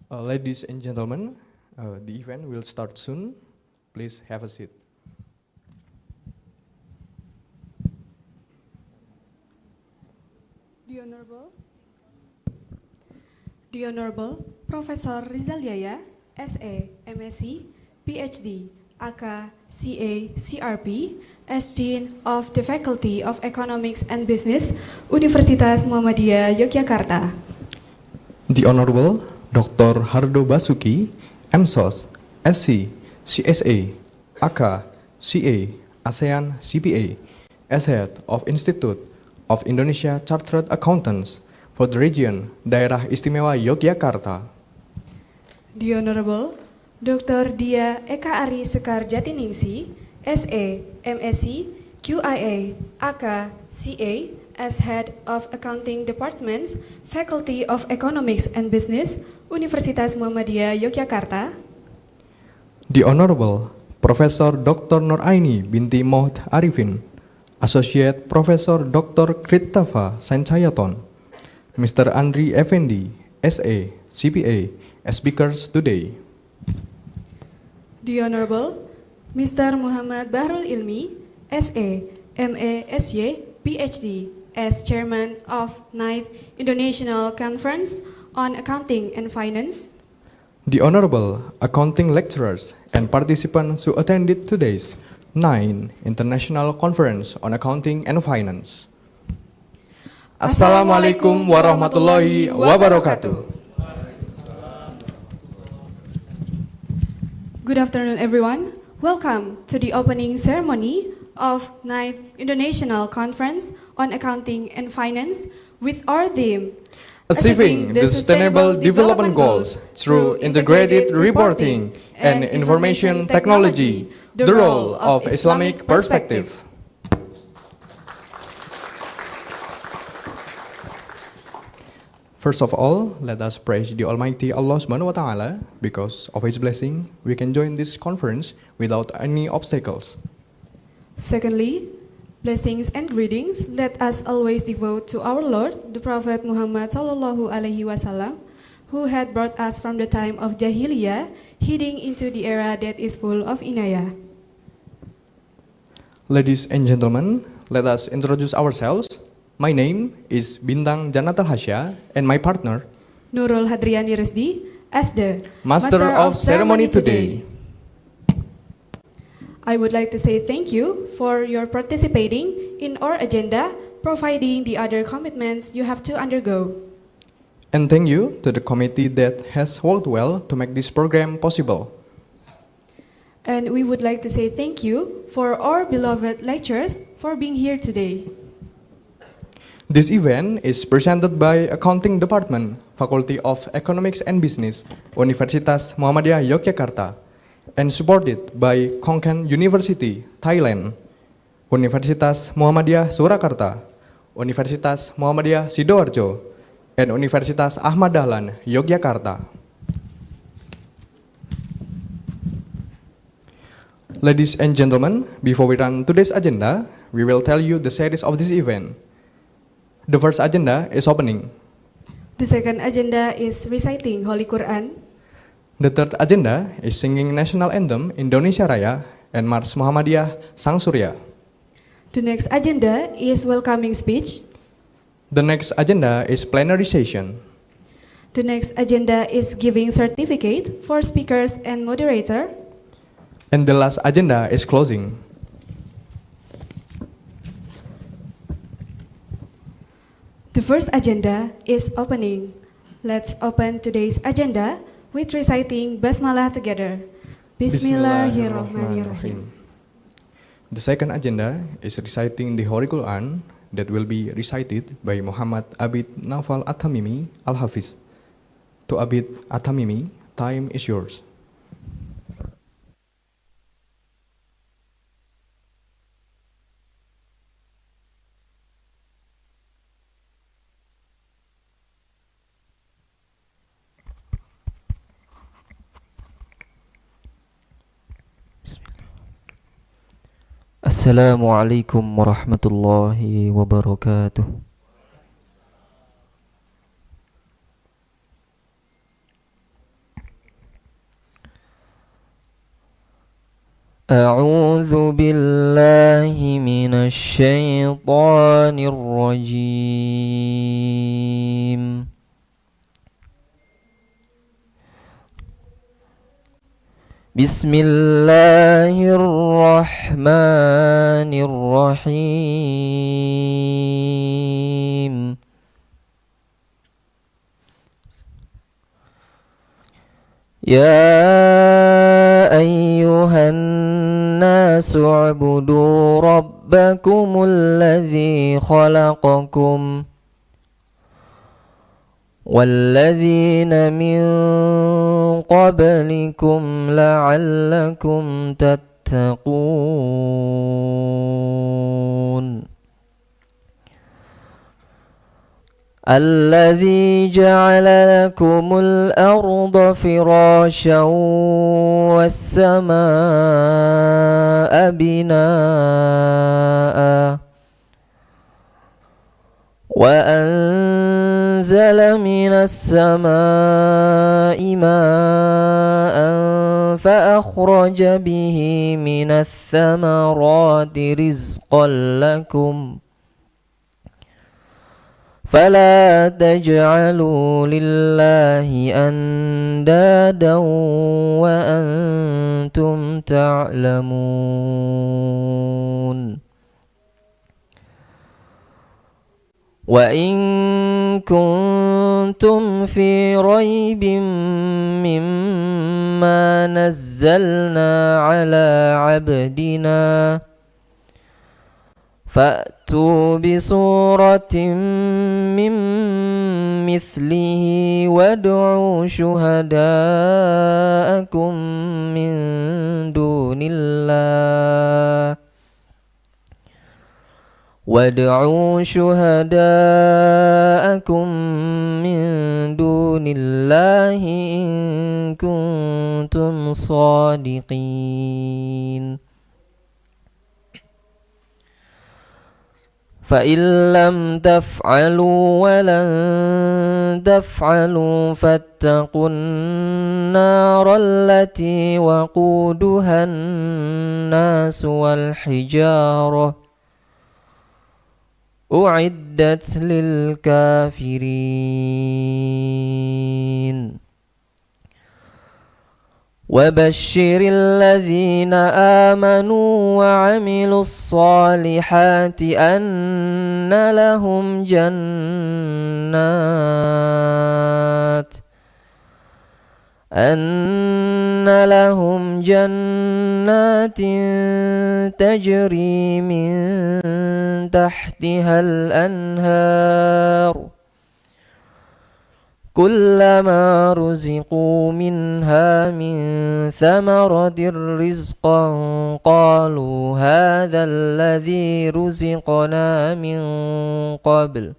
Ladies and gentlemen, the event will start soon. Please have a seat. The Honorable Professor Rizal Yaya, SA, MSc, PhD, AK, CA, CRP, as Dean of the Faculty of Economics and Business, Universitas Muhammadiyah Yogyakarta. The Honorable Dr. Hardo Basuki, MSOS, SC, CSA, AK, CA, ASEAN, CPA, as Head of Institute of Indonesia Chartered Accountants for the region Daerah Istimewa Yogyakarta. The Honorable Dr. Dia Eka Ari Sekar Jatiningsi, SA, MSc, QIA, AK, CA, as Head of Accounting Departments, Faculty of Economics and Business, Universitas Muhammadiyah Yogyakarta. The Honorable Professor Dr. Nuraini binti Mohd Arifin, Associate Professor Dr. Kritafa Sancayaton, Mr. Andri Effendi, SA, CPA, as speakers today. The Honorable Mr. Muhammad Bahrul Ilmi, SA, MA, SY, PhD, as Chairman of 9th International Conference on Accounting and Finance. The Honorable Accounting Lecturers and participants who attended today's 9th International Conference on Accounting and Finance. Assalamualaikum warahmatullahi wabarakatuh. Good afternoon, everyone. Welcome to the opening ceremony of 9th International Conference on Accounting and Finance with our theme, Achieving the Sustainable Development Goals through Integrated Reporting and Information Technology, the Role of Islamic Perspective. First of all, let us praise the Almighty Allah Subhanahu wa Ta'ala. Because of His blessing, we can join this conference without any obstacles. Secondly, blessings and greetings let us always devote to our Lord, the Prophet Muhammad Sallallahu Alaihi Wasallam, who had brought us from the time of Jahiliyah, heading into the era that is full of inayah. Ladies and gentlemen, let us introduce ourselves. My name is Bintang Janatal Hasya, and my partner, Nurul Hadriani Resdi, as the Master of Ceremony today. I would like to say thank you for your participating in our agenda, providing the other commitments you have to undergo. And thank you to the committee that has worked well to make this program possible. And we would like to say thank you for our beloved lecturers for being here today. This event is presented by Accounting Department, Faculty of Economics and Business, Universitas Muhammadiyah Yogyakarta, and supported by Konkan University, Thailand, Universitas Muhammadiyah Surakarta, Universitas Muhammadiyah Sidoarjo, and Universitas Ahmad Dahlan, Yogyakarta. Ladies and gentlemen, before we run today's agenda, we will tell you the series of this event. The first agenda is opening. The second agenda is reciting Holy Quran. The third agenda is singing National Anthem Indonesia Raya and Mars Muhammadiyah Sang Surya. The next agenda is welcoming speech. The next agenda is plenary session. The next agenda is giving certificate for speakers and moderator. And the last agenda is closing. The first agenda is opening. Let's open today's agenda with reciting Basmalah together. Bismillahirrahmanirrahim. The second agenda is reciting the Holy Quran that will be recited by Muhammad Abid Naufal At-Tamimi Al-Hafiz. To Abid At-Tamimi, time is yours. Assalamualaikum warahmatullahi wabarakatuh. أعوذ بالله من الشيطان الرجيم. بسم الله الرحمن الرحيم. يا أيها الناس اعبدوا ربكم الذي خلقكم والذين من قبلكم لعلكم تتقون. الذي جعل لكم الأرض فراشا والسماء بناء وأنزل من السماء ماء فأخرج به من الثمرات رزقا لكم فلا تجعلوا لله أندادا وأنتم تعلمون. وإن كنتم في ريب مما نزلنا على عبدنا فأتوا بسورة من مثله وادعوا شهداءكم من دون الله إن كنتم صادقين. فإن لم تفعلوا ولن تفعلوا فاتقوا النار التي وقودها الناس والحجارة أعدت للكافرين. وبشر الذين آمنوا وعملوا الصالحات أن لهم جنات تجري من تحتها الأنهار كلما رزقوا منها من ثمرة رزقا قالوا هذا الذي رزقنا من قبل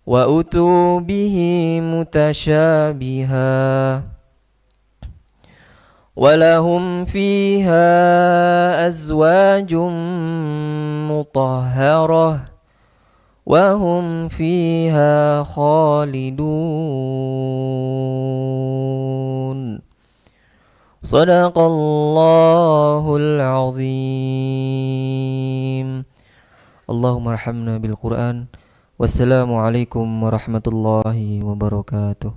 وأتوا به متشابها ولهم فيها أزواج مطهرة وهم فيها خالدون. صدق الله العظيم. اللهم ارحمنا بالقرآن. والسلام عليكم ورحمة الله وبركاته.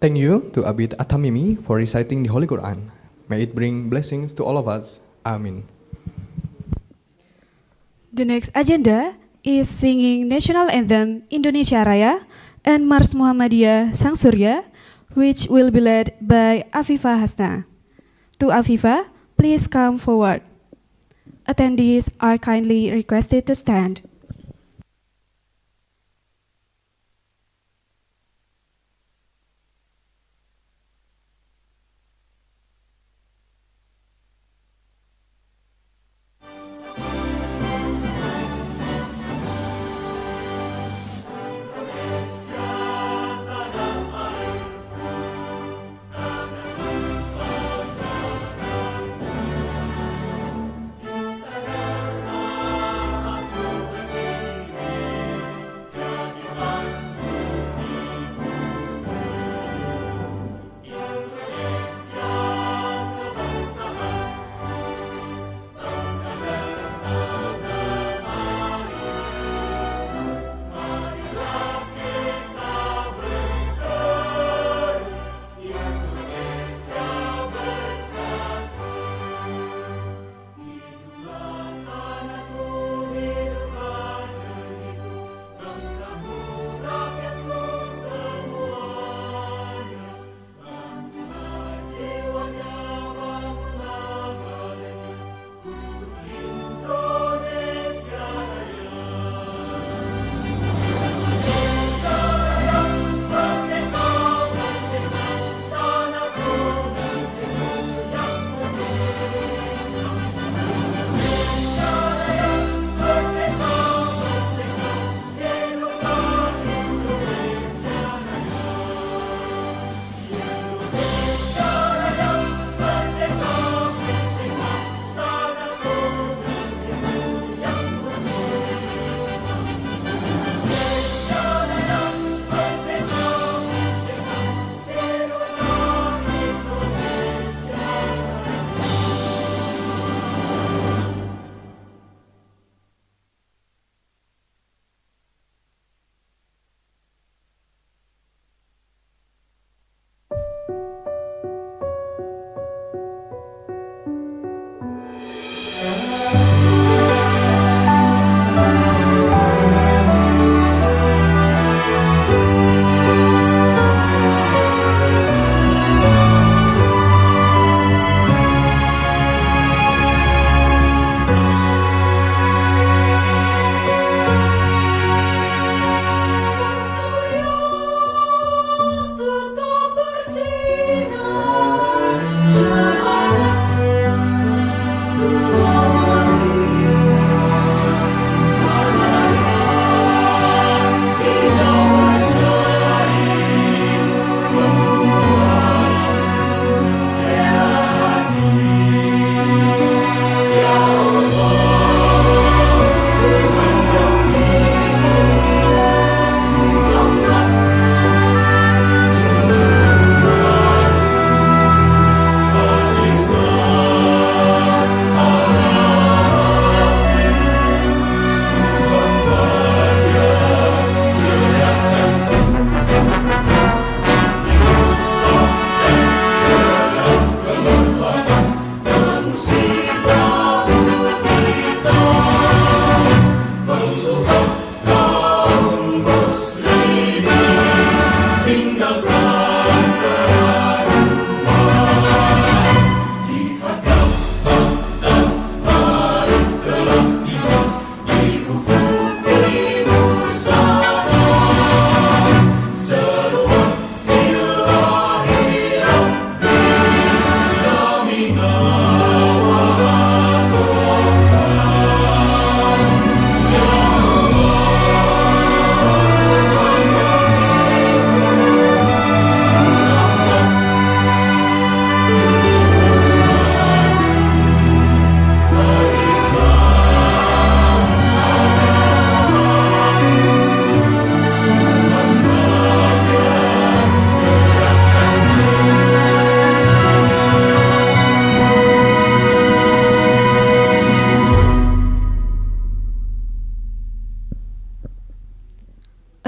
Thank you to Abid Atamimi for reciting the Holy Quran. May it bring blessings to all of us. Amin. The next agenda is singing National Anthem Indonesia Raya and Mars Muhammadiyah Sang Surya, which will be led by Afifa Hasna. To Afifa, please come forward. Attendees are kindly requested to stand.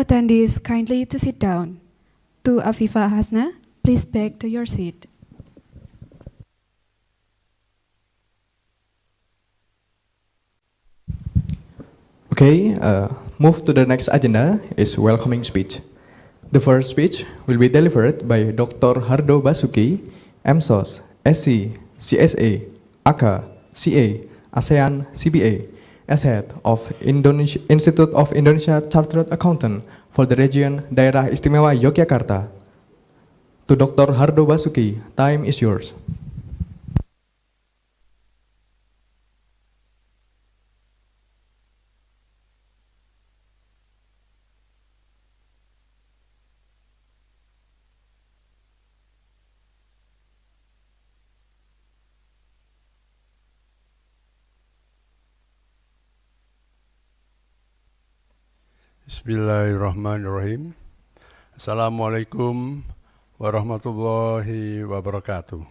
Attendees kindly to sit down. To Afifa Hasna, please back to your seat. Okay, move to the next agenda is welcoming speech. The first speech will be delivered by Dr. Hardo Basuki, MSOS, SC, CSA, AK, CA, ASEAN, CBA, as head of Institute of Indonesia Chartered Accountant for the region Daerah Istimewa Yogyakarta. To Dr. Hardo Basuki, time is yours. Bismillahirrahmanirrahim. Assalamualaikum warahmatullahi wabarakatuh.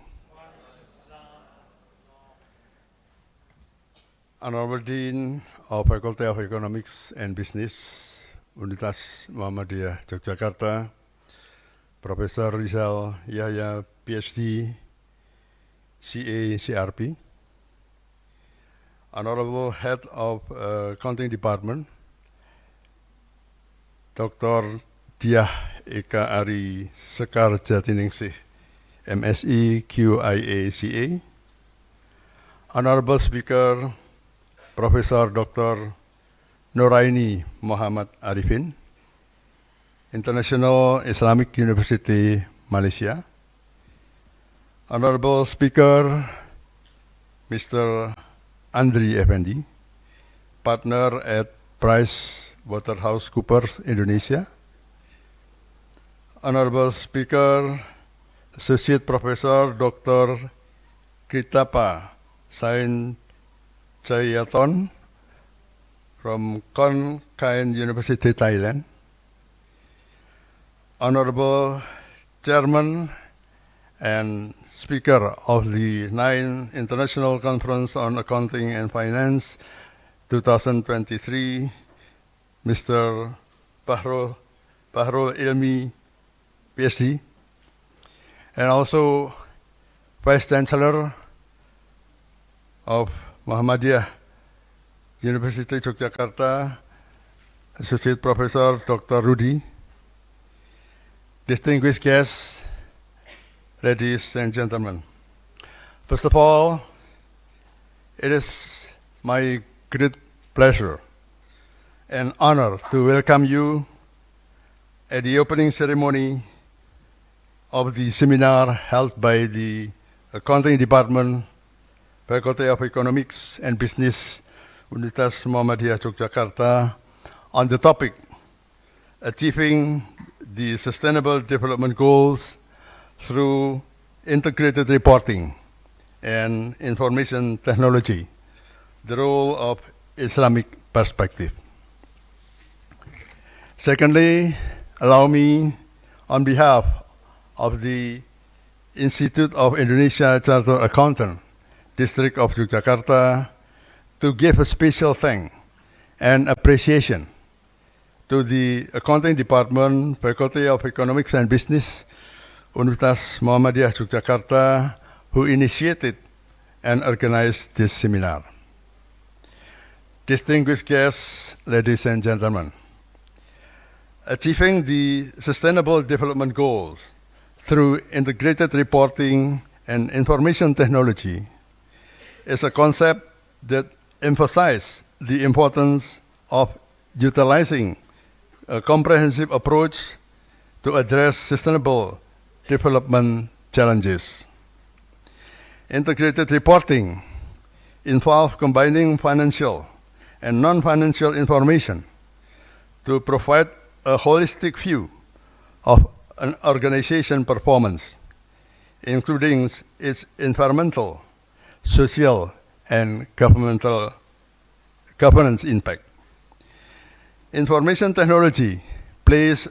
Honorable Dean of Faculty of Economics and Business, Universitas Muhammadiyah Yogyakarta, Professor Rizal Yahya, PhD, CA, CRP, Honorable Head of Accounting Department, Dr. Diah Eka Ari Sekar Jatiningsih, MSc QIA CA, Honorable Speaker, Professor Dr. Noraini Muhammad Arifin, International Islamic University, Malaysia, Honorable Speaker, Mr. Andri Effendi, partner at PricewaterhouseCoopers Indonesia, Honorable Speaker, Associate Professor Dr. Kritapa Sain Chayaton from Kon Kaen University, Thailand, Honorable Chairman and Speaker of the 9th International Conference on Accounting and Finance 2023, Mr. Bahrul Ilmi, PhD, and also Vice Chancellor of Muhammadiyah University Yogyakarta, Associate Professor Dr. Rudi, distinguished guests, ladies and gentlemen. First of all, it is my great pleasure and honor to welcome you at the opening ceremony of the seminar held by the Accounting Department, Faculty of Economics and Business, Universitas Muhammadiyah Yogyakarta, on the topic, Achieving the Sustainable Development Goals through Integrated Reporting and Information Technology, the role of Islamic perspective. Secondly, allow me, on behalf of the Institute of Indonesia Chartered Accountant, District of Yogyakarta, to give a special thanks and appreciation to the Accounting Department, Faculty of Economics and Business, Universitas Muhammadiyah Yogyakarta, who initiated and organized this seminar. Distinguished guests, ladies and gentlemen, achieving the Sustainable Development Goals through integrated reporting and information technology is a concept that emphasizes the importance of utilizing a comprehensive approach to address sustainable development challenges. Integrated reporting involves combining financial and non-financial information to provide a holistic view of an organization performance, including its environmental, social, and governance impact. Information technology plays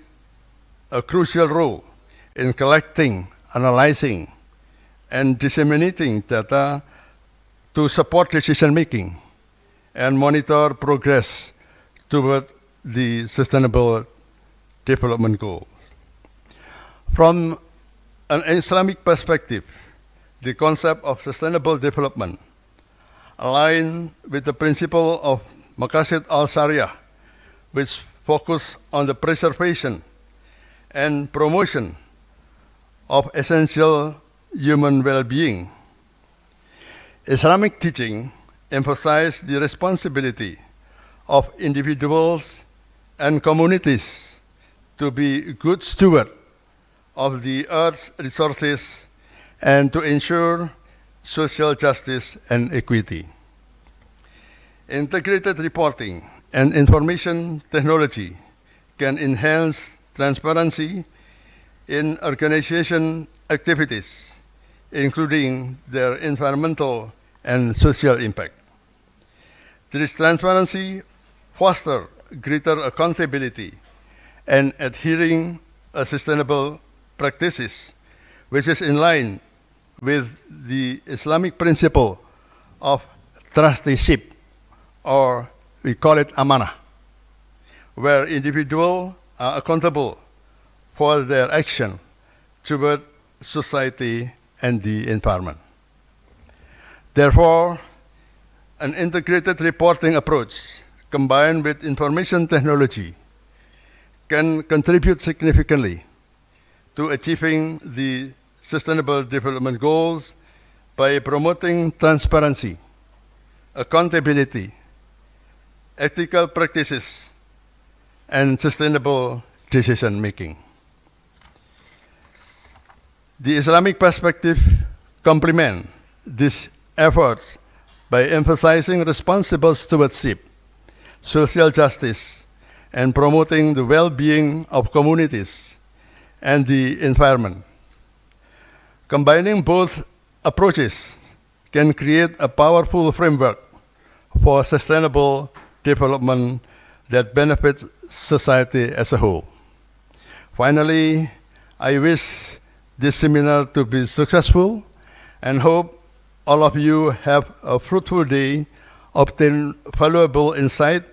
a crucial role in collecting, analyzing, and disseminating data to support decision-making and monitor progress toward the Sustainable Development Goals. From an Islamic perspective, the concept of sustainable development aligns with the principle of Maqasid al-Sharia, which focus on the preservation and promotion of essential human well-being. Islamic teaching emphasizes the responsibility of individuals and communities to be good stewards of the earth's resources and to ensure social justice and equity. Integrated reporting and information technology can enhance transparency in organization activities, including their environmental and social impact. This transparency fosters greater accountability and adhering to sustainable practices, which is in line with the Islamic principle of trusteeship, or we call it amanah, where individuals are accountable for their action toward society and the environment. Therefore, an integrated reporting approach combined with information technology can contribute significantly to achieving the Sustainable Development Goals by promoting transparency, accountability, ethical practices, and sustainable decision-making. The Islamic perspective complements these efforts by emphasizing responsible stewardship, social justice, and promoting the well-being of communities and the environment. Combining both approaches can create a powerful framework for sustainable development that benefits society as a whole. Finally, I wish this seminar to be successful and hope all of you have a fruitful day, obtain valuable insight,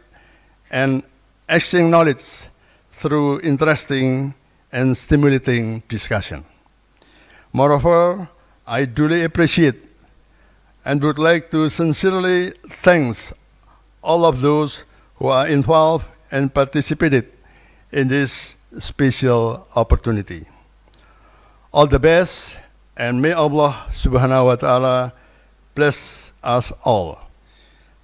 and exchange knowledge through interesting and stimulating discussion. Moreover, I duly appreciate and would like to sincerely thank all of those who are involved and participated in this special opportunity. All the best, and may Allah subhanahu wa ta'ala bless us all.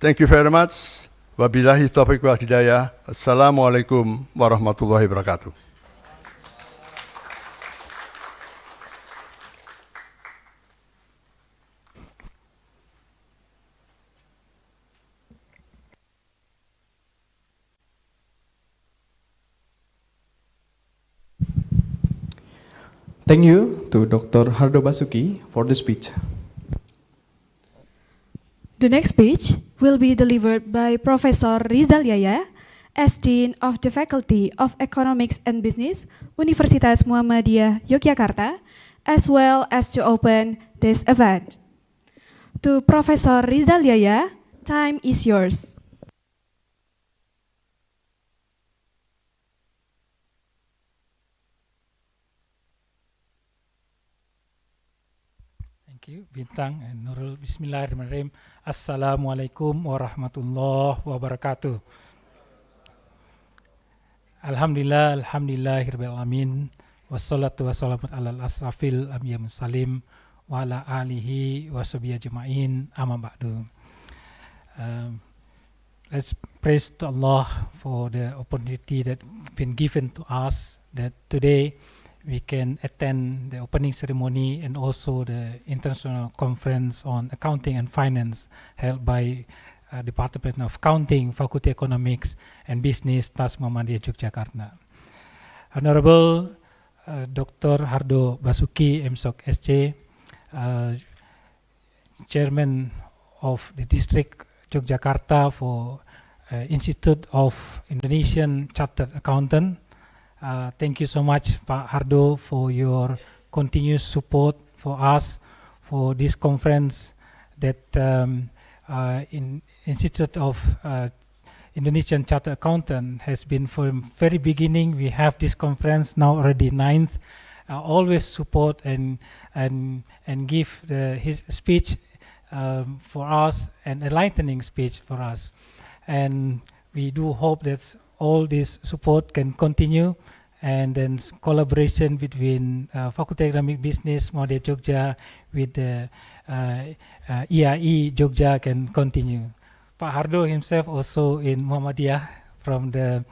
Thank you very much. Wabillahi taufiq wal hidayah. Assalamualaikum warahmatullahi wabarakatuh. Thank you to Dr. Hardo Basuki for the speech. The next speech will be delivered by Professor Rizal Yaya, as Dean of the Faculty of Economics and Business, Universitas Muhammadiyah Yogyakarta, as well as to open this event. To Professor Rizal Yaya, time is yours. Thank you, Bintang and Nurul. Bismillahirrahmanirrahim. Assalamualaikum warahmatullahi wabarakatuh. Alhamdulillahirabbil alamin. Wassalatu wassalamu ala asrafil anbiya salim wa ala alihi wa sahbihi ajma'in. Amma ba'du. Let's praise to Allah for the opportunity that been given to us, that today we can attend the opening ceremony and also the international conference on accounting and finance held by Department of Accounting, Faculty Economics and Business, Tas Muhammadiyah Yogyakarta. Honorable Dr. Hardo Basuki, MSOC SC, Chairman of the District Yogyakarta for Institute of Indonesian Chartered Accountant. Thank you so much, Pak Hardo, for your continuous support for us for this conference that in Institute of Indonesian Chartered Accountant has been from very beginning. We have this conference now already ninth. Always support and give his speech for us, and enlightening speech for us. And we do hope that all this support can continue, and then collaboration between Faculty of Economic Business Muhammadiyah Jogja with the IAI Jogja can continue. Pak Hardo himself also in Muhammadiyah from the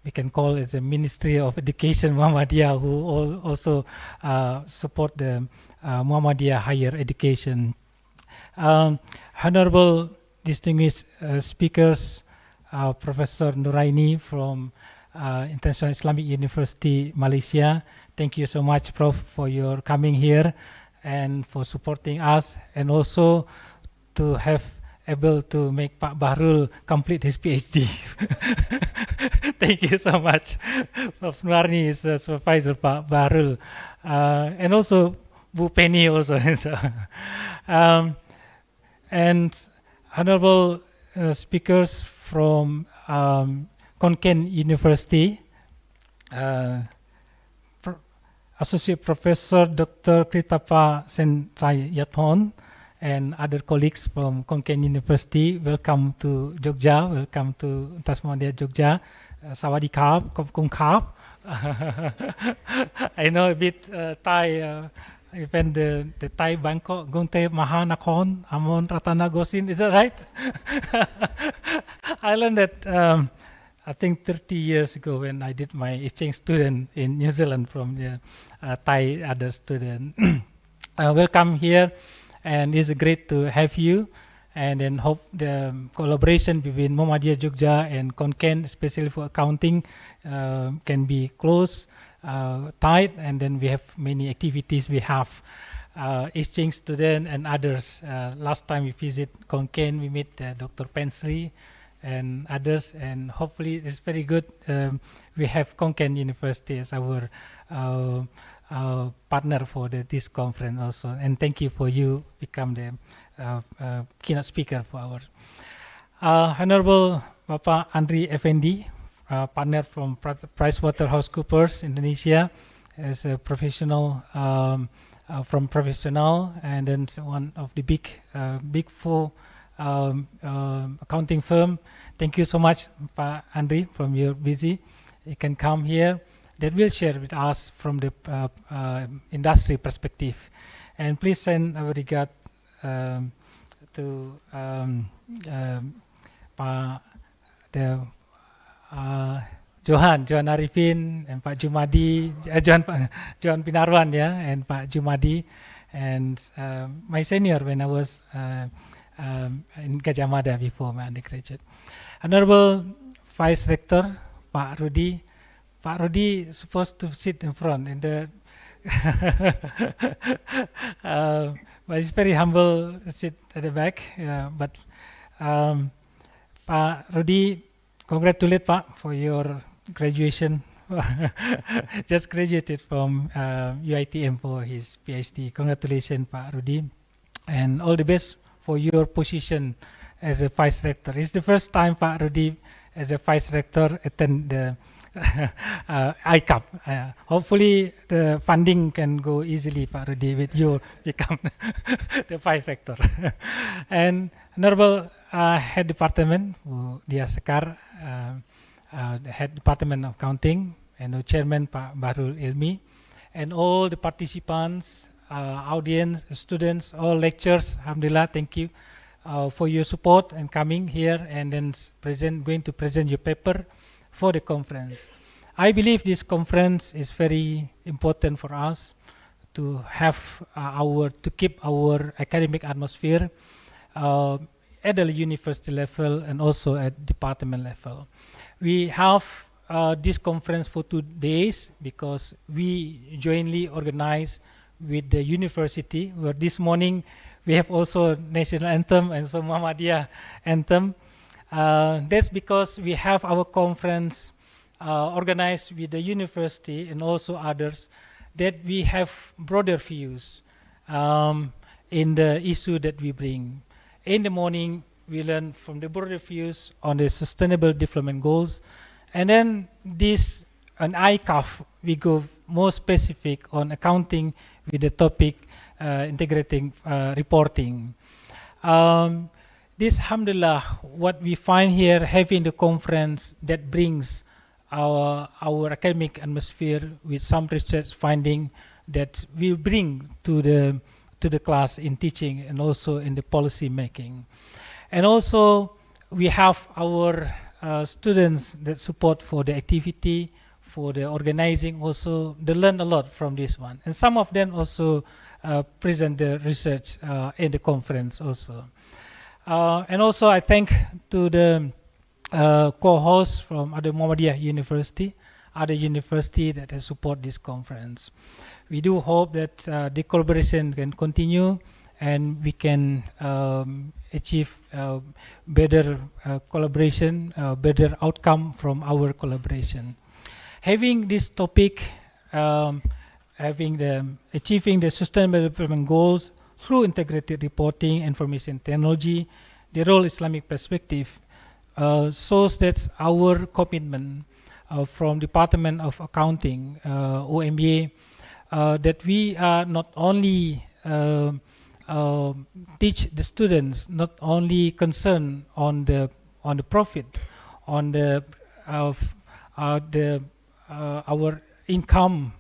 we can call it the Ministry of Education Muhammadiyah, who also support the Muhammadiyah higher education. Honorable distinguished speakers, Professor Nuraini from International Islamic University Malaysia. Thank you so much, Prof, for your coming here and for supporting us, and also to have able to make Pak Bahrul complete his PhD. Thank you so much. Prof Nuraini is a supervisor, Pak Bahrul, and also Bu Penny also. And honorable speakers from Konkan University, Associate Professor Dr. Kritapa Sentrayathon, and other colleagues from Konkan University, welcome to Jogja, welcome to Universitas Muhammadiyah Jogja. Sawadee Krap, Kop Kum Krap. I know a bit Thai, even the Thai Bangkok, Gunte Mahanakon, Amon Ratana Gosin, is that right? I learned that I think 30 years ago when I did my exchange student in New Zealand from the Thai other student. Welcome here, and it's great to have you, and then hope the collaboration between Muhammadiyah Jogja and Konkan, especially for accounting, can be close, tight, and then we have many activities. We have exchange student and others. Last time we visit Konkan, we met Dr. Pensri and others, and hopefully it's very good. We have Konkan University as our partner for this conference also, and thank you for you become the keynote speaker for our Honorable Bapak Andri Effendi, partner from PricewaterhouseCoopers Indonesia, as a professional from professional, and then one of the big four accounting firm. Thank you so much, Pak Andri, from your busy. You can come here. That will share with us from the industry perspective. And please send our regard to Johan Arifin and Pak Jumadi, Johan Pinarwan, yeah, and Pak Jumadi, and my senior when I was in Gajah Mada before my undergraduate. Honorable Vice Rector, Pak Rudi. Pak Rudi is supposed to sit in front in the but he's very humble, sit at the back. But Pak Rudi, congratulate Pak for your graduation. Just graduated from UITM for his PhD. Congratulations, Pak Rudi, and all the best for your position as a Vice Rector. It's the first time Pak Rudi as a Vice Rector attend the ICAF. Hopefully the funding can go easily, Pak Rudi, with you become the Vice Rector. And Honorable Head Department, Dia Sekar, the Head Department of Accounting, and the Chairman, Pak Bahrul Ilmi, and all the participants, audience, students, all lecturers, alhamdulillah, thank you for your support and coming here, and then going to present your paper for the conference. I believe this conference is very important for us to have to keep our academic atmosphere at the university level and also at department level. We have this conference for 2 days because we jointly organize with the university, where this morning we have also national anthem and so Muhammadiyah anthem. That's because we have our conference organized with the university and also others, that we have broader views in the issue that we bring. In the morning, we learn from the broader views on the Sustainable Development Goals. And then this, an ICAF, we go more specific on accounting with the topic integrating reporting. This, alhamdulillah, what we find here, having the conference that brings our academic atmosphere with some research finding that we bring to the class in teaching and also in the policy making. And also we have our students that support for the activity, for the organizing also. They learn a lot from this one. And some of them also present the research in the conference also. And also I thank to the co-hosts from other Muhammadiyah University, other university that has support this conference. We do hope that the collaboration can continue and we can achieve better collaboration, better outcome from our collaboration. Having this topic, achieving the Sustainable Development Goals through integrated reporting, information technology, the role Islamic perspective, shows that our commitment from Department of Accounting, OMBA, that we are not only teach the students, not only concerned on the profit, on our income,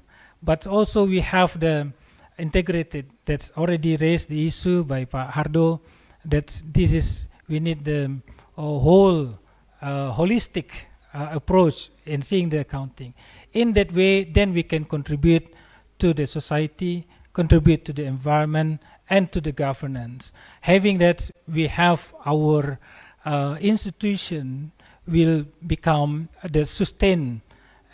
but also we have the integrated, that's already raised the issue by Pak Hardo, that this is, we need the whole holistic approach in seeing the accounting. In that way, then we can contribute to the society, contribute to the environment, and to the governance. Having that, we have our institution will become the sustain,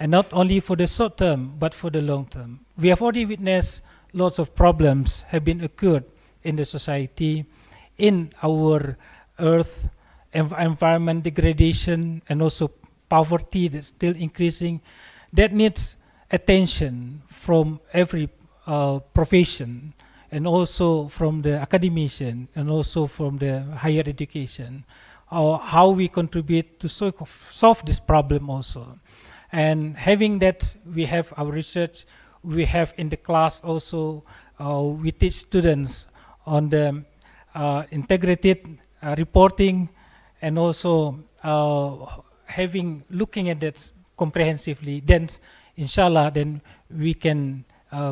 and not only for the short term, but for the long term. We have already witnessed lots of problems have been occurred in the society, in our earth, environment degradation, and also poverty that's still increasing. That needs attention from every profession, and also from the academician, and also from the higher education, how we contribute to solve this problem also. And having that, we have our research, we have in the class also, we teach students on the integrated reporting, and also looking at that comprehensively, then inshallah, then we can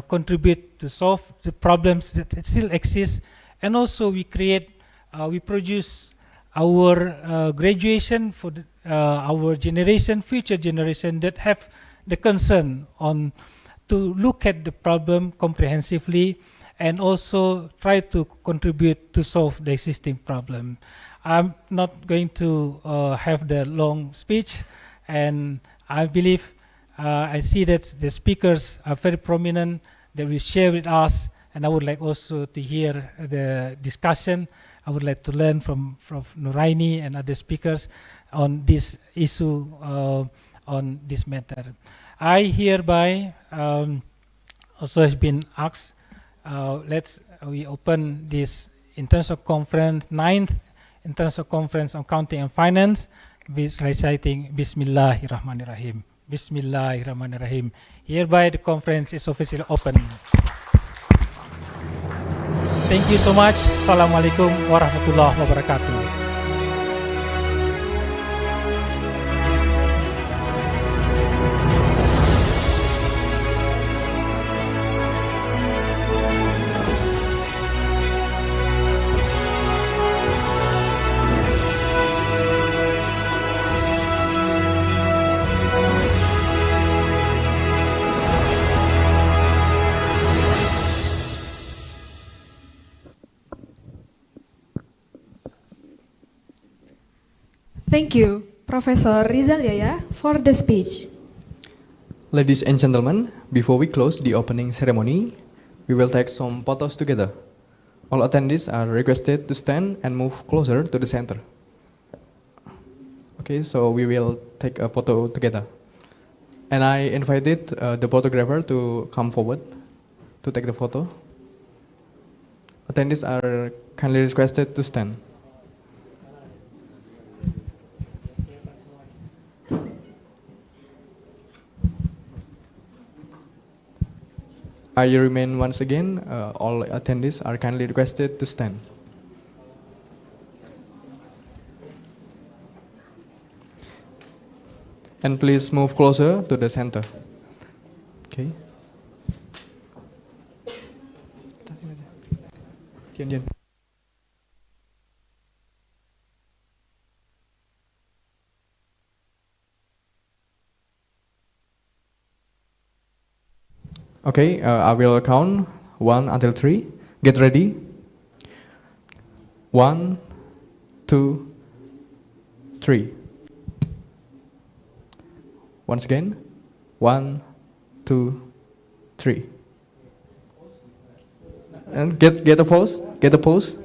contribute to solve the problems that still exist. And also we produce our graduation for our generation, future generation that have the concern on to look at the problem comprehensively and also try to contribute to solve the existing problem. I'm not going to have the long speech, and I believe I see that the speakers are very prominent, they will share with us, and I would like also to hear the discussion. I would like to learn from Nuraini and other speakers on this issue, on this matter. I hereby also has been asked, we open this international conference, 9th international conference on accounting and finance, with reciting Bismillahirrahmanirrahim. Bismillahirrahmanirrahim. Hereby the conference is officially open. Thank you so much. Assalamualaikum warahmatullahi wabarakatuh. Thank you, Professor Rizal Yaya, for the speech. Ladies and gentlemen, before we close the opening ceremony, we will take some photos together. All attendees are requested to stand and move closer to the center. Okay, so we will take a photo together. And I invited the photographer to come forward to take the photo. Attendees are kindly requested to stand. I remain once again, all attendees are kindly requested to stand. And please move closer to the center. Okay. Dian, Dian. Okay, I will count 1 until 3. Get ready. 1, 2, 3. Once again. 1, 2, 3. And get a pose. Get a pose.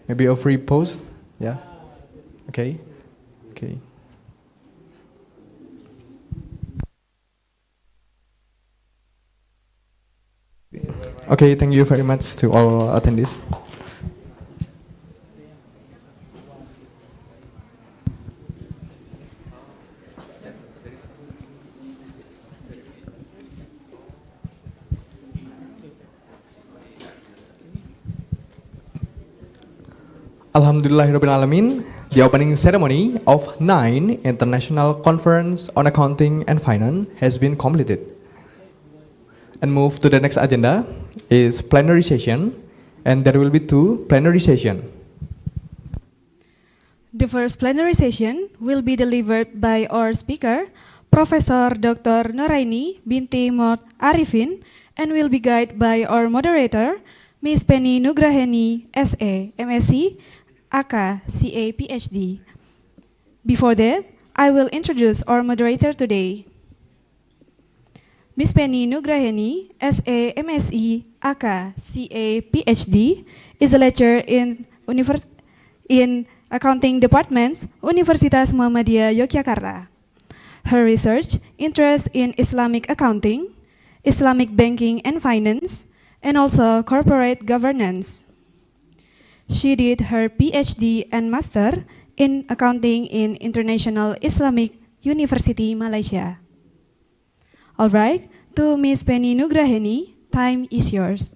Maybe a free pose. Yeah. Okay. Okay. Okay, thank you very much to all attendees. Alhamdulillahirrabbilalamin, the opening ceremony of 9 International Conference on Accounting and Finance has been completed. And move to the next agenda is plenary session, and there will be 2 plenary sessions. The first plenary session will be delivered by our speaker, Professor Dr. Noraini Binti Mot Arifin, and will be guided by our moderator, Ms. Penny Nugraheni, SA, MSc, AK, CA, PhD. Before that, I will introduce our moderator today. Ms. Penny Nugraheni, SA, MSc, AK, CA, PhD, is a lecturer in Accounting Departments, Universitas Muhammadiyah Yogyakarta. Her research interests in Islamic accounting, Islamic banking and finance, and also corporate governance. She did her PhD and Master in Accounting in International Islamic University, Malaysia. All right, to Ms. Penny Nugraheni, time is yours.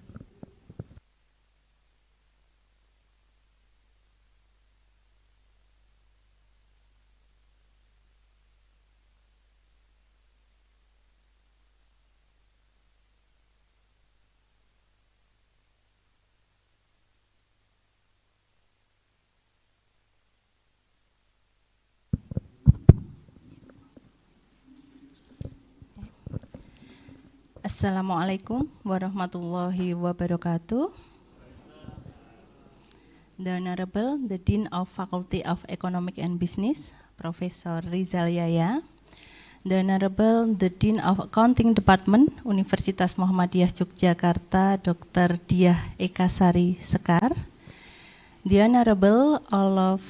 Assalamualaikum warahmatullahi wabarakatuh. The Honorable, the Dean of Faculty of Economic and Business, Professor Rizal Yaya. The Honorable, the Dean of Accounting Department, Universitas Muhammadiyah Yogyakarta, Dr. Diah Ekasari Sekar. The Honorable, all of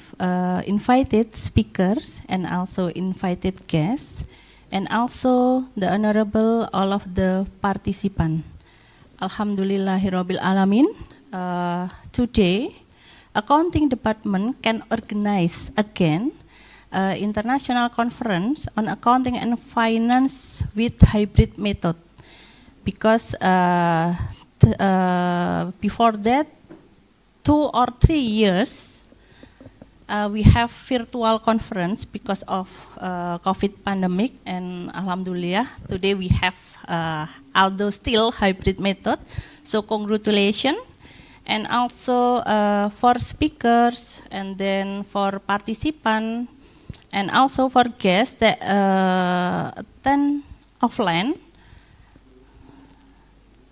invited speakers and also invited guests, and also the Honorable all of the participants. Alhamdulillahirabbil alamin. Today, Accounting Department can organize again international conference on accounting and finance with hybrid method, because before that 2 or 3 years we have virtual conference because of COVID pandemic, and alhamdulillah today we have although still hybrid method, so congratulations. And also for speakers and then for participants and also for guests that attend offline,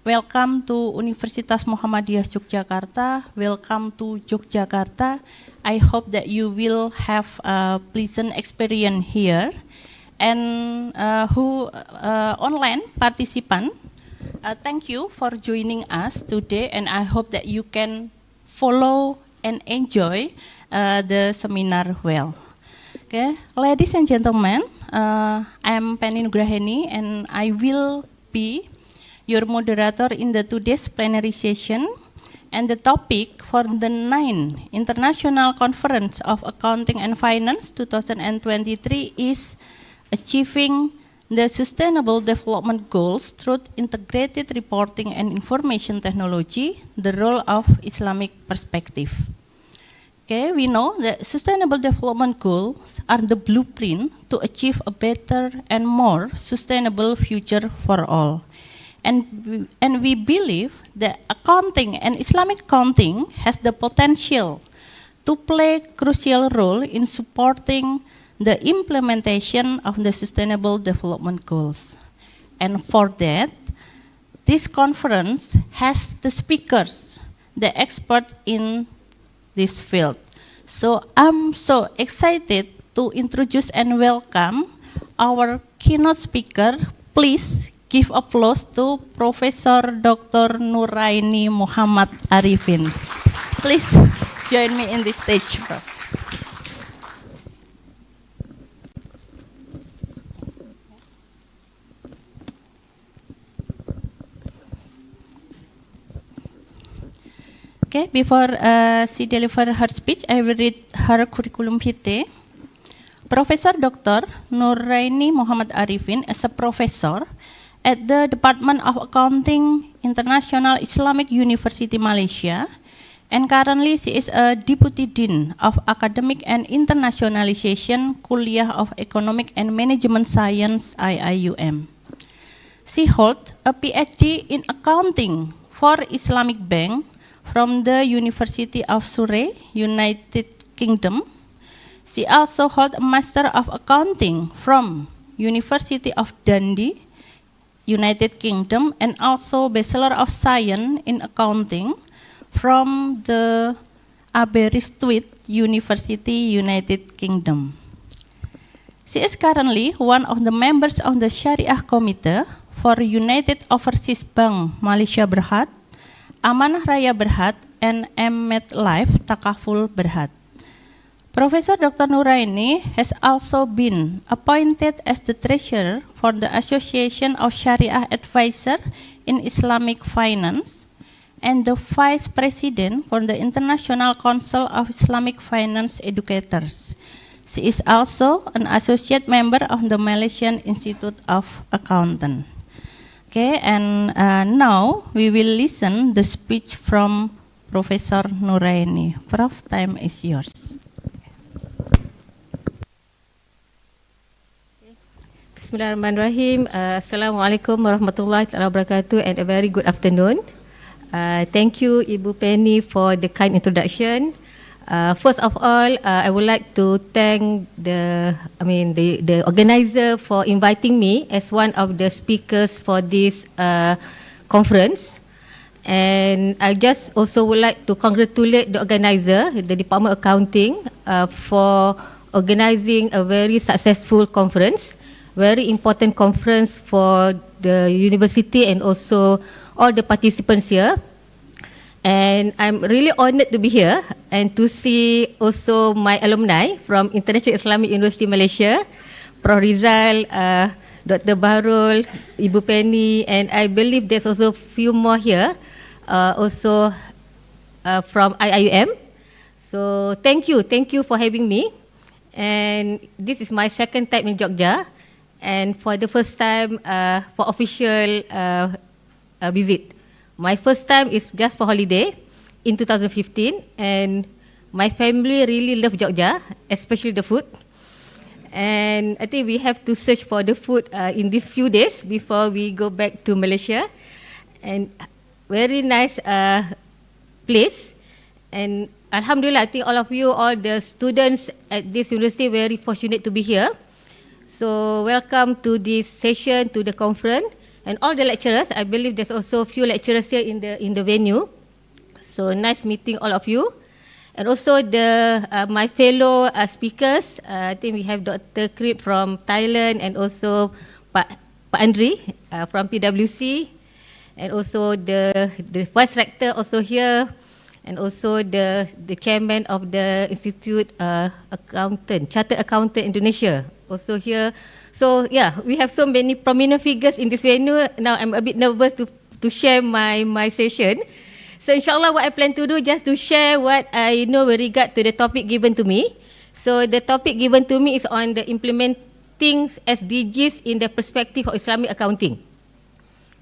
welcome to Universitas Muhammadiyah Yogyakarta, welcome to Yogyakarta. I hope that you will have a pleasant experience here. And who online participant, thank you for joining us today, and I hope that you can follow and enjoy the seminar well. Okay, ladies and gentlemen, I'm Penny Nugraheni, and I will be your moderator in the today's plenary session, and the topic for the 9th International Conference of Accounting and Finance 2023 is Achieving the Sustainable Development Goals through integrated reporting and information technology, the role of Islamic perspective. Okay, we know that Sustainable Development Goals are the blueprint to achieve a better and more sustainable future for all. And we believe that accounting and Islamic accounting has the potential to play a crucial role in supporting the implementation of the Sustainable Development Goals. And for that, this conference has the speakers, the experts in this field. So I'm so excited to introduce and welcome our keynote speaker. Please give applause to Professor Dr. Nuraini Muhammad Arifin. Please join me in this stage, Prof. Okay, before she deliver her speech, I will read her curriculum vitae. Professor Dr. Nuraini Muhammad Arifin is a professor at the Department of Accounting, International Islamic University Malaysia, and currently she is a Deputy Dean of Academic and Internationalization, Kuliah of Economic and Management Science, IIUM. She holds a PhD in Accounting for Islamic Bank from the University of Surrey, United Kingdom. She also holds a Master of Accounting from University of Dundee, United Kingdom, and also Bachelor of Science in Accounting from the Aberystwyth University, United Kingdom. She is currently one of the members of the Syariah Committee for United Overseas Bank Malaysia Berhad, Amanah Raya Berhad, and MetLife Takaful Berhad. Professor Dr. Nuraini has also been appointed as the treasurer for the Association of Sharia Advisors in Islamic Finance and the vice president for the International Council of Islamic Finance Educators. She is also an associate member of the Malaysian Institute of Accountants. Okay, and now we will listen the speech from Professor Nuraini. Prof, time is yours. Bismillahirrahmanirrahim. Assalamualaikum warahmatullahi wabarakatuh and a very good afternoon. Thank you Ibu Penny for the kind introduction. First of all, I would like to thank the organizer for inviting me as one of the speakers for this conference. And I just also would like to congratulate the organizer, the Department of Accounting, for organizing a very successful conference, very important conference for the university and also all the participants here. And I'm really honored to be here and to see also my alumni from International Islamic University Malaysia, Prof. Rizal, Dr. Bahrul, Ibu Penny, and I believe there's also a few more here, also from IIUM. So thank you for having me. And this is my second time in Jogja, and for the first time for official visit. My first time is just for holiday in 2015, and my family really love Jogja, especially the food. And I think we have to search for the food in these few days before we go back to Malaysia. And very nice place. And Alhamdulillah, I think all of you, all the students at this university, very fortunate to be here. So welcome to this session, to the conference. And all the lecturers, I believe there's also a few lecturers here in the venue. So nice meeting all of you. And also my fellow speakers, I think we have Dr. Krip from Thailand and also Pak Andri from PwC. And also the Vice Rector also here. And also the chairman of the Institute Chartered Accountant Indonesia also here. So yeah, we have so many prominent figures in this venue. Now I'm a bit nervous to share my session. So inshallah what I plan to do just to share what I know with regard to the topic given to me. So the topic given to me is on the think SDGs in the perspective of Islamic accounting.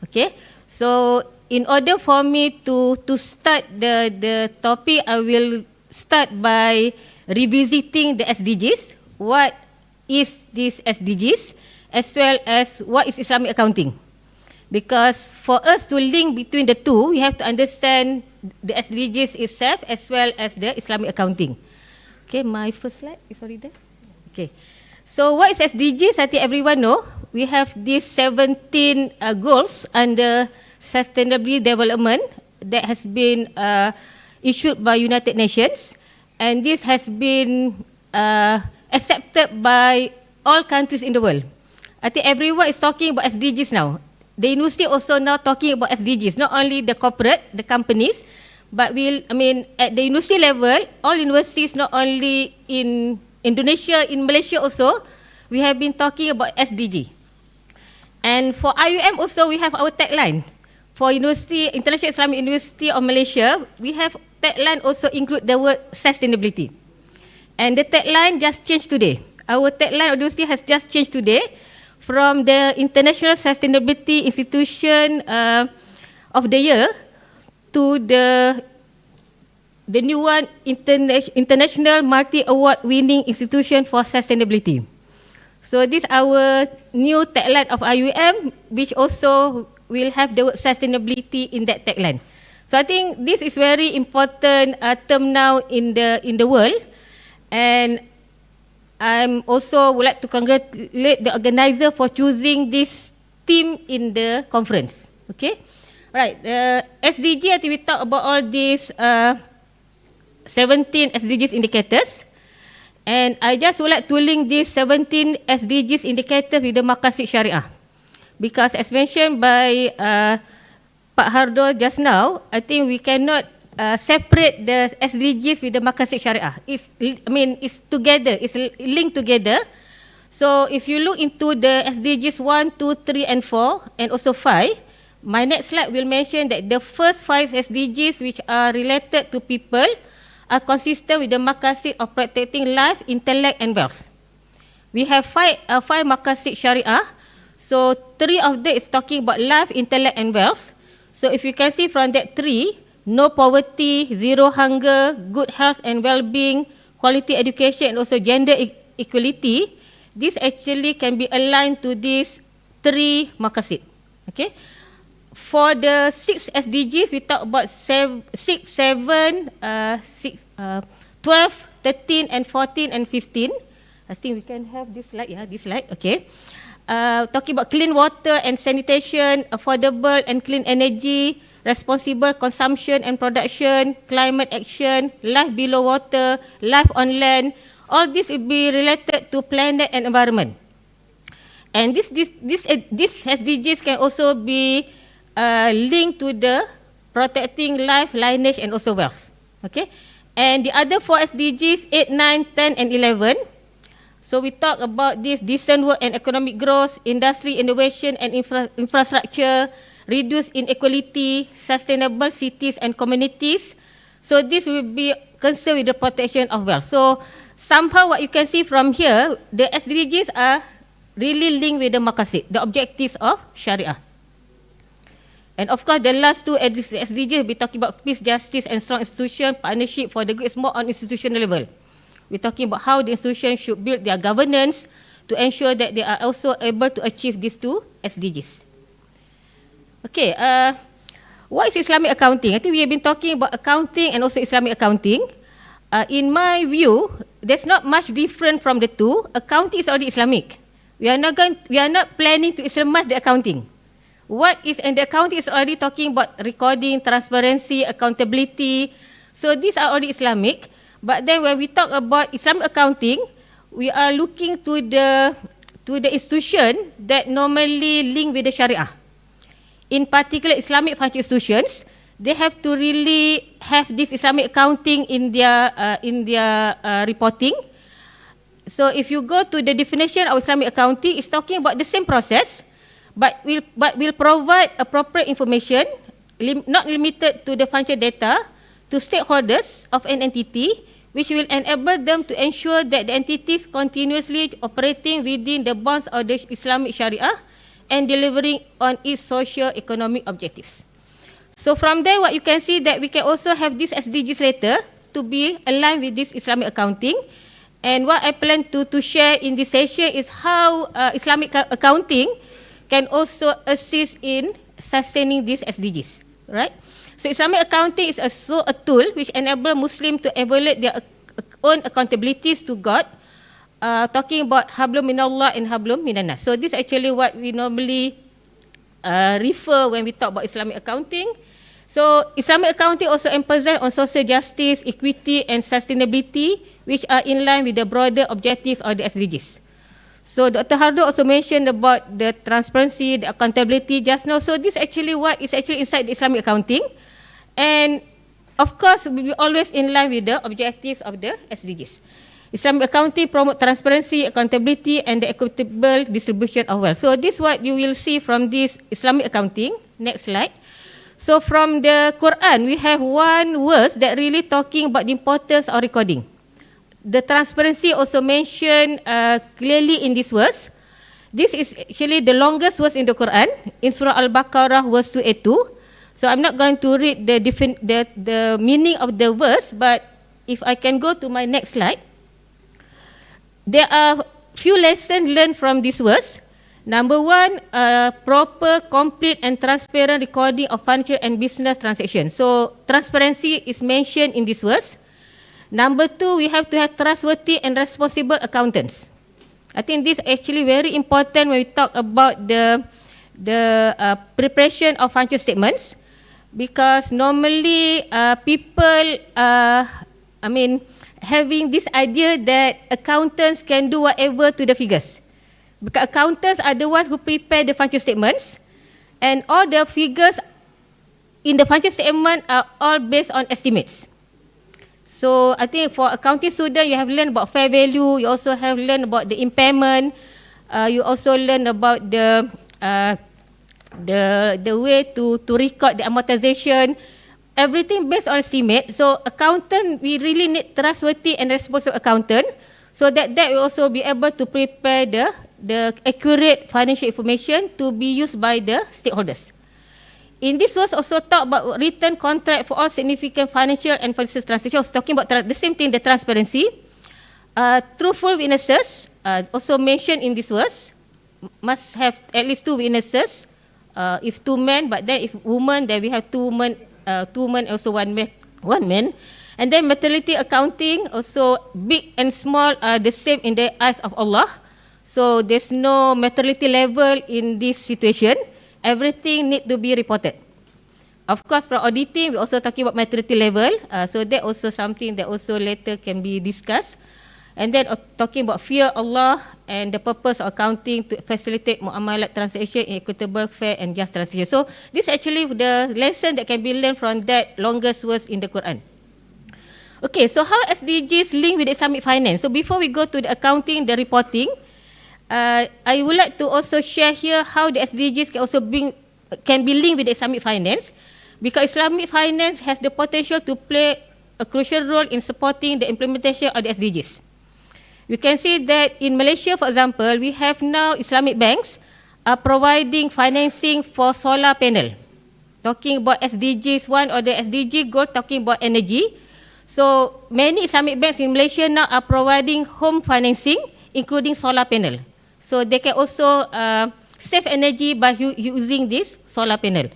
Okay, so in order for me to start the topic, I will start by revisiting the SDGs. What is this SDGs, as well as what is Islamic accounting? Because for us to link between the two, we have to understand the SDGs itself as well as the Islamic accounting. Okay, my first slide is already there. Okay, so what is SDGs? I think everyone know. We have these 17 goals under sustainable development that has been issued by United Nations, and this has been accepted by all countries in the world. I think everyone is talking about SDGs now. The university also now talking about SDGs, not only the corporate, the companies, but at the university level, all universities, not only in Indonesia, in Malaysia also, we have been talking about SDG. And for IUM also, we have our tagline. For University, International Islamic University of Malaysia, we have tagline also include the word sustainability. And the tagline just changed today. Our tagline of the university has just changed today from the International Sustainability Institution of the Year to the new one, International Multi-Award Winning Institution for Sustainability. So this is our new tagline of IUM, which also will have the word sustainability in that tagline. So I think this is very important term now in the world, and I'm also would like to congratulate the organizer for choosing this theme in the conference. Okay, right. SDG, I think we talk about all these 17 SDGs indicators. And I just would like to link these 17 SDGs indicators with the Maqasid Syariah. Because as mentioned by Pak Hardo just now, I think we cannot separate the SDGs with the Maqasid Syariah. It's together, it's linked together. So if you look into the SDGs 1, 2, 3, and 4, and also 5, my next slide will mention that the first 5 SDGs which are related to people are consistent with the maqasid of protecting life, intellect, and wealth. We have five maqasid Sharia. So 3 of them is talking about life, intellect, and wealth. So if you can see from that 3, no poverty, zero hunger, good health and well-being, quality education, and also gender equality, this actually can be aligned to these 3 maqasid. Okay. For the 6 SDGs, we talk about 12, 13, and 14, and 15. I think we can have this slide. Yeah, this slide. Okay. Talking about clean water and sanitation, affordable and clean energy, responsible consumption and production, climate action, life below water, life on land. All this will be related to planet and environment. And this SDGs can also be linked to the protecting life, lineage, and also wealth. Okay, and the other 4 SDGs, 8, 9, 10, and 11. So we talk about this decent work and economic growth, industry, innovation, and infrastructure, reduce inequality, sustainable cities and communities. So this will be concerned with the protection of wealth. So somehow what you can see from here, the SDGs are really linked with the maqasid, the objectives of Sharia. And of course, the last 2 SDGs, we're talking about peace, justice, and strong institution, partnership for the good is more on institutional level. We're talking about how the institution should build their governance to ensure that they are also able to achieve these 2 SDGs. Okay, what is Islamic accounting? I think we have been talking about accounting and also Islamic accounting. In my view, there's not much different from the 2. Accounting is already Islamic. We are not planning to Islamize the accounting. What is, and the accounting is already talking about recording, transparency, accountability. So these are already Islamic. But then when we talk about Islamic accounting, we are looking to the institution that normally link with the Sharia. In particular, Islamic financial institutions, they have to really have this Islamic accounting in their reporting. So if you go to the definition of Islamic accounting, it's talking about the same process, but will provide appropriate information, not limited to the financial data, to stakeholders of an entity which will enable them to ensure that the entities continuously operating within the bonds of the Islamic Sharia and delivering on its socio-economic objectives. So from there, what you can see that we can also have this SDGs later to be aligned with this Islamic accounting. And what I plan to share in this session is how Islamic accounting can also assist in sustaining these SDGs, right? So Islamic accounting is also a tool which enables Muslims to evaluate their own accountabilities to God, talking about hablum minallah and hablum minannas. So this is actually what we normally refer when we talk about Islamic accounting. So Islamic accounting also emphasizes on social justice, equity and sustainability, which are in line with the broader objectives of the SDGs. So Dr. Hardo also mentioned about the transparency, the accountability just now. So this actually what is actually inside the Islamic accounting. And of course, we will always in line with the objectives of the SDGs. Islamic accounting promote transparency, accountability, and the equitable distribution of wealth. So this is what you will see from this Islamic accounting. Next slide. So from the Quran, we have one verse that really talking about the importance of recording. The transparency also mentioned clearly in this verse. This is actually the longest verse in the Quran, in Surah Al-Baqarah verse 282. So I'm not going to read the meaning of the verse, but if I can go to my next slide. There are few lessons learned from this verse. Number one, proper, complete and transparent recording of financial and business transactions. So transparency is mentioned in this verse. Number two, we have to have trustworthy and responsible accountants. I think this is actually very important when we talk about the preparation of financial statements, because normally people, having this idea that accountants can do whatever to the figures. Because accountants are the ones who prepare the financial statements, and all the figures in the financial statement are all based on estimates. So I think for accounting student, you have learned about fair value. You also have learned about the impairment. You also learn about the way to record the amortization. Everything based on estimate. So accountant, we really need trustworthy and responsible accountant, so that will also be able to prepare the accurate financial information to be used by the stakeholders. In this verse also talk about written contract for all significant financial and financial transactions. Talking about the same thing, the transparency. Truthful witnesses, also mentioned in this verse, must have at least 2 witnesses. If 2 men, but then if woman, then we have 2 women, also 1 man. And then materiality accounting, also big and small are the same in the eyes of Allah. So there's no materiality level in this situation. Everything need to be reported. Of course, for auditing, we also talking about materiality level. So that also something that also later can be discussed. And then talking about fear Allah and the purpose of accounting to facilitate muamalat transaction in equitable, fair and just transaction. So this actually the lesson that can be learned from that longest verse in the Quran. Okay, so how SDGs link with Islamic finance? So before we go to the accounting, the reporting, I would like to also share here how the SDGs can be linked with the Islamic finance, because Islamic finance has the potential to play a crucial role in supporting the implementation of the SDGs. We can see that in Malaysia, for example, we have now Islamic banks are providing financing for solar panel. Talking about SDGs, one of the SDG goal talking about energy. So many Islamic banks in Malaysia now are providing home financing, including solar panel. So they can also save energy by using this solar panel.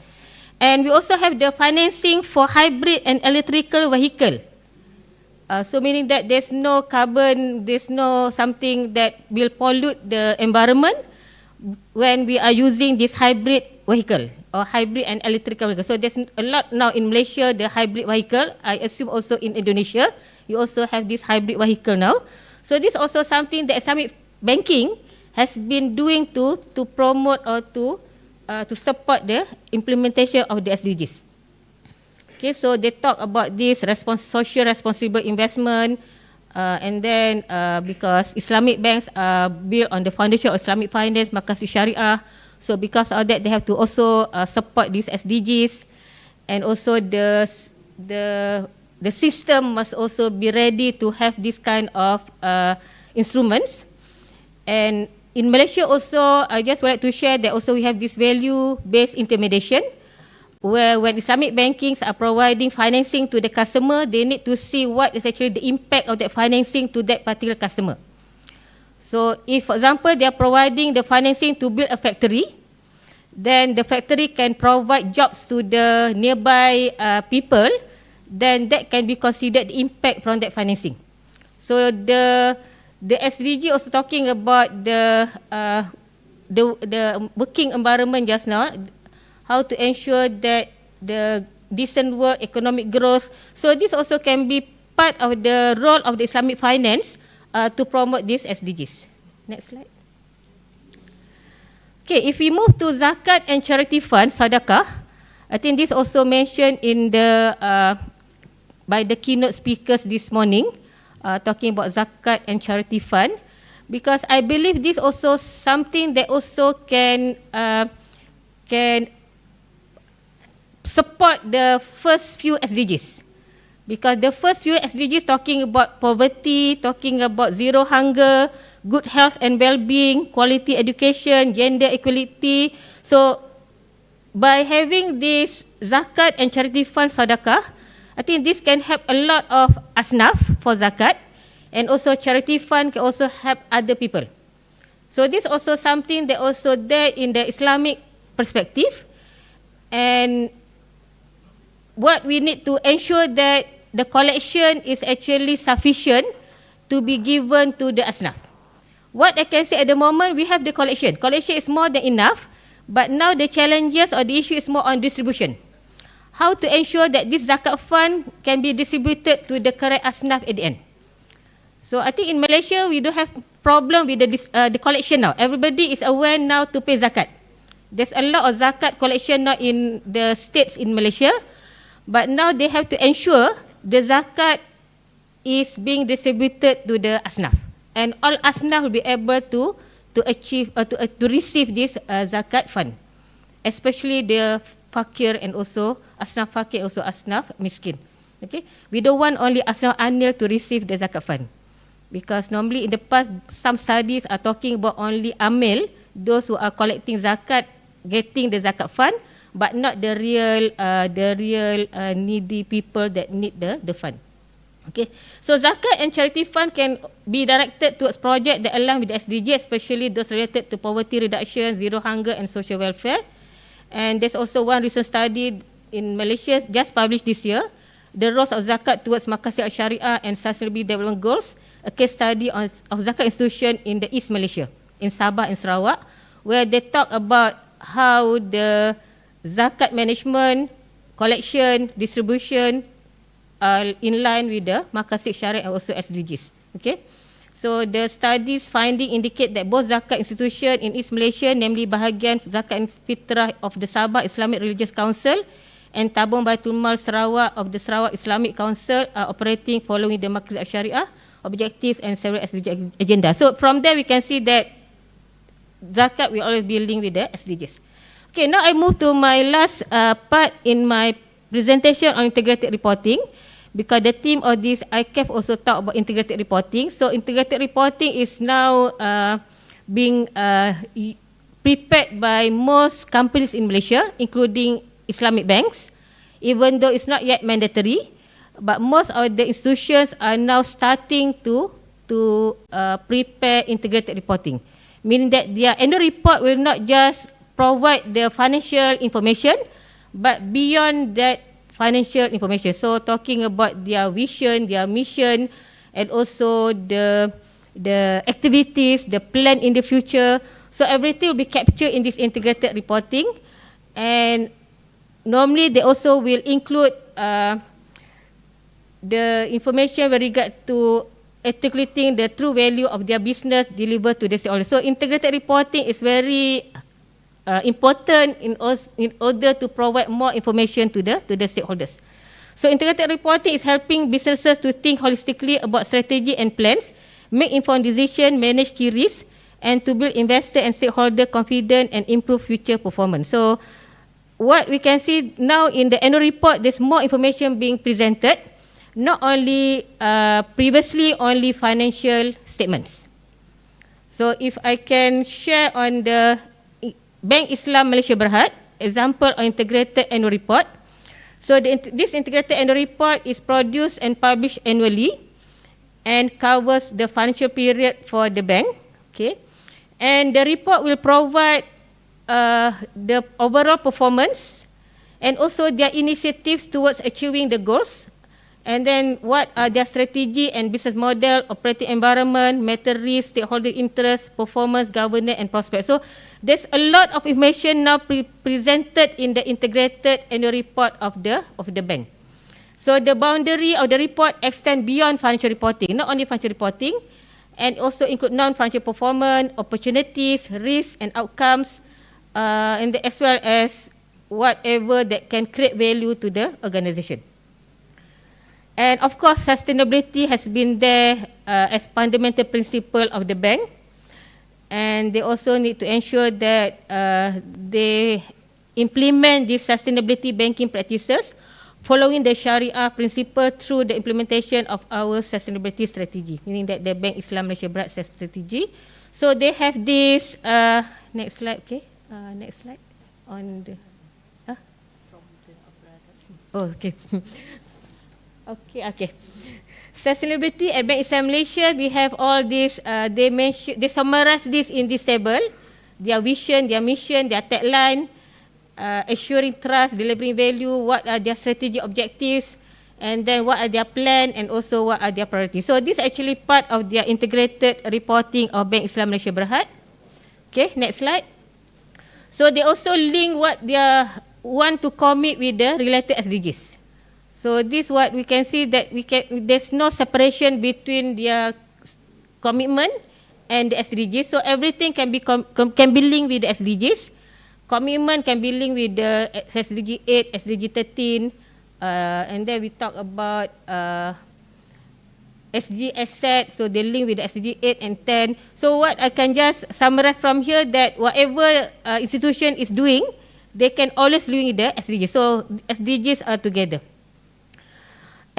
And we also have the financing for hybrid and electrical vehicle. So meaning that there's no carbon, there's no something that will pollute the environment when we are using this hybrid vehicle or hybrid and electrical vehicle. So there's a lot now in Malaysia, the hybrid vehicle. I assume also in Indonesia, you also have this hybrid vehicle now. So this is also something that Islamic banking has been doing to promote or to support the implementation of the SDGs. Okay, so they talk about this social responsible investment, and then because Islamic banks are built on the foundation of Islamic finance, Maqasid Syariah. So because of that, they have to also support these SDGs, and also the the system must also be ready to have this kind of instruments. And in Malaysia also, I just would like to share that also we have this value-based intermediation, where when Islamic bankings are providing financing to the customer, they need to see what is actually the impact of that financing to that particular customer. So if, for example, they are providing the financing to build a factory, then the factory can provide jobs to the nearby people, then that can be considered the impact from that financing. So the SDG also talking about the working environment just now, how to ensure that the decent work, economic growth. So this also can be part of the role of the Islamic finance to promote these SDGs. Next slide. Okay, if we move to zakat and charity fund, sadaqah, I think this also mentioned in the by the keynote speakers this morning, talking about zakat and charity fund, because I believe this also something that also can support the first few SDGs, because the first few SDGs talking about poverty, talking about zero hunger, good health and well-being, quality education, gender equality. So by having this zakat and charity fund sadaqah, I think this can help a lot of asnaf for zakat, and also charity fund can also help other people. So this also something that also there in the Islamic perspective. And what we need to ensure that the collection is actually sufficient to be given to the asnaf. What I can say at the moment, we have the collection. Collection is more than enough, but now the challenges or the issue is more on distribution. How to ensure that this zakat fund can be distributed to the correct asnaf at the end. So I think in Malaysia, we don't have problem with the collection now. Everybody is aware now to pay zakat. There's a lot of zakat collection now in the states in Malaysia, but now they have to ensure the zakat is being distributed to the asnaf, and all asnaf will be able to achieve to receive this zakat fund, especially the fakir and also asnaf fakir, also asnaf miskin. Okay, we don't want only asnaf anil to receive the zakat fund, because normally in the past some studies are talking about only amil, those who are collecting zakat getting the zakat fund, but not the real needy people that need the fund. Okay, so zakat and charity fund can be directed towards projects that align with the SDG, especially those related to poverty reduction, zero hunger and social welfare. And there's also one recent study in Malaysia just published this year, the roles of zakat towards maqasid al-syariah and sustainable development goals, a case study of zakat institution in the East Malaysia, in Sabah and Sarawak, where they talk about how the zakat management, collection, distribution are in line with the maqasid syariah and also SDGs. Okay, so the studies finding indicate that both zakat institution in East Malaysia, namely bahagian zakat and fitrah of the Sabah Islamic Religious Council and Tabung Baitul Mal Sarawak of the Sarawak Islamic Council, are operating following the maqasid syariah objectives and several SDG agenda. So from there we can see that zakat will always be linked with the SDGs. Okay, now I move to my last part in my presentation on integrated reporting, because the theme of this ICAF also talk about integrated reporting. So integrated reporting is now being prepared by most companies in Malaysia, including Islamic banks, even though it's not yet mandatory. But most of the institutions are now starting to prepare integrated reporting, meaning that their annual report will not just provide the financial information, but beyond that financial information. So talking about their vision, their mission, and also the activities, the plan in the future. So everything will be captured in this integrated reporting. And normally they also will include the information with regard to articulating the true value of their business delivered to the stakeholders. So integrated reporting is very important in order to provide more information to the stakeholders. So integrated reporting is helping businesses to think holistically about strategy and plans, make informed decisions, manage key risks, and to build investor and stakeholder confidence and improve future performance. So what we can see now in the annual report, there's more information being presented, not only previously only financial statements. So if I can share on the Bank Islam Malaysia Berhad, example of integrated annual report. So this integrated annual report is produced and published annually and covers the financial period for the bank. Okay, and the report will provide the overall performance and also their initiatives towards achieving the goals, and then what are their strategy and business model, operating environment, matter risk, stakeholder interest, performance, governance, and prospects. So there's a lot of information now presented in the integrated annual report of the bank. So the boundary of the report extend beyond financial reporting, not only financial reporting, and also include non-financial performance, opportunities, risks, and outcomes, and as well as whatever that can create value to the organization. And of course, sustainability has been there as fundamental principle of the bank. And they also need to ensure that they implement these sustainability banking practices following the Sharia principle through the implementation of our sustainability strategy, meaning that the Bank Islam Malaysia Berhad strategy. So they have this, next slide, okay? Next slide on the, oh, okay. Okay. Sustainability at Bank Islam Malaysia, we have all this, they summarize this in this table, their vision, their mission, their tagline, assuring trust, delivering value, what are their strategic objectives, and then what are their plan, and also what are their priorities. So this is actually part of their integrated reporting of Bank Islam Malaysia Berhad. Okay, next slide. So they also link what they want to commit with the related SDGs. So this what we can see that there's no separation between their commitment and the SDGs. So everything can be linked with the SDGs. Commitment can be linked with the SDG 8, SDG 13, and then we talk about SG asset, so they link with the SDG 8 and 10. So what I can just summarize from here that whatever institution is doing, they can always link with the SDGs. So SDGs are together.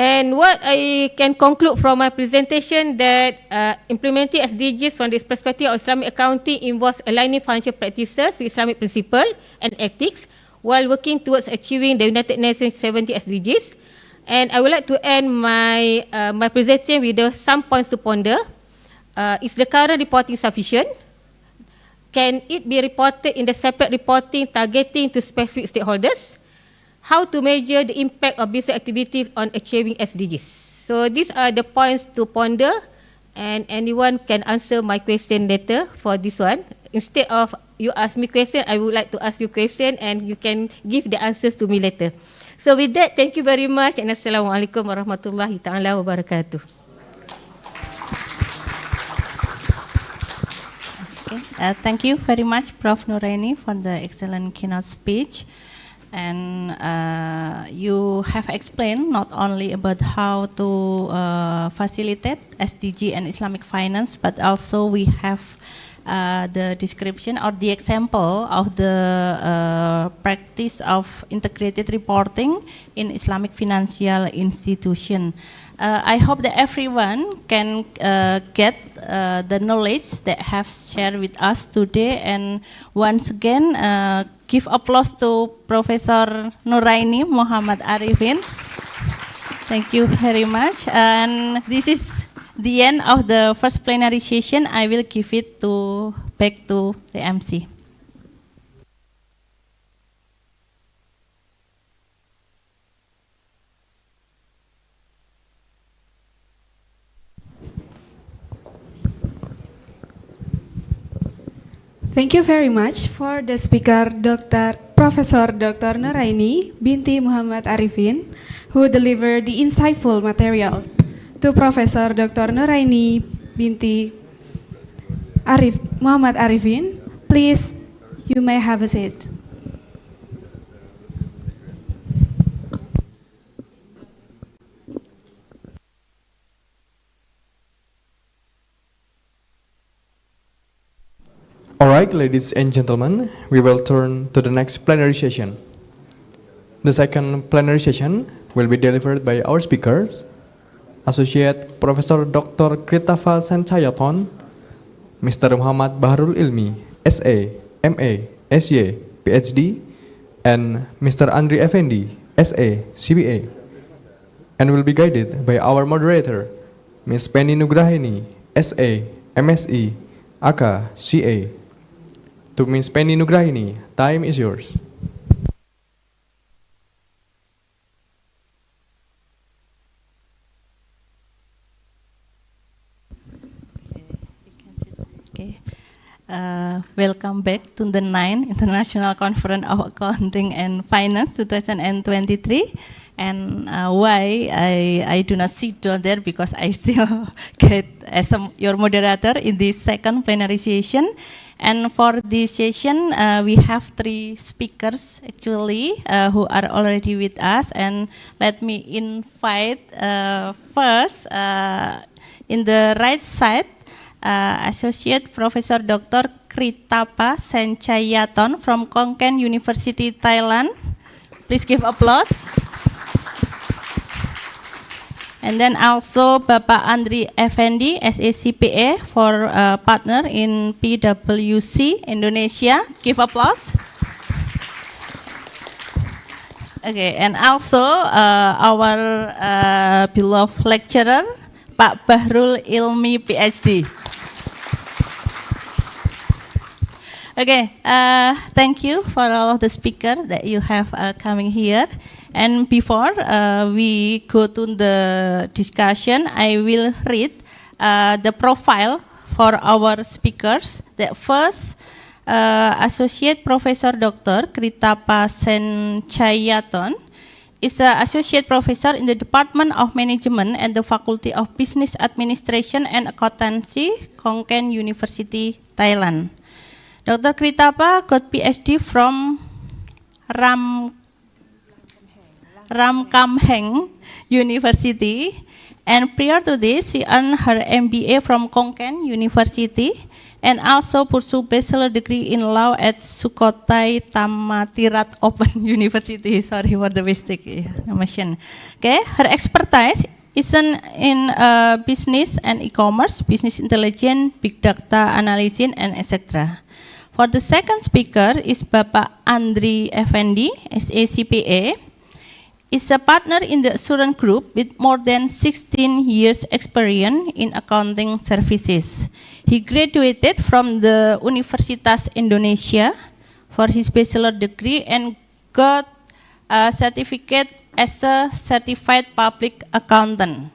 And what I can conclude from my presentation that implementing SDGs from this perspective of Islamic accounting involves aligning financial practices with Islamic principle and ethics while working towards achieving the United Nations 70 SDGs. And I would like to end my my presentation with some points to ponder. Is the current reporting sufficient? Can it be reported in the separate reporting targeting to specific stakeholders? How to measure the impact of business activities on achieving SDGs? So these are the points to ponder, and anyone can answer my question later for this one. Instead of you ask me question, I would like to ask you question and you can give the answers to me later. So with that, thank you very much, and Assalamualaikum warahmatullahi taala wabarakatuh. Okay. Thank you very much, Prof. Nuraini, for the excellent keynote speech. And you have explained not only about how to facilitate SDG and Islamic finance, but also we have the description or the example of the practice of integrated reporting in Islamic financial institution. I hope that everyone can get the knowledge that have shared with us today, and once again give applause to Professor Nuraini Muhammad Arifin. Thank you very much. And this is the end of the first plenary session. I will give it back to the MC. Thank you very much for the speaker, Professor Dr. Nuraini binti Muhammad Arifin, who delivered the insightful materials. To Professor Dr. Nuraini binti Muhammad Arifin, please, you may have a seat. Alright, ladies and gentlemen, we will turn to the next plenary session. The second plenary session will be delivered by our speakers, Associate Professor Dr. Kritafa Sanchayaton, Mr. Muhammad Baharul Ilmi, SA, MA, SY, PhD, and Mr. Andri Effendi, SA, CBA, and will be guided by our moderator, Ms. Penny Nugrahini, SA, MSE, AK, CA. To Ms. Penny Nugrahini, time is yours. Okay. Welcome back to the 9th International Conference of Accounting and Finance 2023. And why I do not sit down there, because I still get as your moderator in this second plenary session. And for this session, we have 3 speakers actually who are already with us. And let me invite first in the right side, Associate Professor Dr. Kritapa Senchayaton from Konkan University, Thailand. Please give applause. And then also Bapak Andri Effendi, SACPA, for partner in PwC Indonesia. Give applause. Okay, and also our beloved lecturer, Pak Bahrul Ilmi, PhD. Okay, thank you for all of the speakers that you have coming here. And before we go to the discussion, I will read the profile for our speakers. The first, Associate Professor Dr. Kritapa Senchayaton is an Associate Professor in the Department of Management and the Faculty of Business Administration and Accountancy, Konkan University, Thailand. Dr. Kritapa got PhD from Ramkhamhaeng University, and prior to this, she earned her MBA from Konkan University, and also pursued bachelor degree in law at Sukhothai Thammathirat Open University. Sorry for the mistake mention. Okay, her expertise is in business and e-commerce, business intelligence, big data analysis, and etc. For the second speaker is Bapak Andri Effendi, SACPA. Is a partner in the Assurance Group with more than 16 years experience in accounting services. He graduated from the Universitas Indonesia for his bachelor degree and got a certificate as a certified public accountant.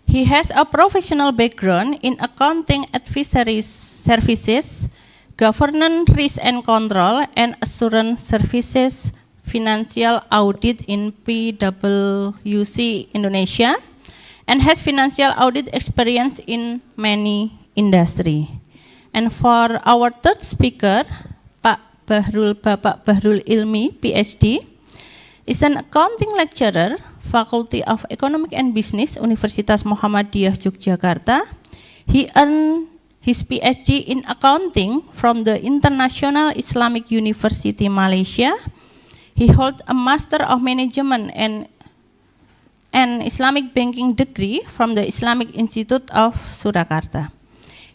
He has a professional background in accounting advisory services, governance, risk and control, and assurance services, financial audit in PwC Indonesia, and has financial audit experience in many industry. And for our third speaker, Bapak Bahrul Ilmi, PhD, is an accounting lecturer, Faculty of Economic and Business, Universitas Muhammadiyah Yogyakarta. He earned his PhD in accounting from the International Islamic University, Malaysia. He holds a Master of Management and an Islamic Banking degree from the Islamic Institute of Surakarta.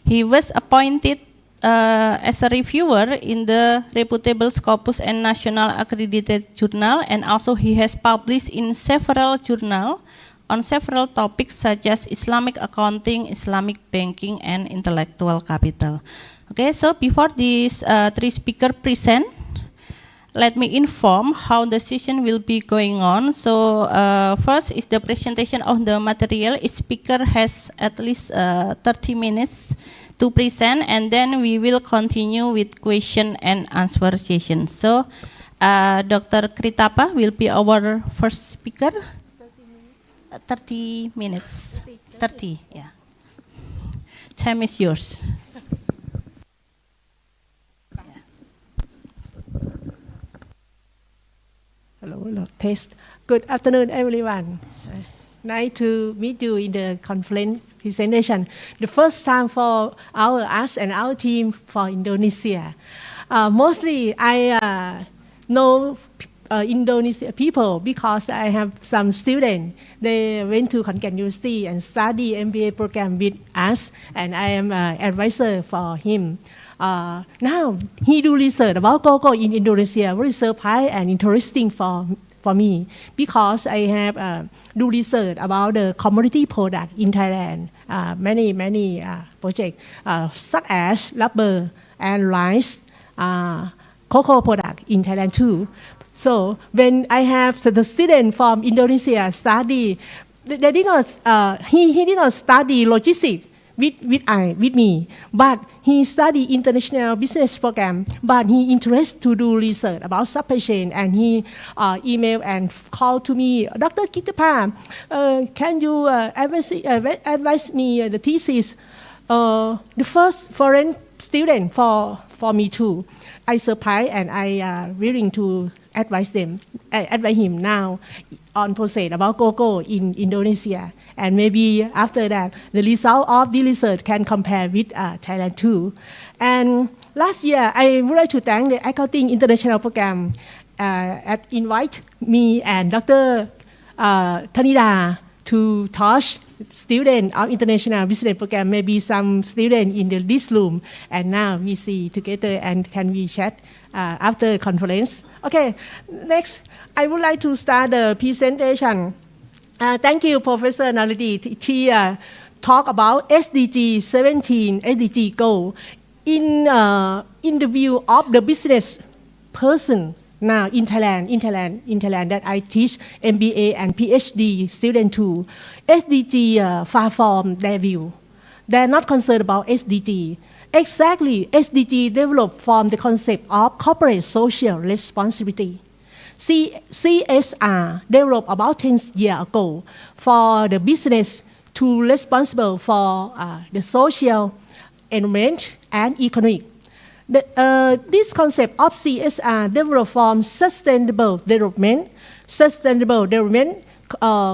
He was appointed as a reviewer in the reputable Scopus and National Accredited Journal, and also he has published in several journals on several topics such as Islamic accounting, Islamic banking, and intellectual capital. Okay, so before these 3 speakers present, let me inform how the session will be going on. So first is the presentation of the material. Each speaker has at least 30 minutes to present, and then we will continue with question and answer session. So Dr. Kritapa will be our first speaker. 30 minutes. 30, yeah. Time is yours. Hello, test. Good afternoon, everyone. Nice to meet you in the conference presentation. The first time for us and our team for Indonesia. Mostly, I know Indonesian people because I have some students. They went to Khon Kaen University and study MBA program with us, and I am an advisor for him. Now he do research about cocoa in Indonesia. Very surprising and interesting for me because I have do research about the commodity product in Thailand. Many projects such as rubber and rice, cocoa product in Thailand too. So when I have the student from Indonesia study, they did not. He did not study logistics with me, but he studied international business program. But he interested to do research about supply chain, and he email and call to me, Dr. Kitapa, can you advise me the thesis? The first foreign student for me too. I surprised and I willing to advise him now on process about cocoa in Indonesia, and maybe after that the result of the research can compare with Thailand too. And last year I would like to thank the Accounting International Program invite me and Dr. Tanida to touch student of international business program, maybe some student in this room, and now we see together and can we chat after conference. Okay, next I would like to start the presentation. Thank you, Professor Naredi. She talk about SDG 17, SDG goal in the view of the business person. Now in Thailand that I teach MBA and PhD student too, SDG far from their view. They're not concerned about SDG. Exactly, SDG developed from the concept of corporate social responsibility. CSR developed about 10 years ago for the business to responsible for the social, environment, and economic. This concept of CSR developed from sustainable development. Sustainable development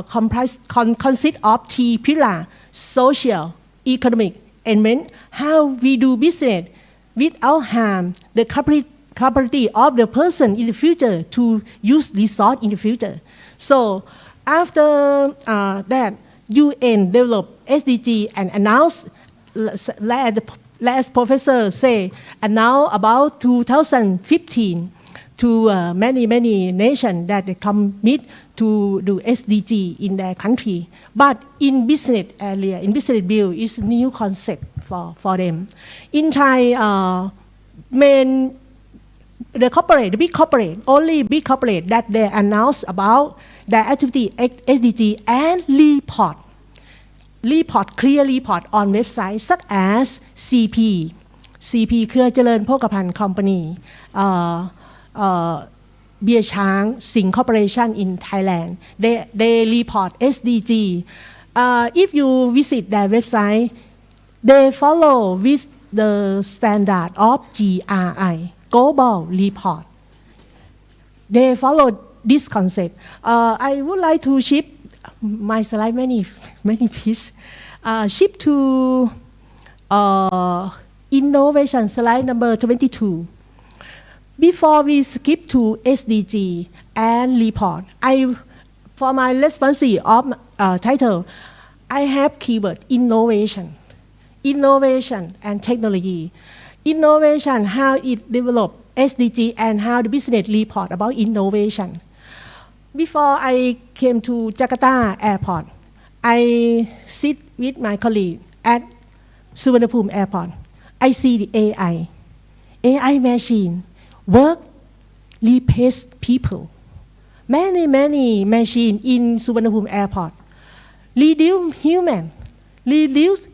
consists of 3 pillars: social, economic, environment. How we do business without harm the capacity of the person in the future to use resource in the future. So after that, UN developed SDG and announced, last professor say, and now about 2015 to many nations that they commit to do SDG in their country. But in business area, in business bill, is new concept for them. In Thai, the big corporate, only big corporate that they announce about their activity SDG and clear report on websites such as CP เครือเจริญโภคภัณฑ์ company, Beer Chang Sing Corporation in Thailand. They report SDG. If you visit their website, they follow with the standard of GRI, Global Report. They follow this concept. I would like to shift my slide many pieces. Shift to innovation, slide number 22. Before we skip to SDG and report, for my responsibility of title, I have keyword innovation and technology. Innovation, how it developed SDG and how the business report about innovation. Before I came to Jakarta airport, I sit with my colleague at Suvarnabhumi airport. I see the AI machine work, replace people. Many machine in Suvarnabhumi airport. Reduce human, reduce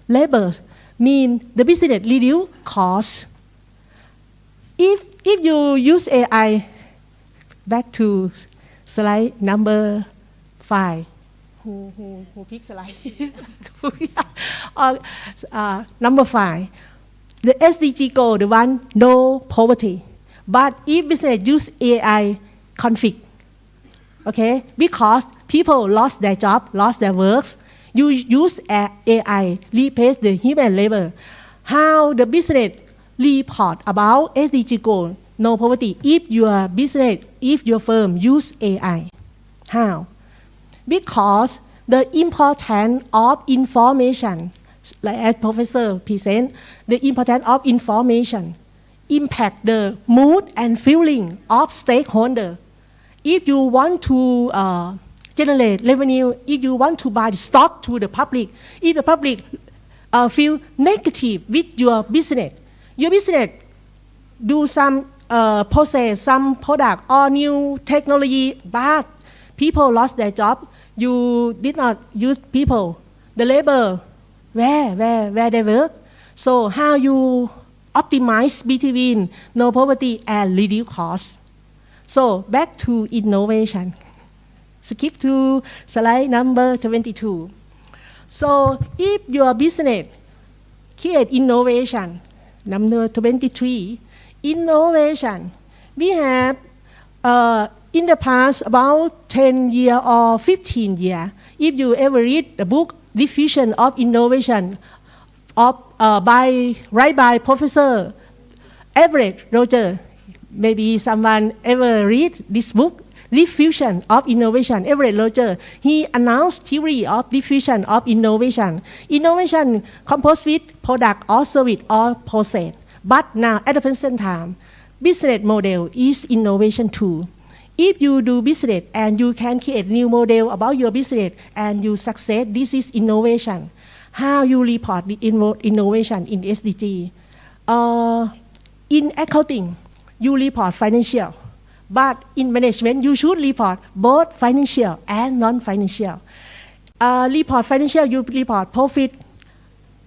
labor, mean the business reduce cost. If you use AI, back to slide number 5. Who pick slide? Number 5. The SDG goal, the one, no poverty. But if business use AI, conflict. Okay? Because people lost their job, lost their works. You use AI, replace the human labor. How the business report about SDG goal no poverty if your business, if your firm use AI. How? Because the importance of information, like as Professor present, the importance of information impact the mood and feeling of stakeholder. If you want to generate revenue, if you want to buy the stock to the public, if the public feel negative with your business do some process, some product or new technology, but people lost their job. You did not use people, the labor, where they work. So how you optimize between no poverty and reduce cost. So back to innovation. Skip to slide number 22. So if your business create innovation, number 23, innovation, we have in the past about 10 years or 15 years, if you ever read the book Diffusion of Innovation by Professor Everett Roger, maybe someone ever read this book, Diffusion of Innovation, Everett Roger. He announced theory of diffusion of innovation. Innovation composed with product or service or process. But now at the present time, business model is innovation too. If you do business and you can create new model about your business and you succeed, this is innovation. How you report the innovation in SDG? In accounting, you report financial. But in management, you should report both financial and non-financial. Report financial, you report profit,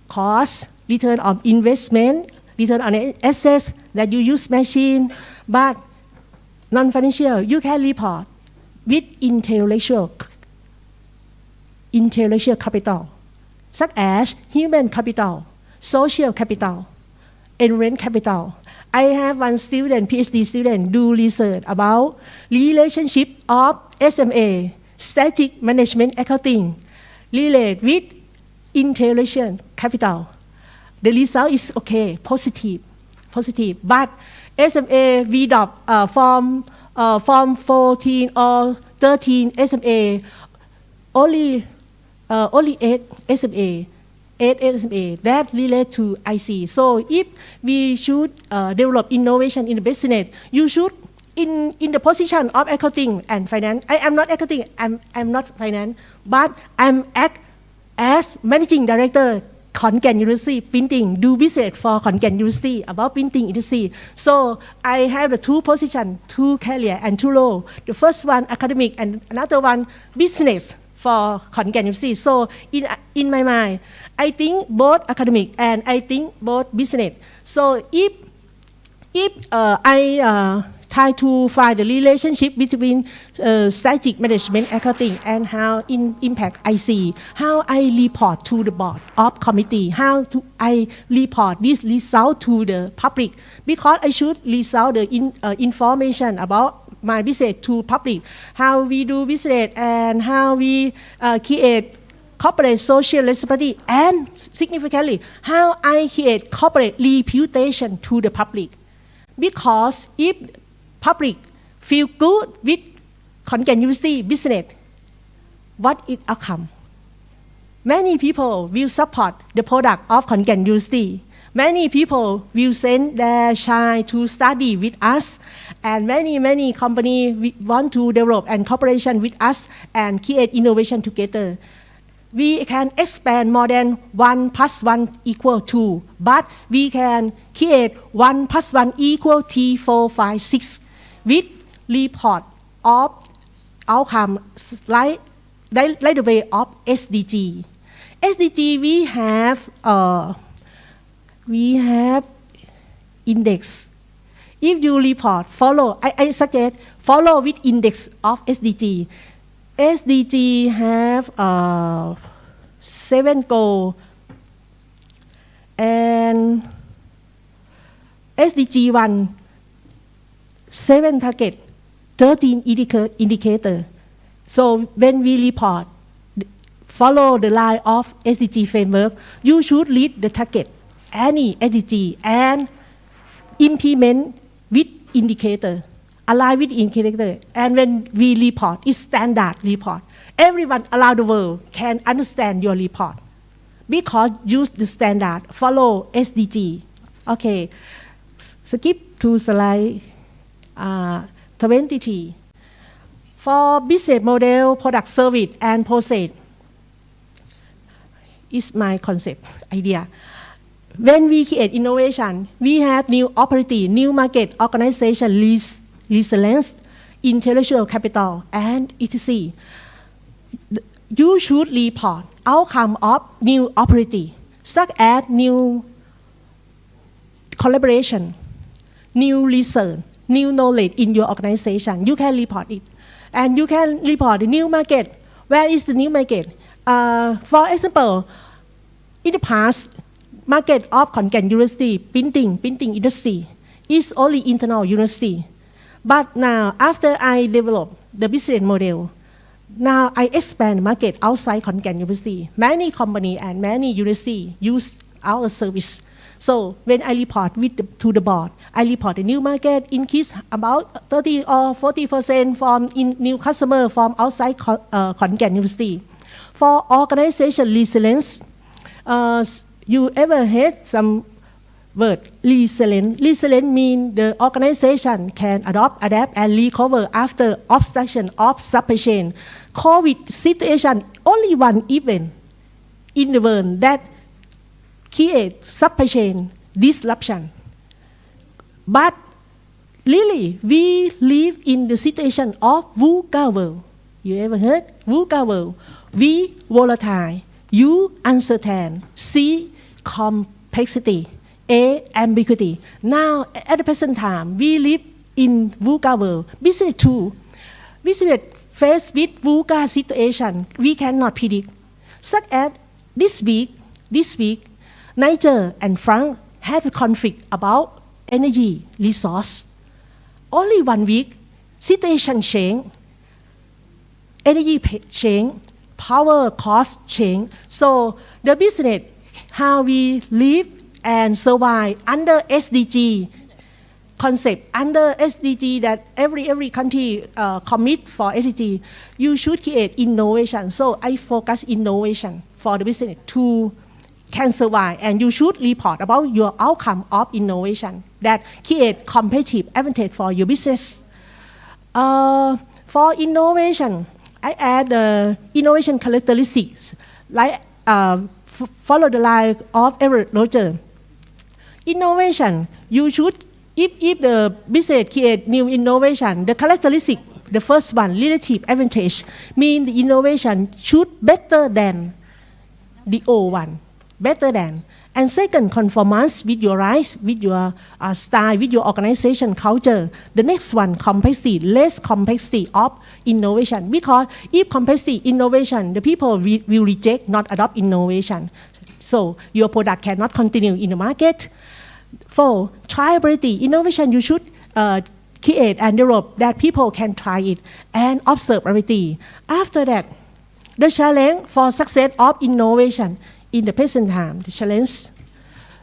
cost, return on investment, return on assets that you use machine. But non-financial, you can report with intellectual capital, such as human capital, social capital, environmental capital. I have one student, PhD student, do research about relationship of SMA, strategic management accounting, relate with intellectual capital. The result is okay, positive. But SMA VDOP from 14 or 13 SMA, only 8 SMA. 8 SMA that relate to IC. So if we should develop innovation in the business, you should in the position of accounting and finance. I am not accounting, I'm not finance, but I'm act as managing director Khon-Kaen University printing, do business for Khon-Kaen University about printing industry. So I have the two positions, two career and two roles. The first one academic and another one business for Khon-Kaen University. So in my mind, I think both academic and I think both business. So if I try to find the relationship between strategic management accounting and how impact IC, how I report to the board of committee, how I report this result to the public, because I should result the information about my business to public, how we do business and how we create corporate social responsibility, and significantly how I create corporate reputation to the public. Because if public feel good with Khon-Kaen University business, what is outcome? Many people will support the product of Khon-Kaen University. Many people will send their child to study with us, and many companies want to develop and cooperation with us and create innovation together. We can expand more than 1 + 1 = 2, but we can create 1 + 1 = 3, 4, 5, 6 with report of outcome like the way of SDG. SDG we have index. If you report, follow, I suggest follow with index of SDG. SDG have 7 goals and SDG 1, 7 target, 13 indicator. So when we report, follow the line of SDG framework, you should read the target, any SDG, and implement with indicator, align with indicator. And when we report, it's standard report. Everyone around the world can understand your report because use the standard, follow SDG. Okay, skip to slide 23. For business model, product, service, and process, is my concept, idea. When we create innovation, we have new opportunity, new market, organization, resilience, intellectual capital, and etc. You should report outcome of new opportunity, such as new collaboration, new research, new knowledge in your organization. You can report it. And you can report the new market. Where is the new market? For example, in the past, market of Khon Kaen University, printing industry, is only internal university. But now, after I develop the business model, now I expand the market outside Khon Kaen University. Many company and many university use our service. So when I report to the board, I report the new market increase about 30 or 40% from new customer from outside Khon Kaen University. For organization resilience, you ever heard some word resilient? Resilient means the organization can adapt, and recover after obstruction of supply chain. COVID situation, only one event in the world that create supply chain disruption. But really, we live in the situation of VUCA world. You ever heard? VUCA world. V, volatile. U, uncertain. C, complexity. A, ambiguity. Now, at the present time, we live in VUCA world. Business too. Business faced with VUCA situation, we cannot predict. Such as this week, Niger and France have a conflict about energy resource. Only 1 week, situation change, energy change, power cost change. So the business, how we live and survive under SDG concept, under SDG that every country commit for SDG, you should create innovation. So I focus innovation for the business to can survive, and you should report about your outcome of innovation that create competitive advantage for your business. For innovation, I add the innovation characteristics, like follow the line of Everett Roger. Innovation, you should, if the business create new innovation, the characteristic, the first one, relative advantage, mean the innovation should better than the old one. Better than. And second, conformance with your rights, with your style, with your organization culture. The next one, complexity, less complexity of innovation. Because if complexity, innovation, the people will reject, not adopt innovation. So your product cannot continue in the market. 4, triability, innovation you should create and develop that people can try it and observability. After that, the challenge for success of innovation in the present time, the challenge,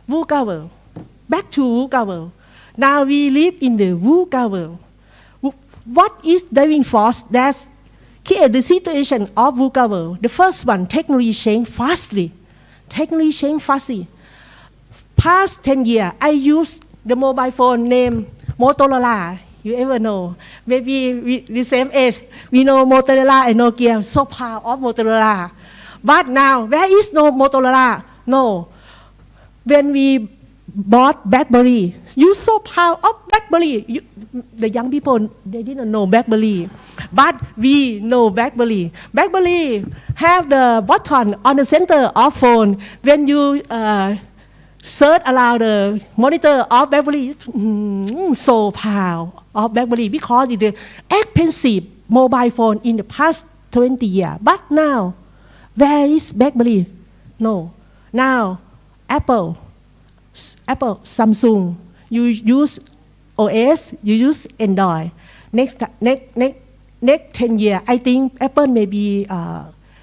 VUCA world. Back to VUCA world. Now we live in the VUCA world. What is driving force that create the situation of VUCA world? The first one, technology change fastly. Technology change fastly. Past 10 years, I use the mobile phone name Motorola. You ever know? Maybe we the same age. We know Motorola and Nokia. So proud of Motorola. But now, where is no Motorola? No. When we bought BlackBerry, you so proud of BlackBerry. The young people, they didn't know BlackBerry. But we know BlackBerry. BlackBerry have the button on the center of phone. When you search around the monitor of BlackBerry, so proud of BlackBerry because it's the expensive mobile phone in the past 20 years. But now, where is BlackBerry? No. Now, Apple, Samsung, you use OS, you use Android. Next 10 years, I think Apple may be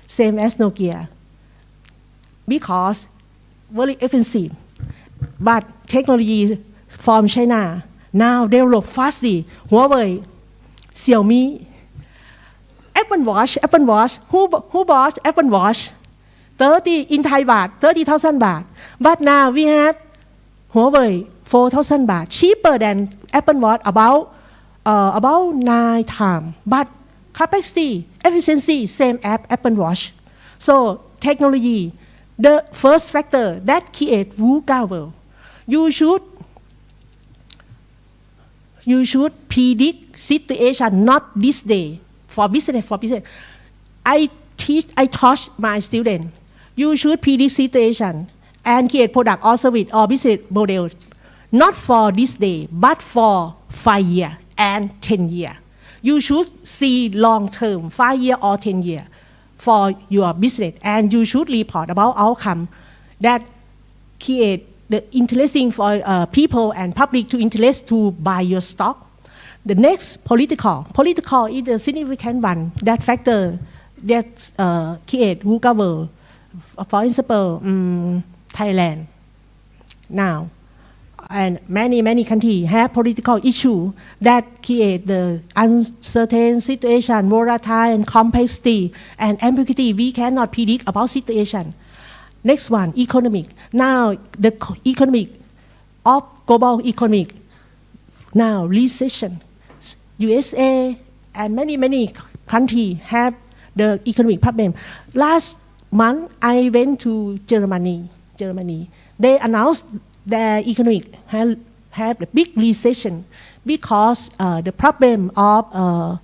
same as Nokia because very expensive. But technology from China, now develop fastly. Huawei, Xiaomi, Apple Watch. Who bought Apple Watch? 30 in Thai baht, 30,000 baht. But now we have Huawei, 4,000 baht, cheaper than Apple Watch about 9 times. But capacity, efficiency, same as Apple Watch. So technology, the first factor that create VUCA world. You should predict situation, not this day. For business. I taught my students, you should predict situation and create product or service or business model, not for this day, but for 5 years and 10 years. You should see long term, 5 years or 10 years for your business, and you should report about outcome that create the interesting for people and public to interest to buy your stock. The next, political. Political is a significant one. That factor that create VUCA world. For example, Thailand now, and many countries have political issue that create the uncertain situation, volatile and complexity and ambiguity. We cannot predict about situation. Next one, economic. Now the economic of global economic. Now recession. USA and many countries have the economic problem. Last month I went to Germany. They announced their economic have a big recession because the problem of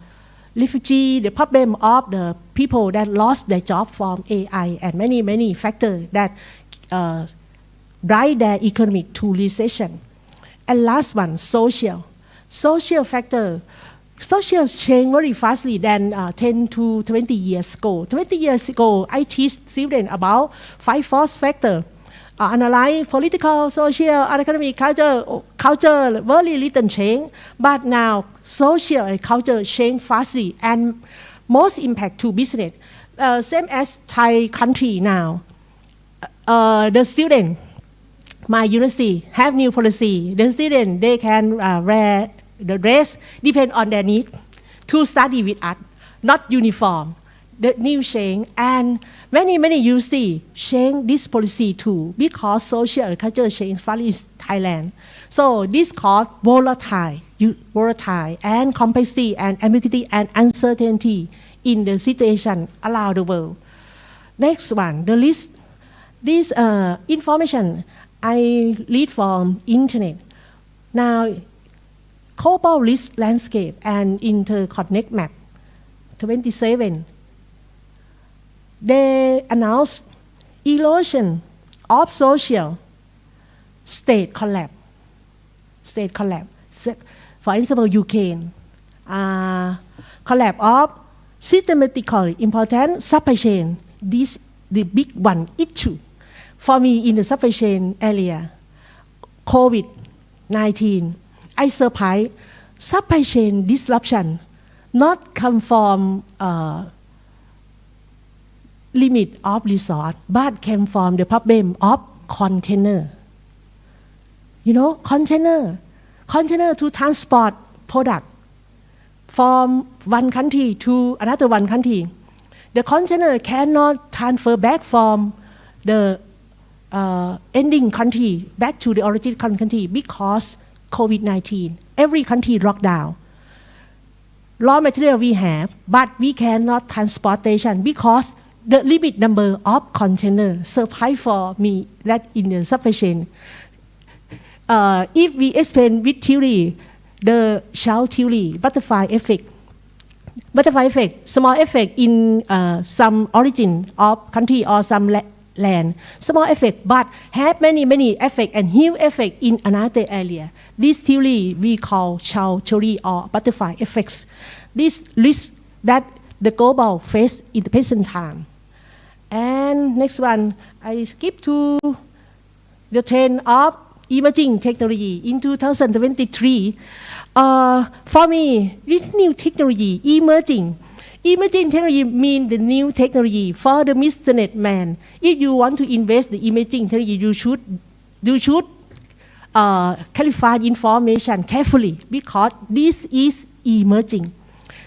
refugee, the problem of the people that lost their job from AI, and many factors that drive their economic to recession. And last one, social factor. Social change very fastly than 10 to 20 years ago. 20 years ago, I teach students about 5 force factors. Analyze political, social, economic, culture, very little change. But now, social and culture change fastly and most impact to business. Same as Thai country now. The student, my university, have new policy. The student, they can wear the dress depend on their need to study with us, not uniform. The new change and many universities change this policy too because social and culture change fast in Thailand. So this called volatile and complexity and ambiguity and uncertainty in the situation around the world. Next one, the list. This information I read from internet. Now, global risk landscape and interconnect map 27. They announced erosion of social state collapse. For example, Ukraine, collapse of systematically important supply chain. This the big one issue for me in the supply chain area. COVID-19. I surprised supply chain disruption not come from limit of resource, but came from the problem of container. Container to transport product from one country to another one country. The container cannot transfer back from the ending country back to the origin country because COVID-19. Every country locked down. Raw material we have, but we cannot transportation because the limit number of container. Surprise for me that in the supply chain. If we explain with theory, the shell theory, butterfly effect, small effect in some origin of country or some land, small effect, but have many effect and huge effect in another area. This theory we call shell theory or butterfly effects. This risk that the global face in the present time. And next one, I skip to the trend of emerging technology in 2023. For me, this new technology, emerging technology means the new technology for the businessman. If you want to invest the emerging technology, you should qualified information carefully because this is emerging.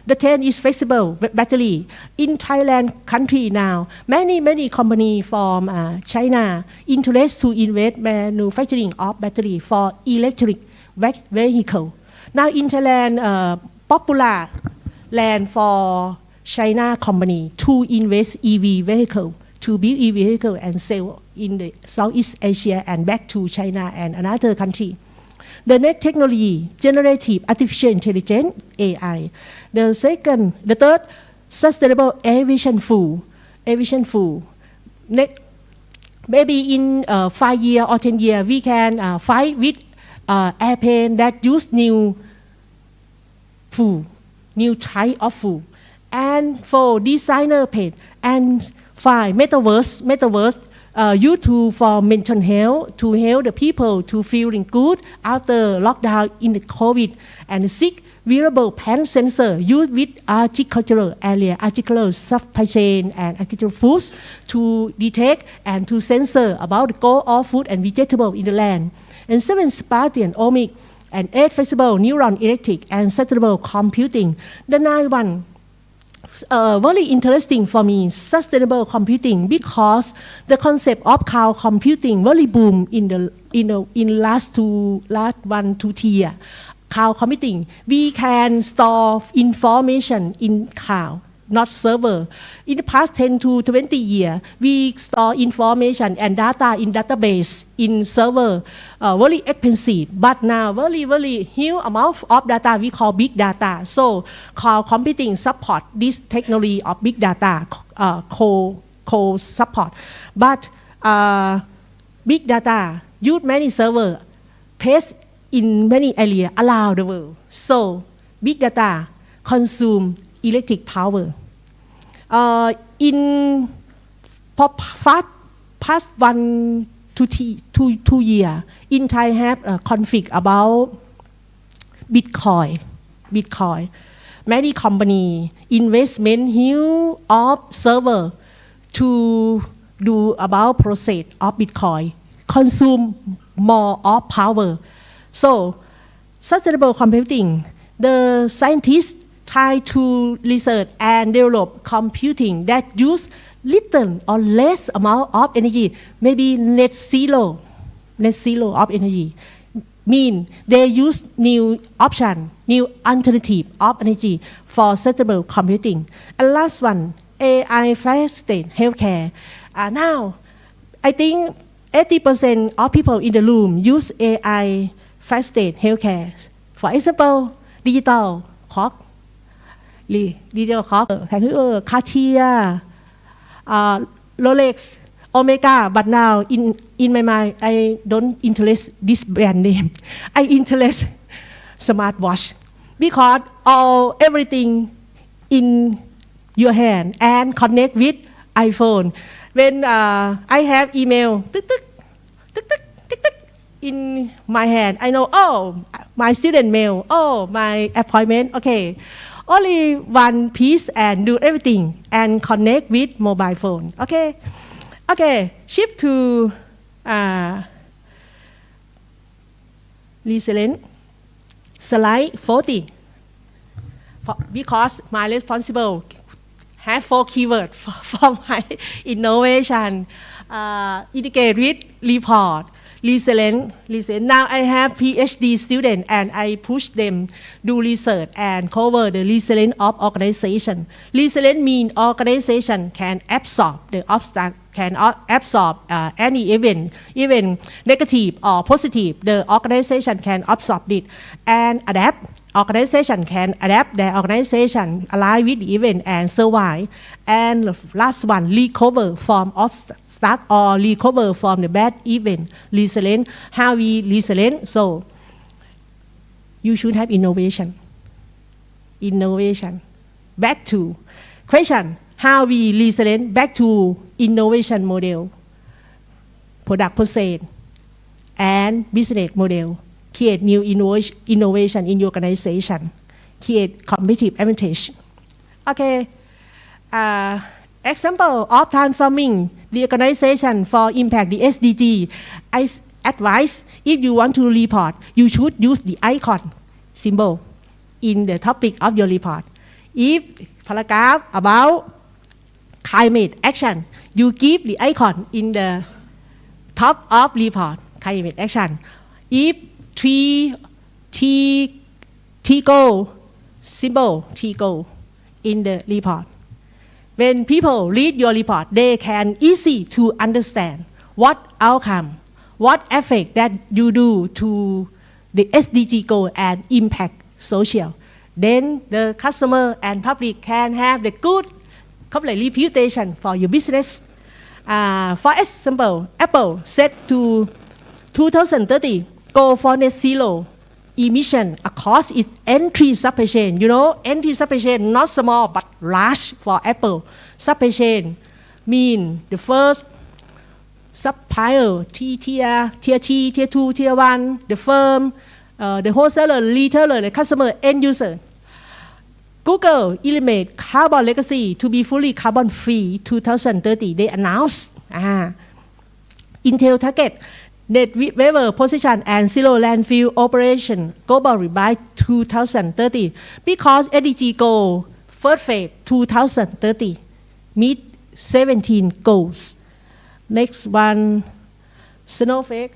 The 10 is flexible battery. In Thailand country now, many company from China interest to invest manufacturing of battery for electric vehicle. Now in Thailand, popular land for China company to invest EV vehicle, to build EV vehicle and sell in the Southeast Asia and back to China and another country. The next technology, generative artificial intelligence, AI. The third, sustainable aviation fuel. Maybe in 5 years or 10 years, we can fight with airplane that use new type of fuel. And for designer page and 5, metaverse used for mental health, to help the people to feeling good after lockdown in the COVID. And 6, wearable pen sensor used with agricultural area, agricultural supply chain and agricultural foods to detect and to censor about the growth of food and vegetable in the land. And 7, Spartan omic and 8, flexible neuron electric and sustainable computing. The 9 one, very interesting for me, sustainable computing, because the concept of cloud computing very boom in last 1 to 2 years. Cloud computing, we can store information in cloud, not server. In the past 10 to 20 years, we store information and data in database, in server, very expensive. But now, very huge amount of data we call big data. So, cloud computing support this technology of big data, co-support. But big data use many server, placed in many areas around the world. So, big data consume electric power. In past 1 to 2 years, in Thai have a conflict about Bitcoin. Many company investment huge of server to do about process of Bitcoin, consume more of power. So, sustainable computing, the scientists try to research and develop computing that use little or less amount of energy, maybe net zero of energy. Mean they use new option, new alternative of energy for sustainable computing. And last one, AI-assisted healthcare. Now, I think 80% of people in the room use AI-assisted healthcare. For example, digital clock, Cartier, Rolex, Omega. But now in my mind, I don't interest this brand name. I interest smartwatch, because everything in your hand and connect with iPhone. When I have email, in my hand, I know, my student mail, my appointment, okay. Only one piece and do everything and connect with mobile phone. Okay, shift to resilient. Slide 40. Because my responsible have 4 keywords for my innovation. Integrate report. Resilient. Now I have PhD students and I push them do research and cover the resilience of organization. Resilient means organization can absorb the obstacle, can absorb any event, even negative or positive. The organization can absorb it and adapt. Organization can adapt their organization, align with the event and survive. And the last one, recover from obstacle or recover from the bad event. Resilient, how we resilient? So you should have innovation. Back to question, how we resilient? Back to innovation model, product process, and business model. Create new innovation in your organization. Create competitive advantage. Okay. Example of transforming the organization for impact the SDG. advice, if you want to report, you should use the icon symbol in the topic of your report. If paragraph about climate action, you give the icon in the top of report, climate action. If tree goal symbol, tree goal in the report. When people read your report, they can easy to understand what outcome, what effect that you do to the SDG goal and impact social. Then the customer and public can have the good corporate reputation for your business. For example, Apple set to 2030 goal for net zero emission across its entry supply chain. You know, entry supply chain not small but large for Apple. Supply chain mean the first supplier, tier 3, tier 2, tier 1, the firm, the wholesaler, retailer, the customer, end user. Google eliminate carbon legacy to be fully carbon free 2030. They announced. Intel target net waiver position and zero landfill operation globally by 2030 because SDG goal first phase 2030 meet 17 goals. Next one, snowflake.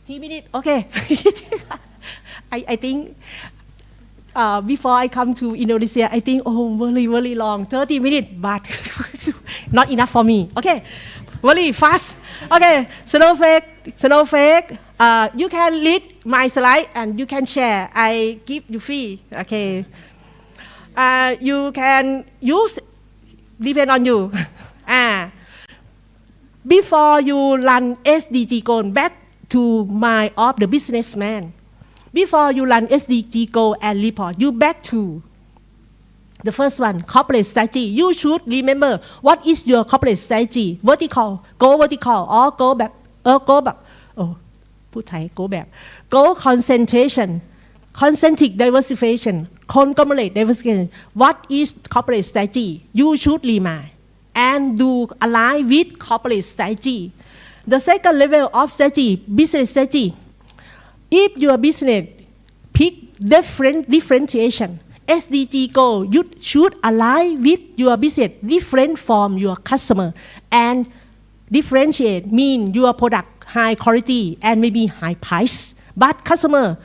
3 minutes, okay. I think before I come to Indonesia, I think, very, very long, 30 minutes, but not enough for me. Okay, very fast. Okay, snowflake. You can read my slide and you can share. I give you free. Okay. You can use, depend on you. Before you run SDG goal, back to mind of the businessman. Before you run SDG goal and report, you back to the first one, corporate strategy. You should remember what is your corporate strategy. Vertical, or go back, Goal concentration, concentric diversification, conglomerate diversification. What is corporate strategy? You should remind and do align with corporate strategy. The second level of strategy, business strategy. If your business pick differentiation, SDG goal, you should align with your business different from your customer. And differentiate mean your product high quality and maybe high price. But customer,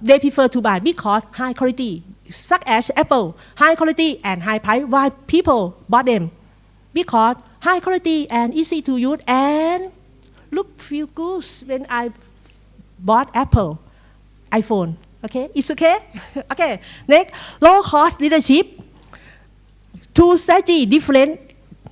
they prefer to buy because high quality, such as Apple, high quality and high price. Why people bought them? Because high quality and easy to use and feel good when I bought Apple iPhone. Okay, it's okay? Okay, next, low cost leadership. Two strategy different,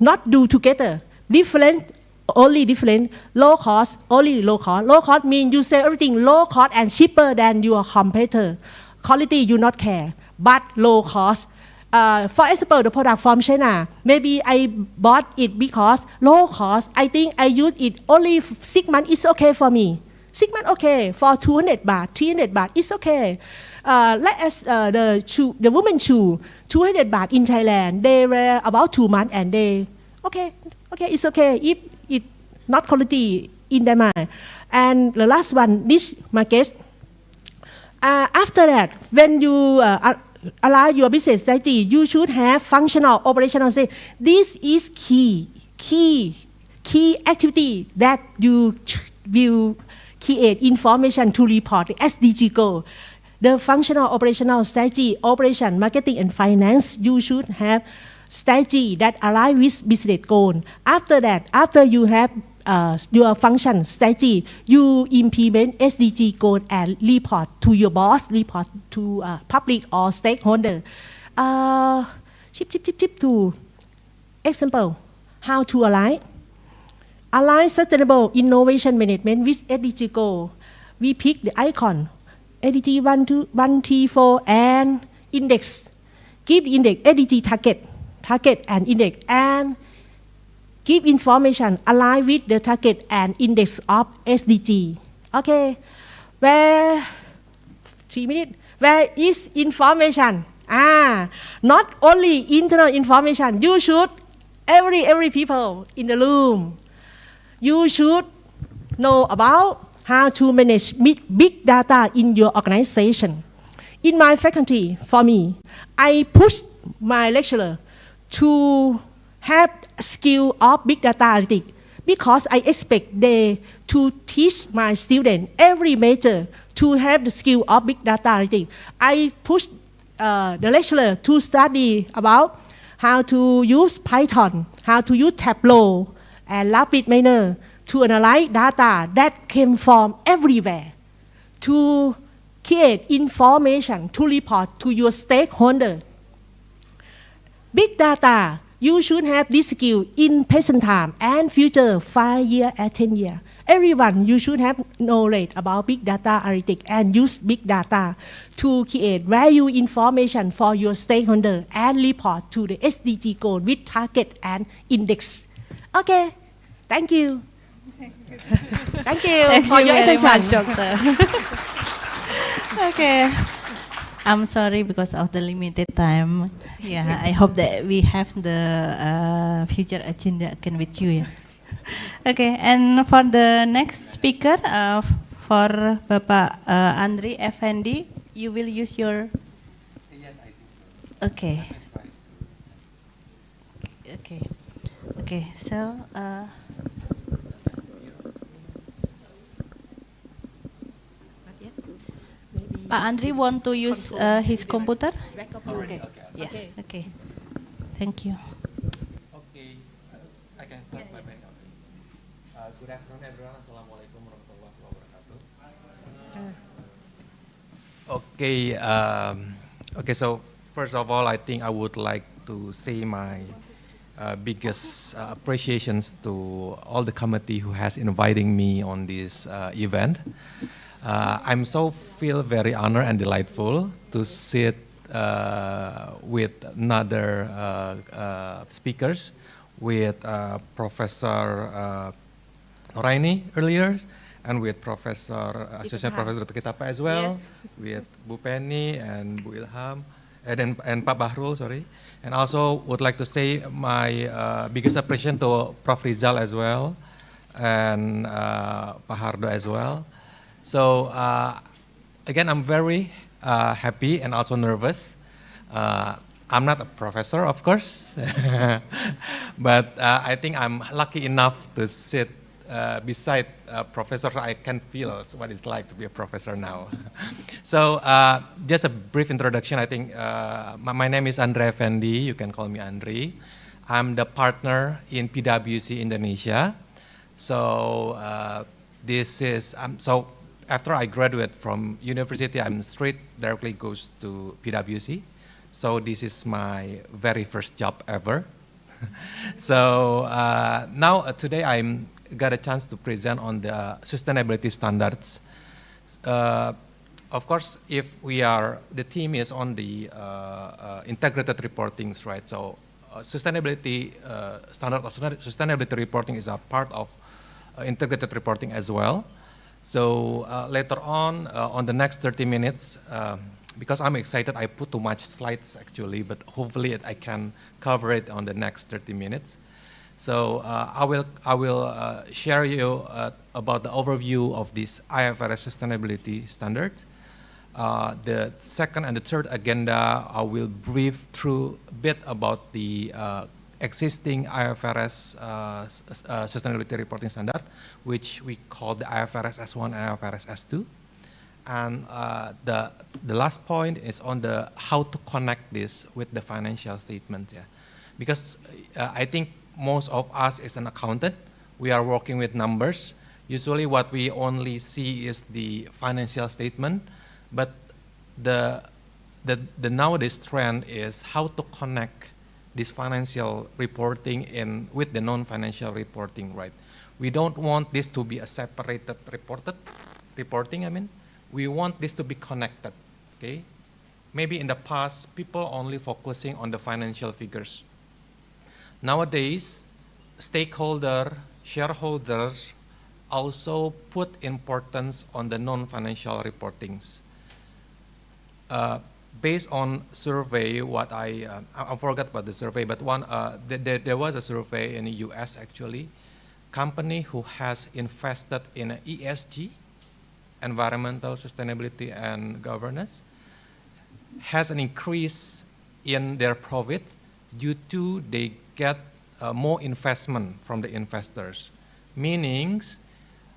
not do together. Different, only different. Low cost, only low cost. Low cost means you say everything low cost and cheaper than your competitor. Quality you not care, but low cost. For example, the product from China, maybe I bought it because low cost. I think I use it only 6 months. It's okay for me. 6 months okay for 200 baht, 300 baht. It's okay. Let us the woman shoe 200 baht in Thailand. They were about 2 months and they okay. It's okay if it not quality in their mind. And the last one, this market. After that, when you allow your business strategy, you should have functional, operational. Say this is key activity that you will create information to report the SDG goal. The functional, operational strategy, operation, marketing, and finance. You should have strategy that align with business goal. After that, after you have your function strategy, you implement SDG goal and report to your boss, report to public or stakeholder. To example, how to align sustainable innovation management with SDG goal. We pick the icon SDG 1, 3, 4 and index. Give the index SDG target and index and give information align with the target and index of SDG. Okay, where 3 minutes. Where is information? Not only internal information. You should every people in the room. You should know about how to manage big data in your organization. In my faculty, for me, I push my lecturer to have skill of big data analytics because I expect they to teach my student every major to have the skill of big data analytics. I push the lecturer to study about how to use Python, how to use Tableau and RapidMiner to analyze data that came from everywhere, to create information to report to your stakeholder. Big data, you should have this skill in present time and future 5 years and 10 years. Everyone, you should have knowledge about big data analytics and use big data to create value information for your stakeholder and report to the SDG goal with target and index. Okay, thank you. Thank you for your very attention. much, Doctor. Okay. I'm sorry because of the limited time. Yeah, I hope that we have the future agenda again with you. Yeah. Okay, and for the next speaker, for Bapak Andri Effendi, you will use your. Yes, I think so. Okay. Okay. Okay. So. Pak Andri want to use his computer? Already, Okay. okay. Yeah. Okay. Thank you. Okay, I can start my mic. Good afternoon, everyone. Assalamualaikum warahmatullahi wabarakatuh. Okay, so first of all, I think I would like to say my biggest appreciations to all the committee who has inviting me on this event. I'm so feel very honored and delightful to sit with another speakers, with Professor Noraini earlier, and with Associate Professor Kitapa as well, with Bu Penny and Bu Ilham, and Pak Bahrul, sorry. And also would like to say my biggest appreciation to Prof. Rizal as well, and Pak Hardo as well. So again, I'm very happy and also nervous. I'm not a professor, of course, but I think I'm lucky enough to sit beside a professor, so I can feel what it's like to be a professor now. So just a brief introduction. I think my name is Andre Effendi. You can call me Andre. I'm the partner in PwC Indonesia. So this is so. After I graduate from university, I'm straight directly goes to PwC. So this is my very first job ever. So now today I'm got a chance to present on the sustainability standards. Of course, if we are, the team is on the integrated reportings, right? So sustainability standard of sustainability reporting is a part of integrated reporting as well. So later on the next 30 minutes, because I'm excited, I put too much slides actually, but hopefully I can cover it on the next 30 minutes. So I will share you about the overview of this IFRS sustainability standard. The second and the third agenda, I will brief through a bit about the existing IFRS sustainability reporting standard, which we call the IFRS S1 and IFRS S2. And the last point is on the how to connect this with the financial statement. Yeah, because I think most of us is an accountant. We are working with numbers. Usually what we only see is the financial statement, but the nowadays trend is how to connect this financial reporting in with the non-financial reporting, right? We don't want this to be a separated reporting, I mean. We want this to be connected, okay? Maybe in the past, people only focusing on the financial figures. Nowadays, shareholders also put importance on the non-financial reportings. Based on survey, what I forgot about the survey, but there was a survey in the US actually, company who has invested in ESG environmental sustainability and governance, has an increase in their profit due to they get more investment from the investors. Meaning,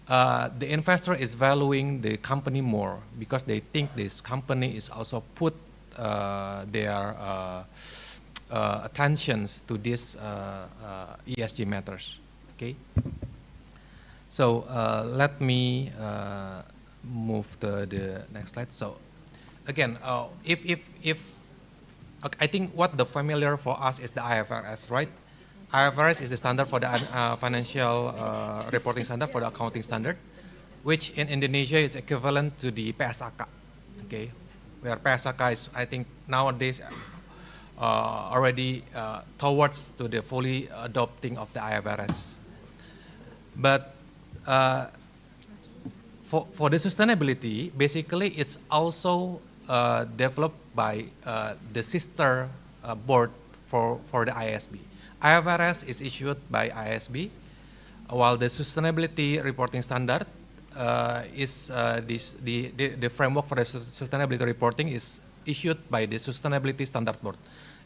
the investor is valuing the company more because they think this company is also put their attentions to these ESG matters. Okay. So let me move to the next slide. So again, if I think what the familiar for us is the IFRS, right? IFRS is the standard for the financial reporting standard for the accounting standard, which in Indonesia is equivalent to the PSAK. Okay, where PSAK is, I think nowadays already towards to the fully adopting of the IFRS. But for the sustainability, basically it's also developed by the sister board for the ISB. IFRS is issued by ISB, while the sustainability reporting standard is the framework for the sustainability reporting is issued by the Sustainability Standard Board,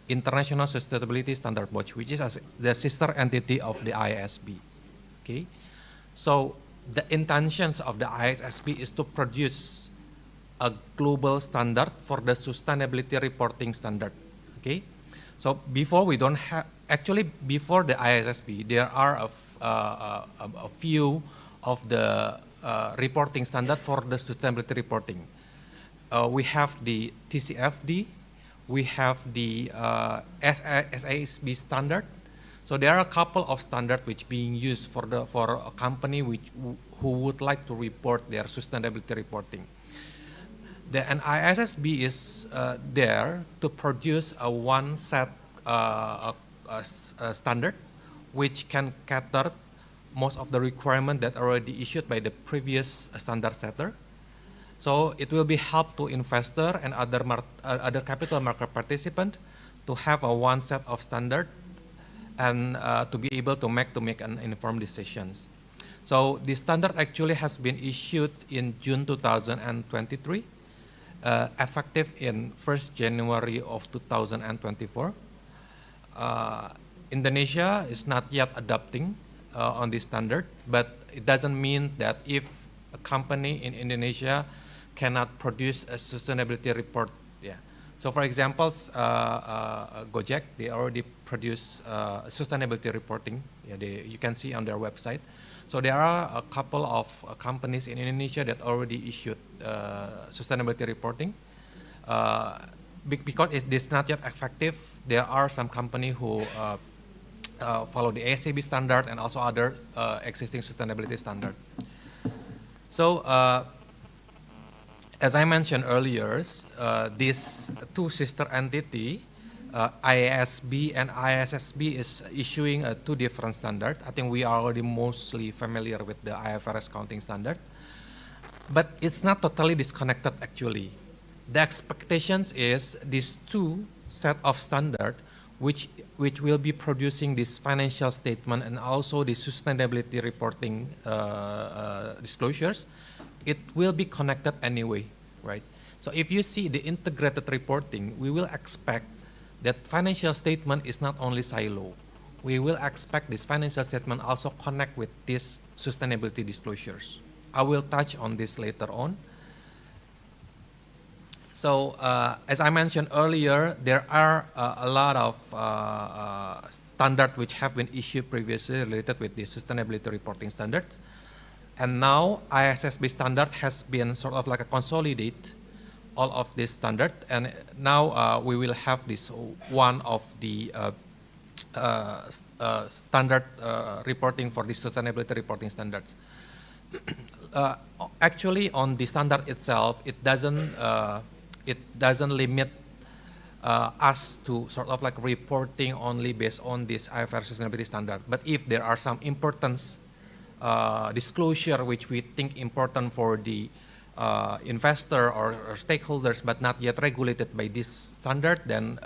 International Sustainability Standard Board, which is the sister entity of the ISB. Okay, so the intentions of the ISB is to produce a global standard for the sustainability reporting standard. Okay, so before we don't have, actually before the ISB, there are a few of the reporting standard for the sustainability reporting. We have the TCFD, we have the SASB standard. So there are a couple of standards which being used for a company who would like to report their sustainability reporting. And ISSB is there to produce a one set standard which can cater most of the requirement that are already issued by the previous standard setter. So it will be help to investor and other capital market participant to have a one set of standard and to be able to make an informed decisions. So the standard actually has been issued in June 2023, effective in 1st January of 2024. Indonesia is not yet adopting on this standard, but it doesn't mean that if a company in Indonesia cannot produce a sustainability report. Yeah. So for example, Gojek, they already produce sustainability reporting. Yeah, you can see on their website. So there are a couple of companies in Indonesia that already issued sustainability reporting. Because it is not yet effective, there are some companies who follow the ASAB standard and also other existing sustainability standard. So as I mentioned earlier, these two sister entity, IASB and ISSB, is issuing two different standards. I think we are already mostly familiar with the IFRS accounting standard, but it's not totally disconnected actually. The expectations is these two set of standard which will be producing this financial statement and also the sustainability reporting disclosures, it will be connected anyway, right? So if you see the integrated reporting, we will expect that financial statement is not only silo. We will expect this financial statement also connect with these sustainability disclosures. I will touch on this later on. So as I mentioned earlier, there are a lot of standards which have been issued previously related with the sustainability reporting standards. And now ISSB standard has been sort of like a consolidate all of this standard, and now we will have this one of the standard reporting for the sustainability reporting standards. Actually, on the standard itself, it doesn't limit us to sort of like reporting only based on this IFRS sustainability standard. But if there are some importance disclosure which we think important for the investor or stakeholders but not yet regulated by this standard, then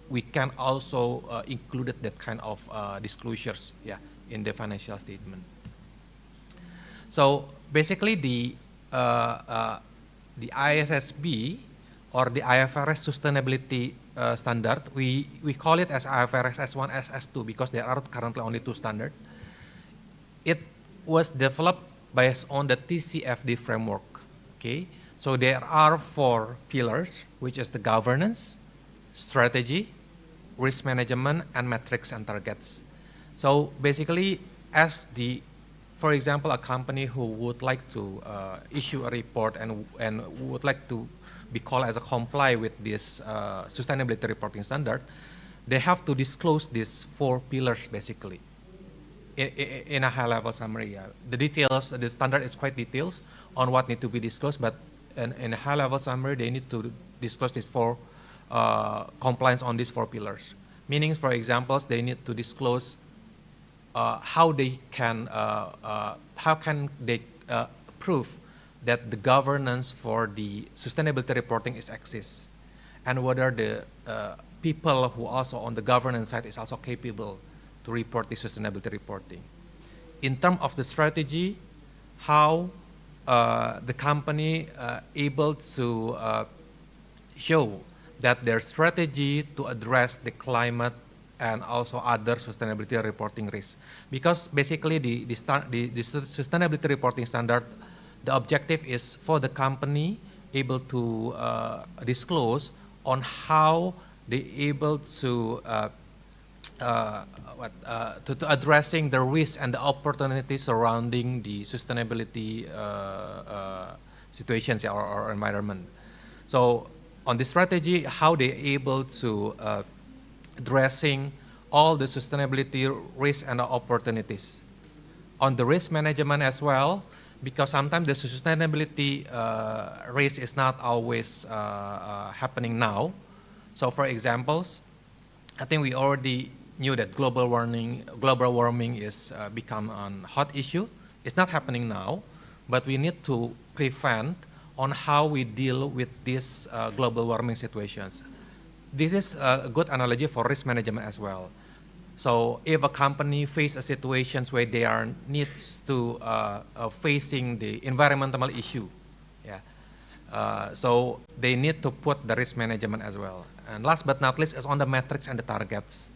we can also include that kind of disclosures, yeah, in the financial statement. So basically the the ISSB or the IFRS sustainability standard, we call it as IFRS S1, S2 because there are currently only two standards. It was developed based on the TCFD framework. Okay, so there are 4 pillars, which is the governance, strategy, risk management, and metrics and targets. So basically, for example, a company who would like to issue a report and would like to be called as a comply with this sustainability reporting standard, they have to disclose these 4 pillars basically. In a high-level summary, the details, the standard is quite detailed on what need to be disclosed, but in a high-level summary, they need to disclose these 4 compliance on these 4 pillars. Meaning, for example, they need to disclose how can they prove that the governance for the sustainability reporting is exists, and whether the people who also on the governance side is also capable to report the sustainability reporting. In terms of the strategy, how the company able to show that their strategy to address the climate and also other sustainability reporting risks. Because basically the sustainability reporting standard, the objective is for the company able to disclose on how they able to addressing the risks and the opportunities surrounding the sustainability situations or environment. So on the strategy, how they able to addressing all the sustainability risks and opportunities. On the risk management as well, because sometimes the sustainability risk is not always happening now. So for example, I think we already knew that global warming is become a hot issue. It's not happening now, but we need to prevent on how we deal with these global warming situations. This is a good analogy for risk management as well. So if a company faces situations where they are needs to facing the environmental issue, so they need to put the risk management as well. And last but not least is on the metrics and the targets.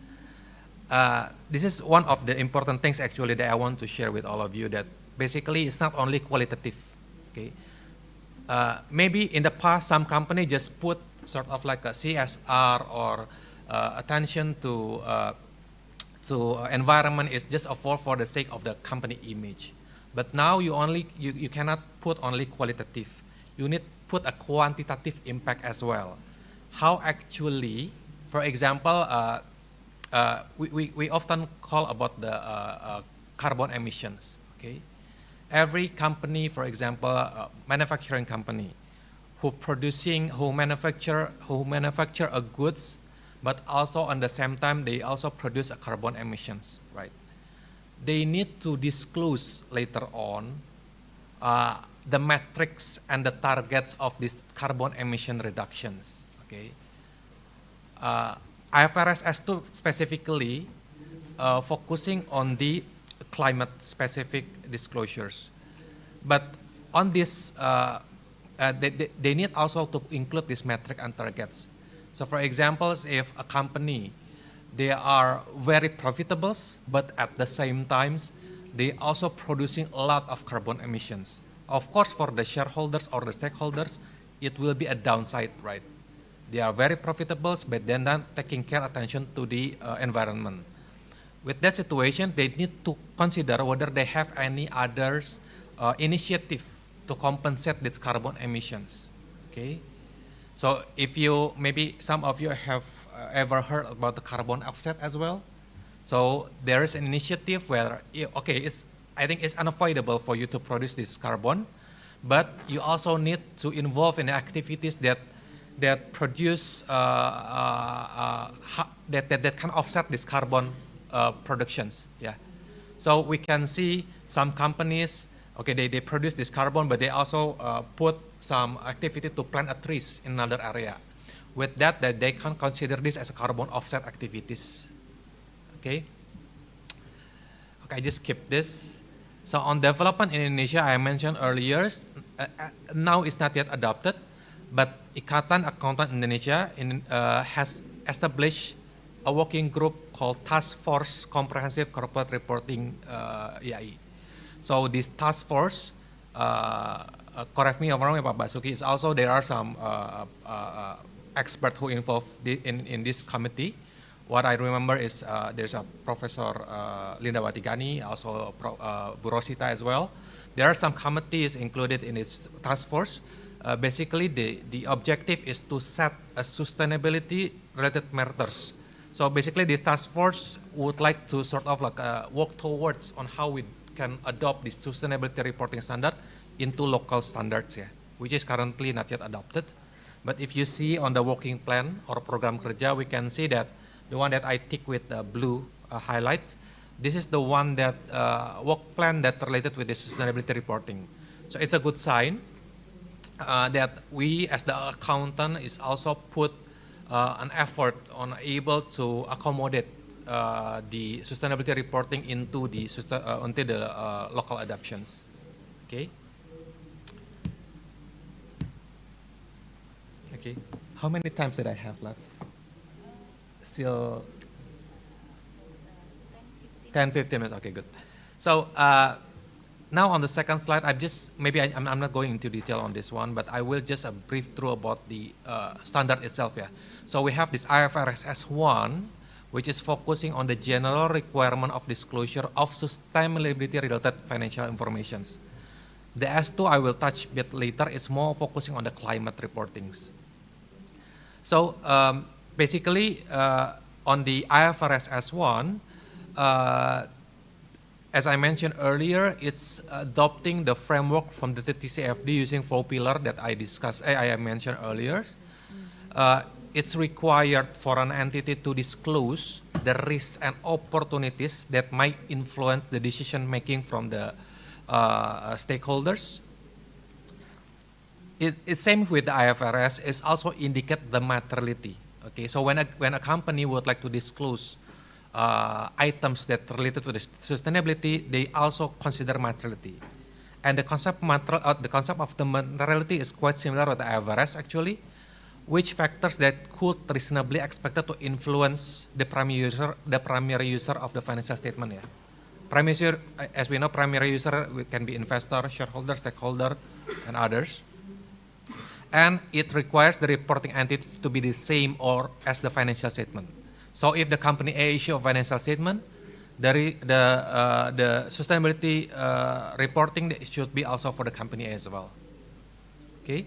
This is one of the important things actually that I want to share with all of you, that basically it's not only qualitative. Okay, maybe in the past some company just put sort of like a CSR or attention to environment is just for the sake of the company image. But now you cannot put only qualitative. You need put a quantitative impact as well. How actually, for example, we often call about the carbon emissions. Okay, every company, for example, manufacturing company, who manufacture a goods, but also on the same time they also produce a carbon emissions, right? They need to disclose later on the metrics and the targets of these carbon emission reductions. Okay, IFRS S2 specifically focusing on the climate specific disclosures, but on this they need also to include this metric and targets. So for example, if a company, they are very profitable, but at the same times, they also producing a lot of carbon emissions. Of course, for the shareholders or the stakeholders, it will be a downside, right? They are very profitable, but then not taking care attention to the environment. With that situation, they need to consider whether they have any other initiative to compensate these carbon emissions. Okay, so if you, maybe some of you have ever heard about the carbon offset as well. So there is an initiative where, okay, I think it's unavoidable for you to produce this carbon, but you also need to involve in activities that produce that can offset this carbon productions. Yeah, so we can see some companies, okay, they produce this carbon, but they also put some activity to plant a trees in another area. With that they can consider this as a carbon offset activities. Okay, I just skip this. So on development in Indonesia, I mentioned earlier, now it's not yet adopted, but Ikatan Accountant Indonesia has established a working group called Task Force Comprehensive Corporate Reporting IAI. So this task force, correct me if I'm wrong, Pak Basuki, is also there are some experts who involved in this committee. What I remember is there's a Professor Linda Watigani, also Bu Rosita as well. There are some committees included in its task force. Basically, the objective is to set a sustainability-related matters. So basically, this task force would like to sort of like work towards on how we can adopt this sustainability reporting standard into local standards, which is currently not yet adopted. But if you see on the working plan or program kerja, we can see that the one that I tick with the blue highlight, this is the one that work plan that related with the sustainability reporting. So it's a good sign that we as the accountant is also put an effort on able to accommodate the sustainability reporting into the local adoptions. Okay. Okay. How many times did I have left? Still 10-15 minutes. Okay, good. So now on the second slide, I'm not going into detail on this one, but I will just brief through about the standard itself. So we have this IFRS S1, which is focusing on the general requirement of disclosure of sustainability-related financial informations. The S2 I will touch a bit later is more focusing on the climate reportings. So basically, on the IFRS S1, as I mentioned earlier, it's adopting the framework from the TCFD using 4 pillars that I mentioned earlier. It's required for an entity to disclose the risks and opportunities that might influence the decision making from the stakeholders. It's same with the IFRS. It's also indicate the materiality. Okay, so when a company would like to disclose items that related to the sustainability, they also consider materiality. And the concept of the materiality is quite similar with the IFRS actually, which factors that could reasonably expected to influence the primary user of the financial statement. Primary user, as we know, primary user can be investor, shareholder, stakeholder, and others. And it requires the reporting entity to be the same or as the financial statement. So if the company A issue a financial statement, the sustainability reporting should be also for the company A as well. Okay.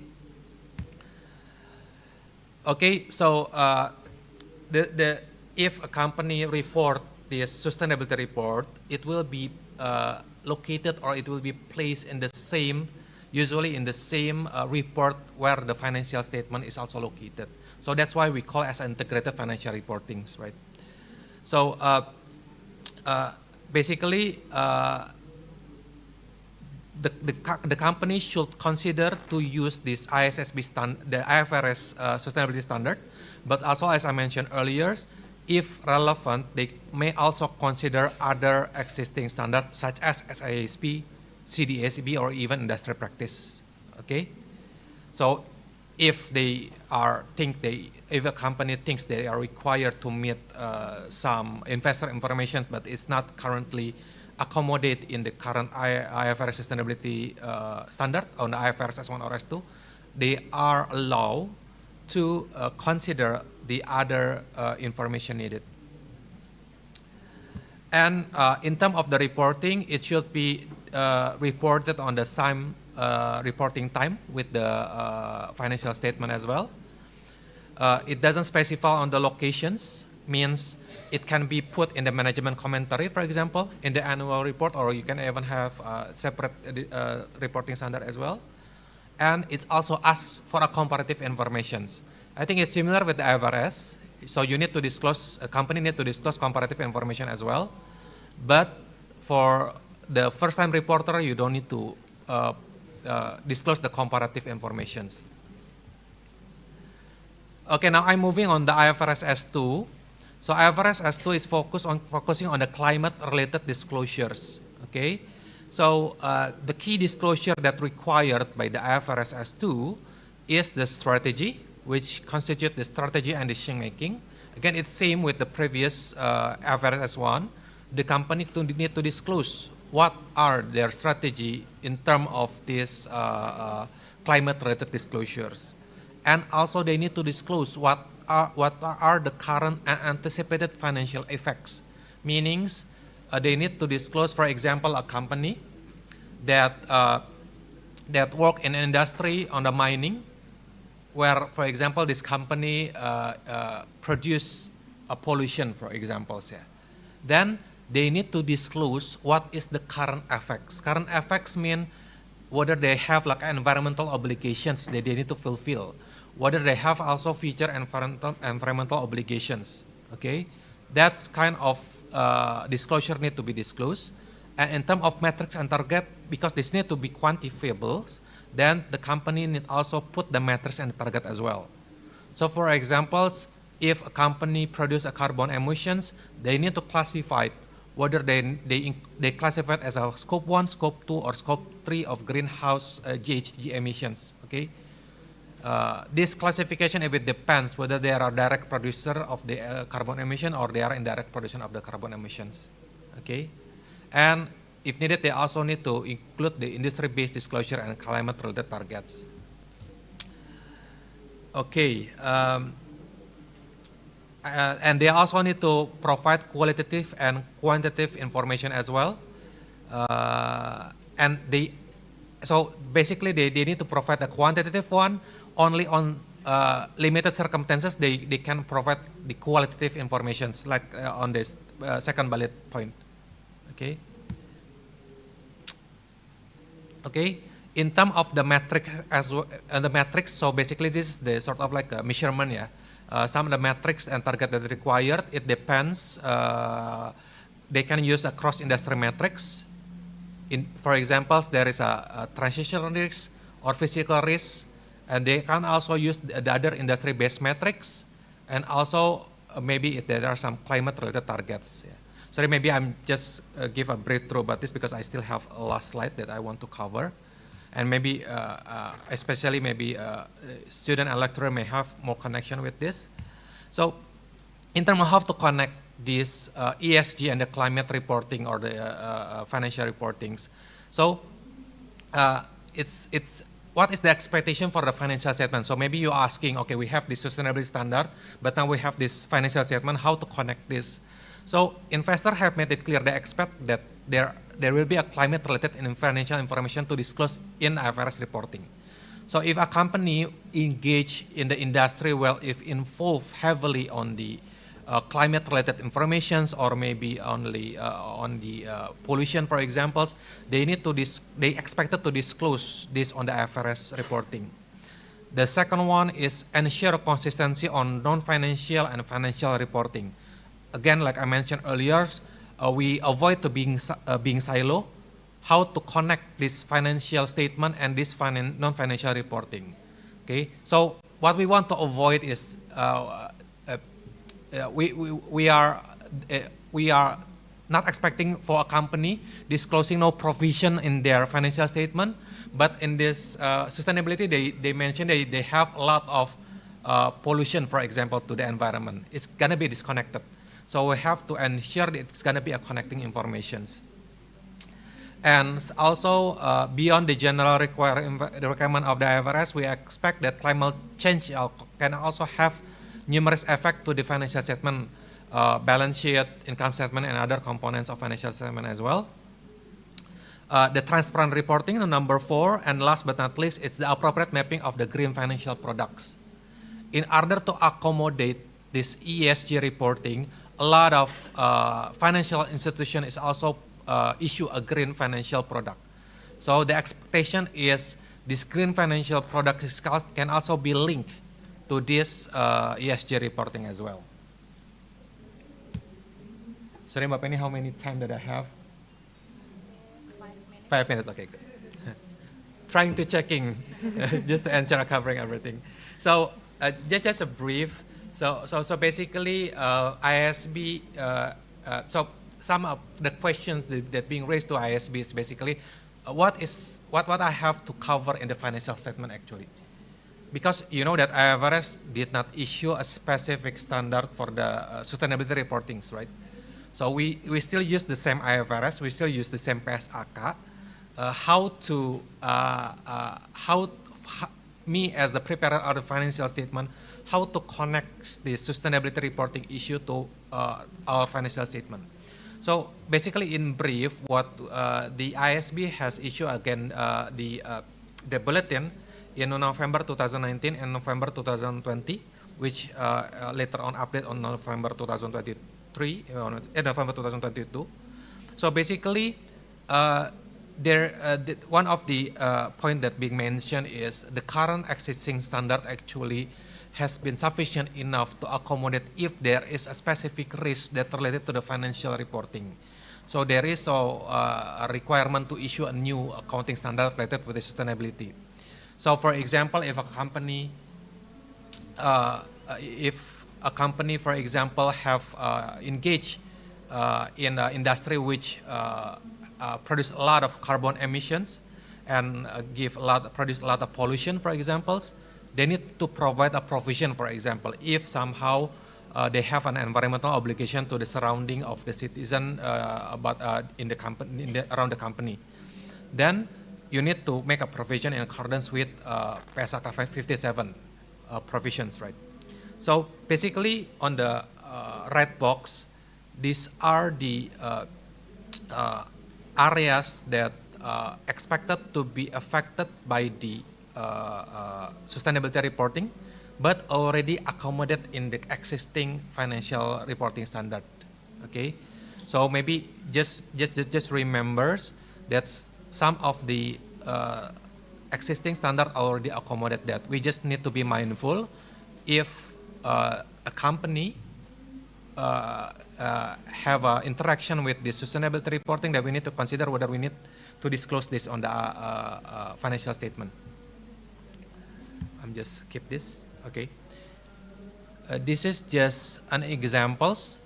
Okay. So if a company report this sustainability report, it will be located or it will be placed in the same, usually in the same report where the financial statement is also located. So that's why we call as integrated financial reportings, right? So basically, the company should consider to use this the IFRS sustainability standard, but also as I mentioned earlier, if relevant, they may also consider other existing standards such as SISP, CDSB, or even industry practice. Okay, so if if a company thinks they are required to meet some investor information, but it's not currently accommodated in the current IFRS sustainability standard on the IFRS S1 or S2, they are allowed to consider the other information needed. And in terms of the reporting, it should be reported on the same reporting time with the financial statement as well. It doesn't specify on the locations, means it can be put in the management commentary, for example, in the annual report, or you can even have separate reporting standard as well. And it's also asks for a comparative information. I think it's similar with the IFRS. So you need to disclose, a company need to disclose comparative information as well. But for the first-time reporter, you don't need to disclose the comparative information. Okay, now I'm moving on the IFRS S2. So IFRS S2 is focusing on the climate-related disclosures. Okay, So the key disclosure that required by the IFRS S2 is the strategy, which constitute the strategy and decision making. Again, it's same with the previous IFRS S1. The company need to disclose what are their strategy in terms of these climate-related disclosures, and also they need to disclose what are the current and anticipated financial effects. Meanings, they need to disclose, for example, a company that that work in an industry on the mining, where, for example, this company produce a pollution, for example, then they need to disclose what is the current effects. Current effects mean whether they have like environmental obligations that they need to fulfill, whether they have also future environmental obligations. Okay, that's kind of disclosure need to be disclosed. And in terms of metrics and target, because this need to be quantifiable, then the company need also put the metrics and target as well. So for examples, if a company produce a carbon emissions, they need to classify whether they classify it as a scope 1, scope 2, or scope 3 of greenhouse GHG emissions. Okay, this classification, if it depends whether they are a direct producer of the carbon emission or they are indirect producer of the carbon emissions. Okay, and if needed, they also need to include the industry-based disclosure and climate-related targets. Okay. And they also need to provide qualitative and quantitative information as well. And so basically they need to provide a quantitative one. Only on limited circumstances they can provide the qualitative informations, like on this second bullet point. Okay. Okay. In terms of the metric as well, the metrics, so basically this is the sort of like a measurement, yeah. Some of the metrics and target that are required, it depends. They can use a cross-industry metrics. For example, there is a transitional risk or physical risk, and they can also use the other industry-based metrics, and also maybe if there are some climate-related targets. Yeah. Sorry, maybe I'm just give a brief through about this because I still have a last slide that I want to cover. And maybe, especially maybe student and lecturer may have more connection with this. So, in terms of how to connect this ESG and the climate reporting or the financial reportings. So, it's what is the expectation for the financial statement? So maybe you're asking, okay, we have this sustainability standard, but now we have this financial statement. How to connect this? So, investors have made it clear they expect that there will be a climate-related financial information to disclose in IFRS reporting. So if a company engage in the industry, well, if involved heavily on the climate-related informations, or maybe only on the pollution, for examples, they expected to disclose this on the IFRS reporting. The second one is ensure consistency on non-financial and financial reporting. Again, like I mentioned earlier, we avoid to being silo. How to connect this financial statement and this non-financial reporting. Okay, so what we want to avoid is we are not expecting for a company disclosing no provision in their financial statement, but in this sustainability they mentioned they have a lot of pollution, for example, to the environment. It's gonna be disconnected. So we have to ensure that it's going to be a connecting informations. And also, beyond the general requirement of the IFRS, we expect that climate change can also have numerous effects to the financial statement, balance sheet, income statement, and other components of financial statement as well. The transparent reporting, number 4, and last but not least, it's the appropriate mapping of the green financial products. In order to accommodate this ESG reporting, a lot of financial institution is also issue a green financial product. So the expectation is this green financial product can also be linked to this ESG reporting as well. Sorry, Mbak Penny, how many time that I have? 5 minutes, okay, good. Trying to checking, just to ensure covering everything. So just a brief. So basically, ISB. So some of the questions that being raised to ISB is basically what I have to cover in the financial statement actually. Because you know that IFRS did not issue a specific standard for the sustainability reportings, right? So we still use the same IFRS, we still use the same PSAK. Me as the preparer of the financial statement, how to connect the sustainability reporting issue to our financial statement. So basically, in brief, what the ISB has issued again the bulletin in November 2019 and November 2020, which later on update on November 2023 and November 2022. So basically, one of the point that being mentioned is the current existing standard actually has been sufficient enough to accommodate if there is a specific risk that related to the financial reporting. So there is a requirement to issue a new accounting standard related with the sustainability. So for example, if a company, for example, have engaged in an industry which produce a lot of carbon emissions and produce a lot of pollution, for examples, they need to provide a provision, for example, if somehow they have an environmental obligation to the surrounding of the citizen in the company, around the company, then you need to make a provision in accordance with PSAK 57 provisions, right? So basically, on the red box, these are the areas that expected to be affected by the sustainability reporting, but already accommodated in the existing financial reporting standard. Okay, so maybe just remember that some of the existing standard already accommodate that. We just need to be mindful if a company have an interaction with the sustainability reporting, that we need to consider whether we need to disclose this on the financial statement. I'm just keep this. Okay. This is just an examples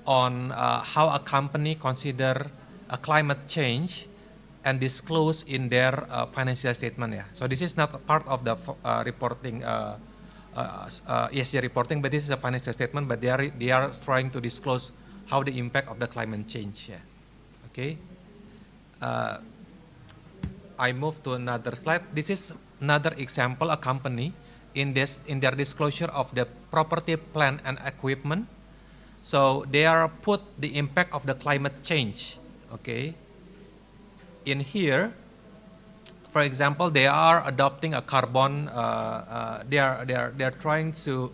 on how a company consider a climate change and disclose in their financial statement. Yeah. So this is not a part of the reporting ESG reporting, but this is a financial statement. But they are trying to disclose how the impact of the climate change. Yeah. Okay. I move to another slide. This is another example. A company in their disclosure of the property, plant, and equipment. So they are put the impact of the climate change. Okay. In here, for example, they are adopting a carbon. They are trying to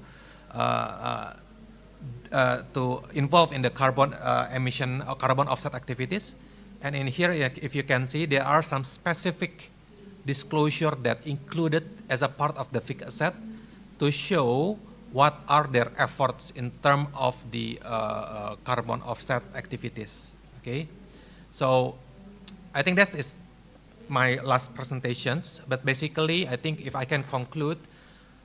involve in the carbon emission or carbon offset activities. And in here, if you can see, there are some specific disclosure that included as a part of the fixed asset to show what are their efforts in terms of the carbon offset activities. Okay, so I think that is my last presentations. But basically, I think if I can conclude,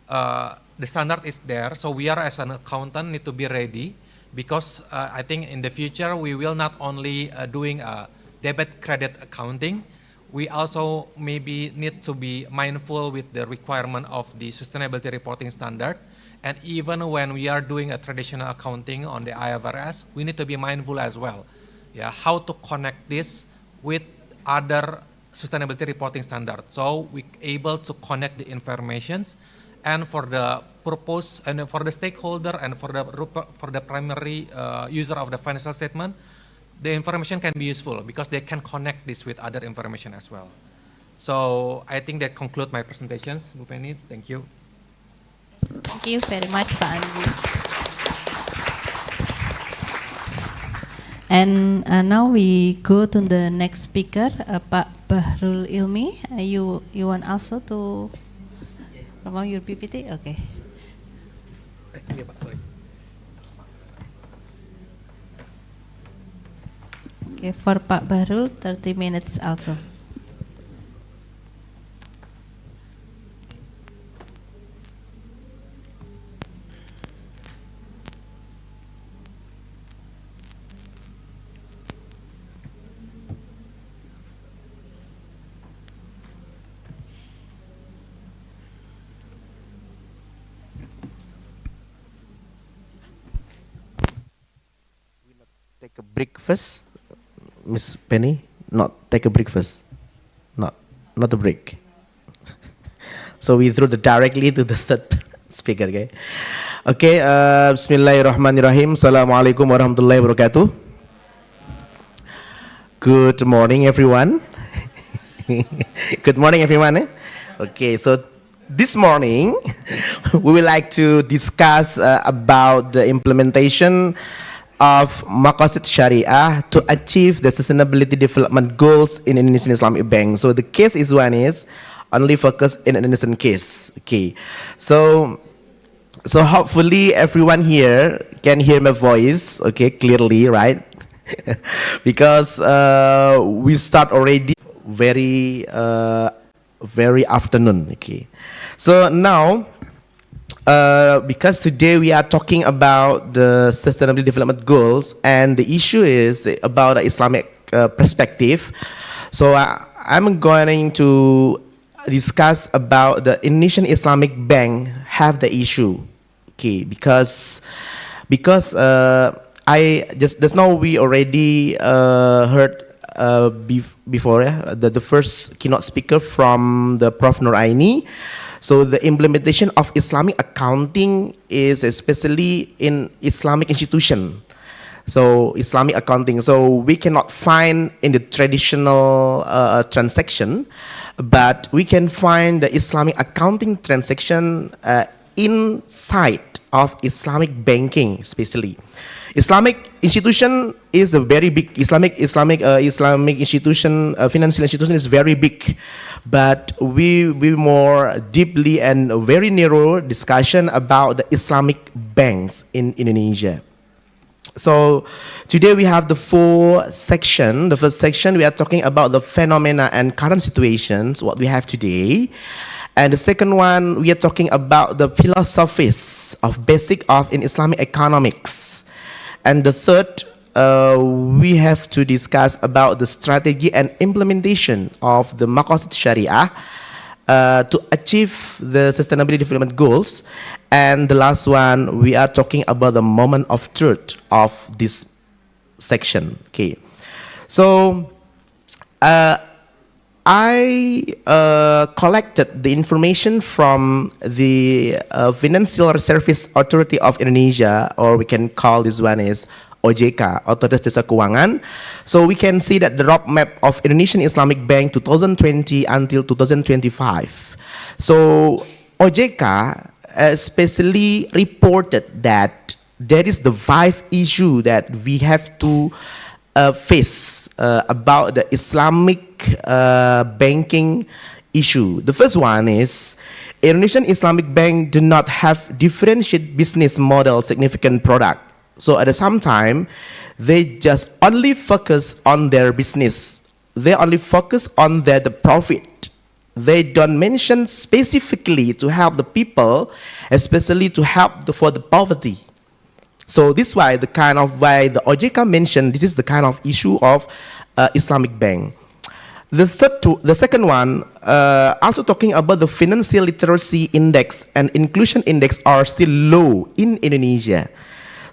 the standard is there. So we are as an accountant need to be ready, because I think in the future we will not only doing a debit credit accounting, we also maybe need to be mindful with the requirement of the sustainability reporting standard. And even when we are doing a traditional accounting on the IFRS, we need to be mindful as well. Yeah, how to connect this with other sustainability reporting standards. So we able to connect the informations, and for the purpose and for the stakeholder and for the primary user of the financial statement, the information can be useful because they can connect this with other information as well. So I think that concludes my presentations. Bu Penny, thank you. Thank you very much, Pak Andi. And now we go to the next speaker, Pak Bahrul Ilmi. You want also to promote your PPT? Okay. Iya Pak, sorry. Okay, for Pak Bahrul, 30 minutes also. a break first, Miss Penny. Not take a break first. Not a break. So we throw directly to the third speaker. Okay. Okay. Bismillahirrahmanirrahim. Assalamualaikum warahmatullahi wabarakatuh. Good morning, everyone. Good morning, everyone. Okay. So this morning we would like to discuss about the implementation of Maqasid Syariah to achieve the sustainability development goals in Indonesian Islamic Bank. So the case is only focus in Indonesian case. Okay, so hopefully everyone here can hear my voice, okay, clearly, right? Because we start already very afternoon. Okay, so now. Because today we are talking about the sustainable development goals, and the issue is about the Islamic perspective. So I'm going to discuss about the Indonesian Islamic Bank have the issue. Okay, because I just now we already heard before the first keynote speaker from the Prof. Nur Aini. So the implementation of Islamic accounting is especially in Islamic institution. So Islamic accounting. So we cannot find in the traditional transaction, but we can find the Islamic accounting transaction inside of Islamic banking, especially. Islamic institution is a very big Islamic institution, financial institution is very big, but we more deeply and very narrow discussion about the Islamic banks in Indonesia. So today we have the four section. The first section we are talking about the phenomena and current situations what we have today. And the second one we are talking about the philosophies of basic of in Islamic economics. And the third, we have to discuss about the strategy and implementation of the Maqasid Syariah to achieve the sustainability development goals. And the last one, we are talking about the moment of truth of this section. Okay, so I collected the information from the Financial Service Authority of Indonesia, or we can call this one is OJK, Otoritas Jasa Keuangan. So we can see that the roadmap of Indonesian Islamic Bank 2020 until 2025. So OJK especially reported that there is the 5 issue that we have to face about the Islamic banking issue. The first one is Indonesian Islamic Bank do not have differentiated business model significant product. So at the same time, they just only focus on their business. They only focus on the profit. They don't mention specifically to help the people, especially to help for the poverty. So this is why the kind of why the OJK mentioned this is the kind of issue of Islamic bank. The second one, also talking about the financial literacy index and inclusion index are still low in Indonesia.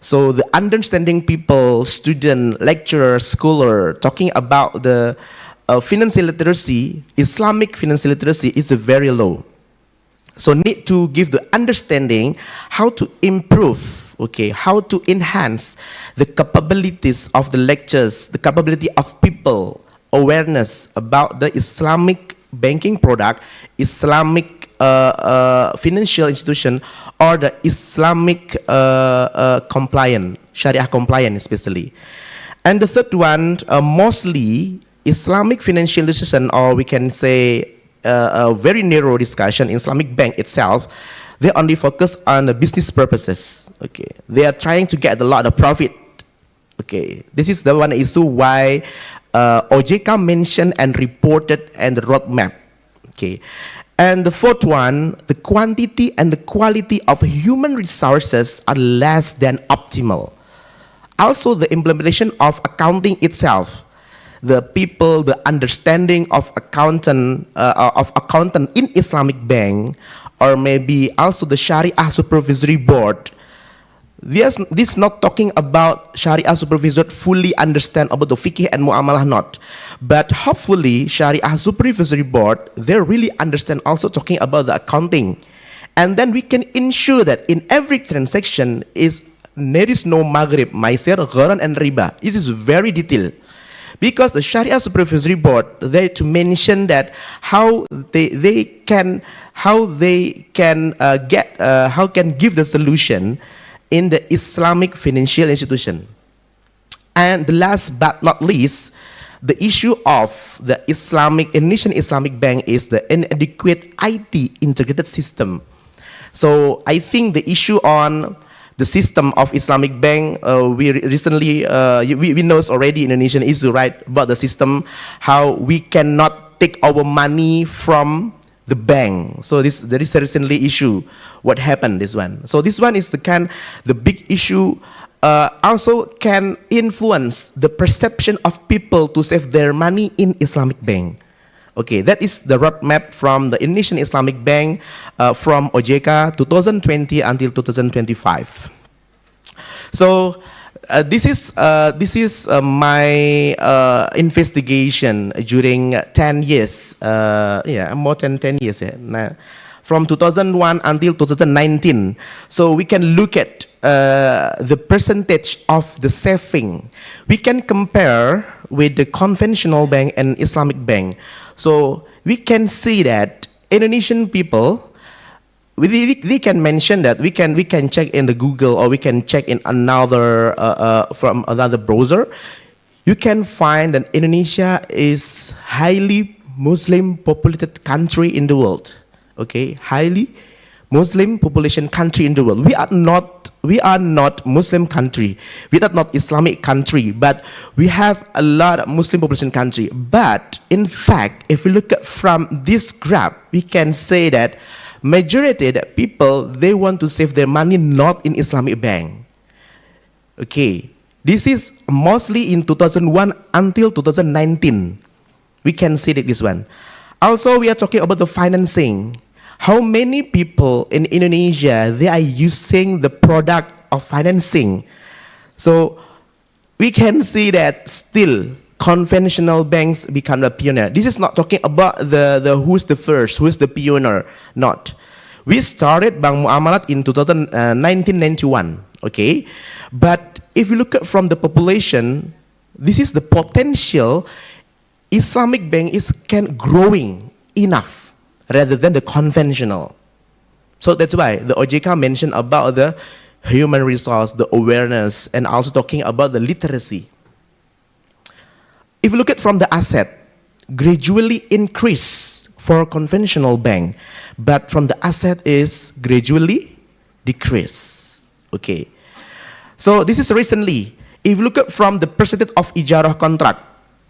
So the understanding people, student, lecturer, scholar, talking about the financial literacy, Islamic financial literacy is very low. So need to give the understanding how to improve, okay, how to enhance the capabilities of the lectures, the capability of people, awareness about the Islamic banking product, Islamic financial institution, or the Islamic compliant, Sharia compliant especially. And the third one, mostly Islamic financial institution, or we can say a very narrow discussion in Islamic bank itself, they only focus on the business purposes. Okay, they are trying to get a lot of profit. Okay, this is the one issue why OJK mentioned and reported and the roadmap. Okay, and the fourth one, the quantity and the quality of human resources are less than optimal. Also, the implementation of accounting itself, the people, the understanding of accountant in Islamic bank, or maybe also the Sharia Supervisory Board, this not talking about Sharia supervisor fully understand about the fiqh and muamalah not, but hopefully Sharia supervisory board they really understand also talking about the accounting, and then we can ensure that in every transaction there is no maghrib, maisir, gharan and riba. This is very detailed. Because the Sharia Supervisory Board, they to mention that how they can give the solution in the Islamic financial institution. And the last but not least, the issue of the Indonesian Islamic Bank is the inadequate IT integrated system. So I think the issue on the system of Islamic Bank, we recently, we know already Indonesian issue, right, about the system, how we cannot take our money from the bank. So there is a recently issue, what happened this one. So this one is the big issue, also can influence the perception of people to save their money in Islamic Bank. Okay, that is the roadmap from the Indonesian Islamic Bank from OJK 2020 until 2025. So this is my investigation during 10 years. More than 10 years. From 2001 until 2019. So we can look at the percentage of the saving. We can compare with the conventional bank and Islamic bank. So we can see that Indonesian people, we can mention that we can check in the Google or we can check in another from another browser. You can find that Indonesia is highly Muslim populated country in the world. Okay, highly Muslim population country in the world. We are not Muslim country. We are not Islamic country, but we have a lot of Muslim population country. But in fact, if we look at from this graph, we can say that majority of the people, they want to save their money not in Islamic bank. Okay, this is mostly in 2001 until 2019. We can see that this one. Also, we are talking about the financing. How many people in Indonesia, they are using the product of financing? So we can see that still conventional banks become the pioneer. This is not talking about the who's the first, who's the pioneer, not. We started Bank Muamalat in 1991, okay? But if you look at from the population, this is the potential Islamic bank is growing enough rather than the conventional. So that's why the OJK mentioned about the human resource, the awareness, and also talking about the literacy. If you look at from the asset, gradually increase for conventional bank, but from the asset is gradually decrease. Okay. So this is recently, if you look at from the percentage of ijarah contract,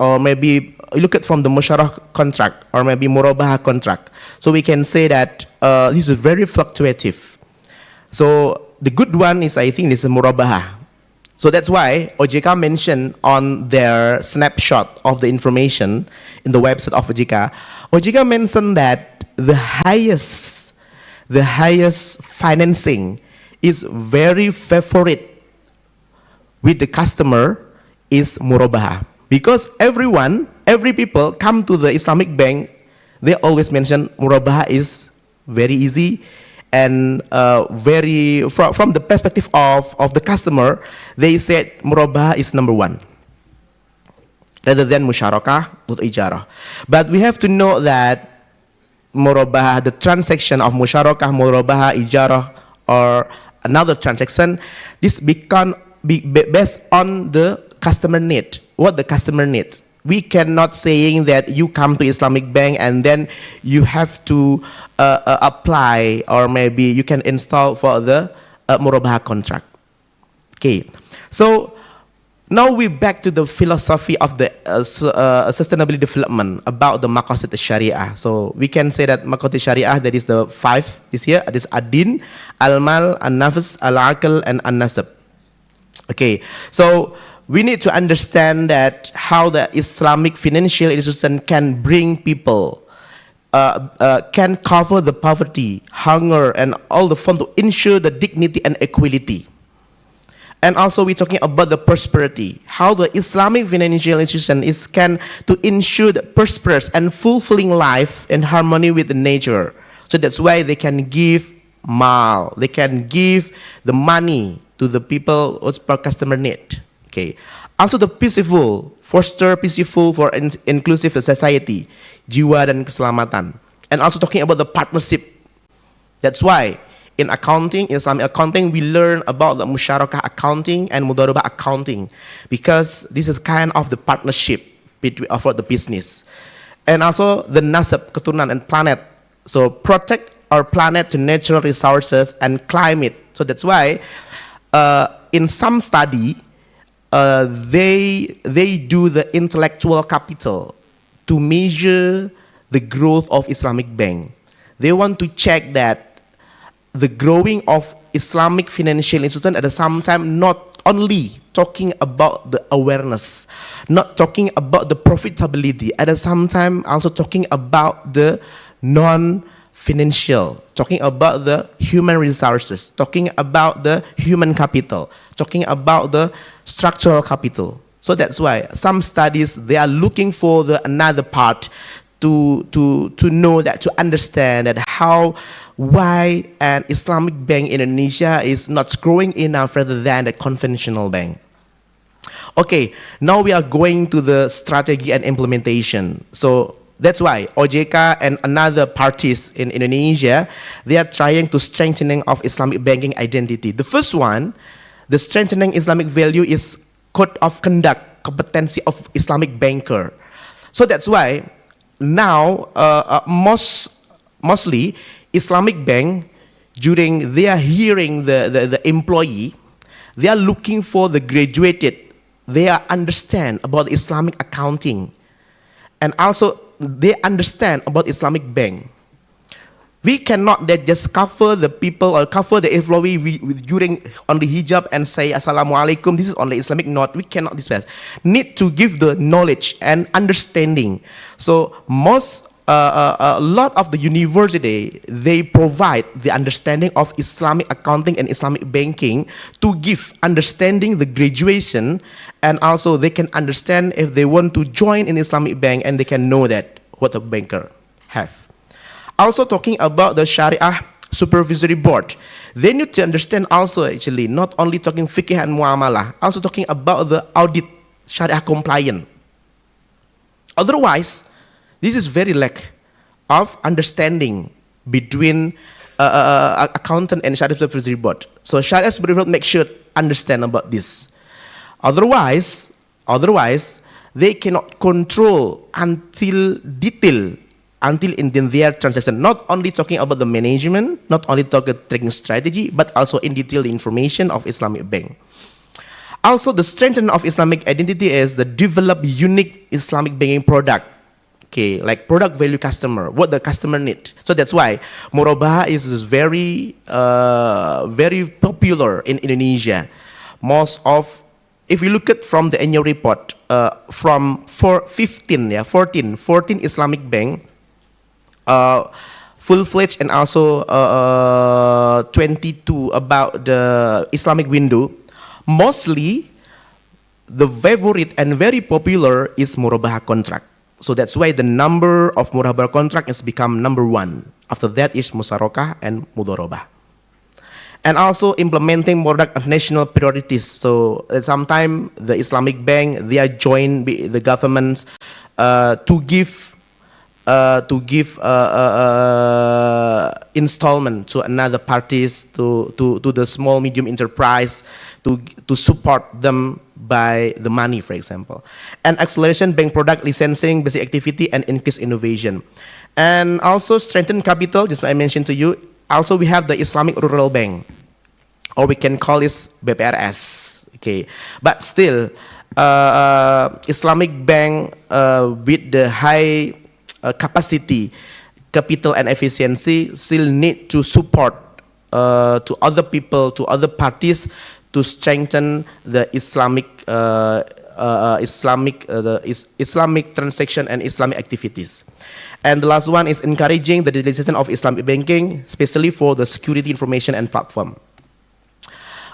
or maybe look at from the musyawarah contract, or maybe murabahah contract. So we can say that this is very fluctuative. So the good one is, I think, is a murabahah. So that's why OJK mentioned on their snapshot of the information in the website of OJK, OJK mentioned that the highest financing is very favorite with the customer is murabahah. Because every people come to the Islamic bank, they always mention murabahah is very easy and very, from the perspective of the customer, they said murabahah is number one rather than musyarakah or ijarah. But we have to know that murabahah, the transaction of musyarakah, murabahah, ijarah, or another transaction, this become based on the customer need, what the customer needs. We cannot saying that you come to Islamic bank and then you have to apply or maybe you can install for the murabahah contract. Okay, so now we back to the philosophy of the sustainable development about the maqasid sharia. So we can say that maqasid sharia, that is the 5 this year, that is ad-din, al-mal, an-nafs, al-aql, and an-nasab. Okay, so we need to understand that how the Islamic financial institution can bring people, can cover the poverty, hunger, and all the fun to ensure the dignity and equality. And also we're talking about the prosperity, how the Islamic financial institution can to ensure the prosperous and fulfilling life in harmony with the nature. So that's why they can give mal, they can give the money to the people what's per customer need. Okay. Also the peaceful, foster peaceful for inclusive society, jiwa dan keselamatan. And also talking about the partnership. That's why in accounting, in Islamic accounting, we learn about the musyarakah accounting and mudharabah accounting, because this is kind of the partnership between for the business. And also the nasab, keturunan and planet. So protect our planet to natural resources and climate. So that's why in some study, they do the intellectual capital to measure the growth of Islamic bank. They want to check that the growing of Islamic financial institution at the same time not only talking about the awareness, not talking about the profitability, at the same time also talking about the non-financial, talking about the human resources, talking about the human capital, talking about the structural capital. So that's why some studies, they are looking for another part to know that, to understand that why an Islamic bank in Indonesia is not growing enough rather than a conventional bank. Okay, now we are going to the strategy and implementation. So that's why OJK and another parties in Indonesia, they are trying to strengthening of Islamic banking identity. The first one, the strengthening Islamic value is code of conduct, competency of Islamic banker. So that's why now mostly Islamic bank, during they are hearing the employee, they are looking for the graduated, they are understand about Islamic accounting, and also they understand about Islamic bank. We cannot just cover the people or cover the employee during only hijab and say Assalamualaikum, this is only Islamic. Not, we cannot dispense. Need to give the knowledge and understanding. So a lot of the university, they provide the understanding of Islamic accounting and Islamic banking to give understanding the graduation, and also they can understand if they want to join in Islamic bank, and they can know that what a banker have. Also talking about the Sharia Supervisory Board, they need to understand also actually not only talking fiqh and muamalah, also talking about the audit Sharia compliant. Otherwise, this is very lack of understanding between accountant and Sharia Supervisory Board. So Sharia Supervisory Board make sure understand about this. Otherwise, they cannot control until detail, until in their transaction. Not only talking about the management, not only talking trading strategy, but also in detail the information of Islamic bank. Also, the strengthening of Islamic identity is the develop unique Islamic banking product. Okay, like product value customer, what the customer need. So that's why Murabah is very popular in Indonesia. Most of, if you look at from the annual report, from 14 Islamic bank, full-fledged, and also 22 about the Islamic window, mostly the favorite and very popular is Murabah contract. So that's why the number of Murabah contract has become number 1. After that is Musyarakah and Mudharabah. And also implementing product of national priorities. So sometimes the Islamic bank, they are joined with the governments to give installment to another parties, to the small medium enterprise, to support them by the money, for example. And acceleration bank product licensing, basic activity, and increase innovation. And also strengthen capital, just like I mentioned to you. Also we have the Islamic Rural Bank, or we can call it BPRS. Okay, but still Islamic bank with the high capacity, capital, and efficiency still need to support to other people, to other parties, to strengthen the Islamic Islamic transaction and Islamic activities. And the last one is encouraging the digitalization of Islamic banking, especially for the security information and platform.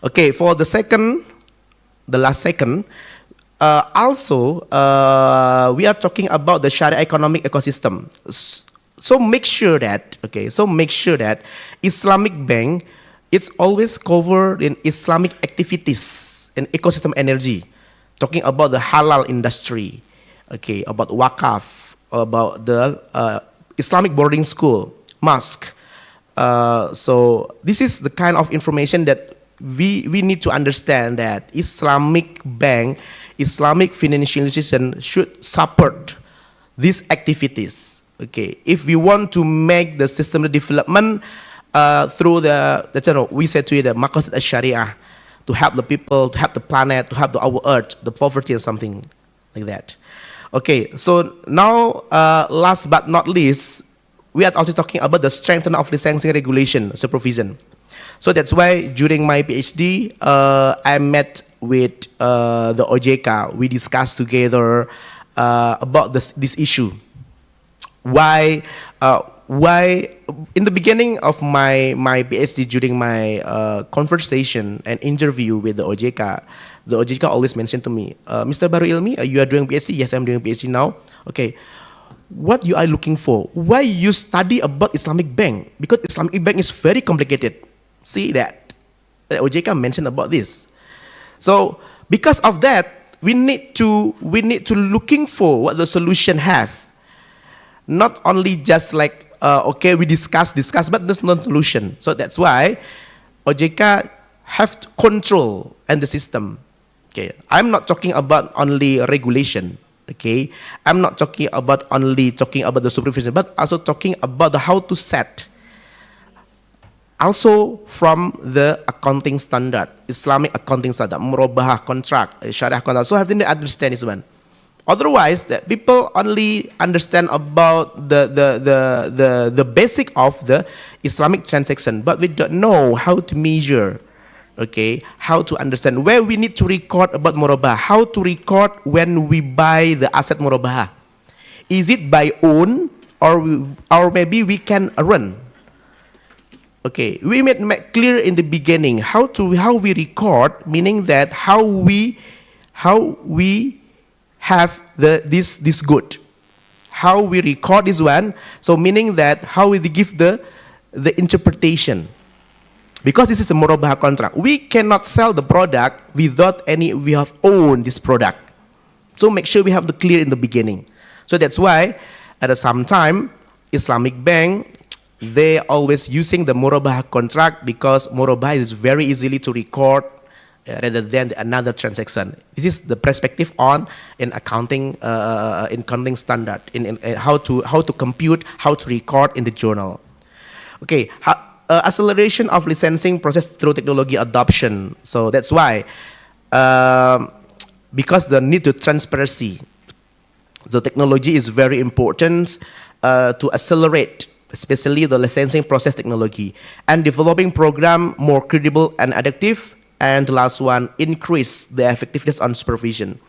Okay, for the second the last second, also we are talking about the Sharia economic ecosystem. So make sure that Islamic Bank, it's always covered in Islamic activities and ecosystem energy, talking about the halal industry, okay, about wakaf, about the Islamic boarding school, mosque. So this is the kind of information that we need to understand, that Islamic bank, Islamic financial institution should support these activities. Okay, if we want to make the system development through we said to you the maqasid al-sharia, to help the people, to help the planet, to help our earth, the poverty and something like that. Okay, so now last but not least, we are also talking about the strengthening of licensing regulation supervision. So that's why during my PhD, I met with the OJK. We discussed together about this issue. Why in the beginning of my PhD, during my conversation and interview with the OJK always mentioned to me, Mr. Baru Ilmi, you are doing PhD? Yes, I'm doing PhD now. Okay, what you are looking for? Why you study about Islamic bank? Because Islamic bank is very complicated. See that the OJK mentioned about this. So because of that, we need to looking for what the solution have. Not only just like okay, we discuss, but there's no solution. So that's why OJK have to control and the system. Okay, I'm not talking about only regulation. Okay, I'm not talking about the supervision, but also talking about the how to set. Also from the accounting standard, Islamic accounting standard, murabahah contract, Sharia contract. So I have to understand this one. Otherwise, that people only understand about the basic of the Islamic transaction, but we don't know how to measure, okay, how to understand where we need to record about murabahah, how to record when we buy the asset murabahah. Is it by own or maybe we can run? Okay, we made clear in the beginning how we record, meaning that how we have this good, how we record this one. So meaning that how we give the interpretation, because this is a murabahah contract. We cannot sell the product without we have owned this product. So make sure we have the clear in the beginning. So that's why at the same time Islamic bank, they always using the murabahah contract, because murabahah is very easily to record rather than another transaction. This is the perspective on in accounting standard, in how to compute, how to record in the journal. Okay, acceleration of licensing process through technology adoption. So that's why because the need to transparency, the technology is very important to accelerate, especially the licensing process technology, and developing program more credible and adaptive. And the last one, increase the effectiveness on supervision.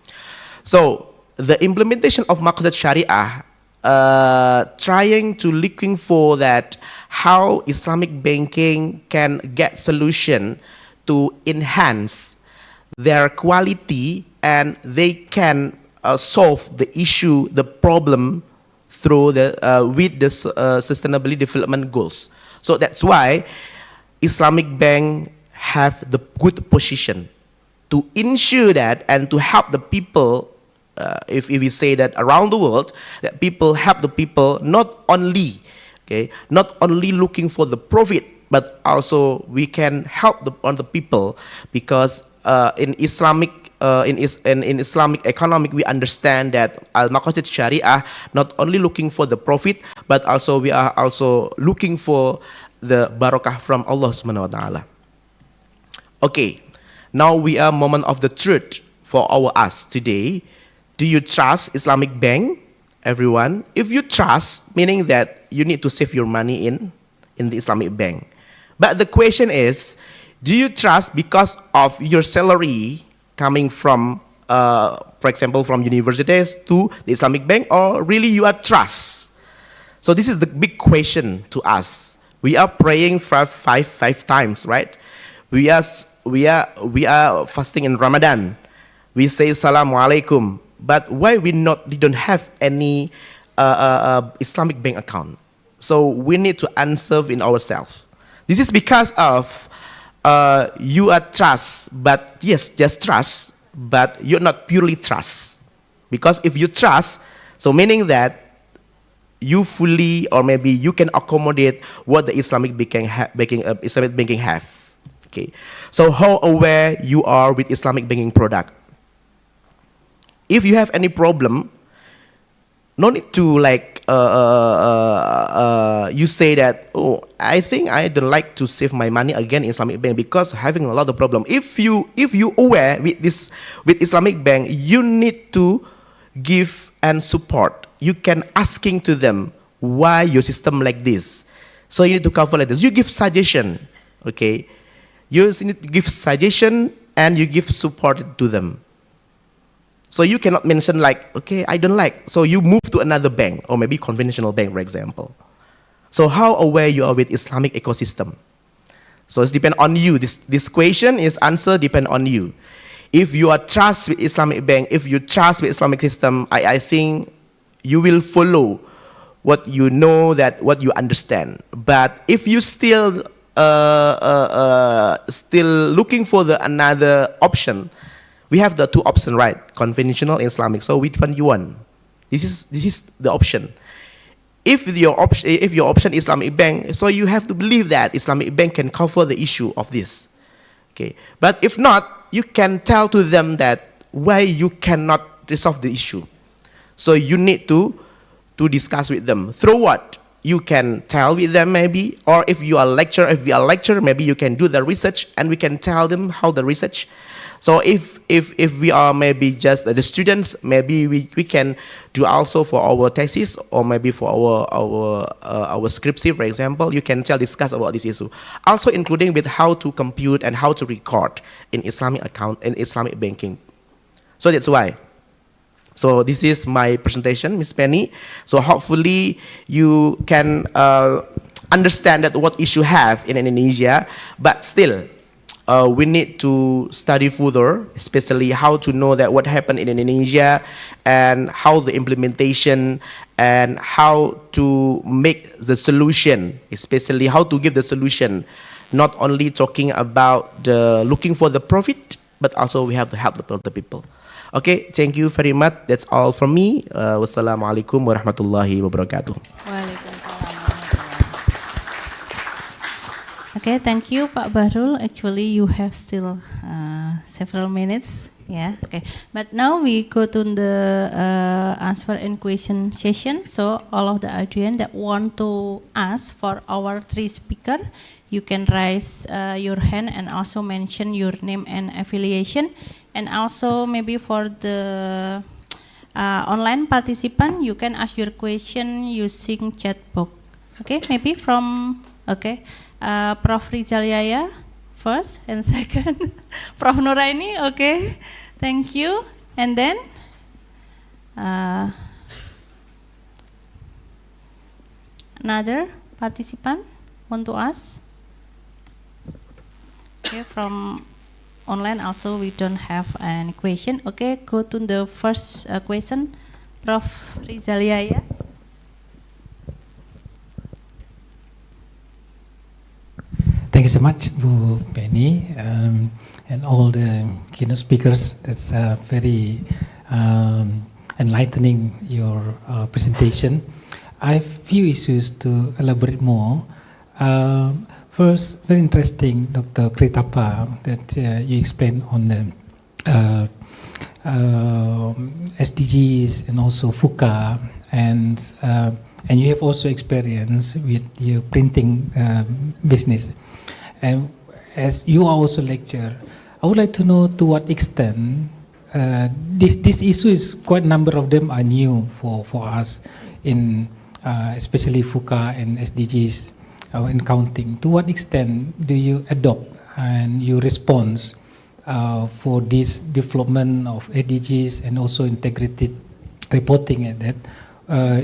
So the implementation of Maqasid Sharia, trying to looking for that how Islamic banking can get solution to enhance their quality, and they can solve the issue, the problem through with the sustainability development goals. So that's why Islamic bank have the good position to ensure that and to help the people. If we say that around the world, that people help the people not only looking for the profit, but also we can help the people, because in Islamic in Islamic economic, we understand that al-maqasid sharia not only looking for the profit, but also we are also looking for the barakah from Allah Subhanahu wa Taala. Okay, now we are moment of the truth for us today. Do you trust Islamic bank, everyone? If you trust, meaning that you need to save your money in the Islamic bank. But the question is, do you trust because of your salary coming from, for example, from universities to the Islamic bank, or really you are trust? So this is the big question to us. We are praying five times, right? We are fasting in Ramadan. we say Salamu Alaikum, but why we don't have any Islamic bank account? So we need to answer in ourselves. This is because of you are trust, but yes, just trust, but you're not purely trust. Because if you trust, so meaning that you fully or maybe you can accommodate what the Islamic banking have. Okay, so how aware you are with Islamic banking product? If you have any problem, no need to like you say that, oh, I think I don't like to save my money again in Islamic bank because having a lot of problem. If you aware with Islamic bank, you need to give and support. You can asking to them why your system like this. So you need to cover like this. You give suggestion, okay? You need to give suggestion and you give support to them. So you cannot mention like, okay, I don't like. So you move to another bank or maybe conventional bank, for example. So how aware you are with Islamic ecosystem? So it's depend on you. This question is answer depend on you. If you are trust with Islamic bank, if you trust with Islamic system, I think you will follow what you know, that what you understand. But if you still looking for another option, we have the two options, right? Conventional and Islamic. So which one you want? This is the option. If your option is Islamic bank, so you have to believe that Islamic bank can cover the issue of this. Okay. But if not, you can tell to them that why you cannot resolve the issue. So you need to discuss with them. Through what? You can tell with them maybe, or if we are lecturer, maybe you can do the research and we can tell them how the research. So if we are maybe just the students, maybe we can do also for our thesis or maybe for our scriptsy, for example, you can discuss about this issue. Also including with how to compute and how to record in Islamic account and Islamic banking. So that's why. So this is my presentation, Ms. Penny. So hopefully you can understand that what issue have in Indonesia, but still we need to study further, especially how to know that what happened in Indonesia and how the implementation and how to make the solution, especially how to give the solution, not only talking about looking for the profit, but also we have to help the people. Okay, thank you very much. That's all from me. Wassalamualaikum warahmatullahi wabarakatuh. Okay, thank you, Pak Bahrul. Actually, you have still several minutes. Yeah, okay. But now we go to the answer and question session. So all of the audience that want to ask for our three speaker, you can raise your hand and also mention your name and affiliation. And also maybe for the online participant, you can ask your question using chat box. Okay, maybe from, okay. Prof. Rizal Yaya first and second. Prof. Nuraini, okay. Thank you. And then another participant want to ask? Okay, from online also we don't have any question. Okay, go to the first question. Prof. Rizal Yaya. Thank you so much, Bu Penny, and all the keynote speakers. That's very enlightening, your presentation. I have few issues to elaborate more. First, very interesting, Dr. Kritapa, that you explained on the SDGs and also FUCA, and you have also experience with your printing business. And as you are also lecturer, I would like to know to what extent this issue is quite a number of them are new for us in especially FUCA and SDGs in counting. To what extent do you adopt and you respond for this development of SDGs and also integrated reporting at that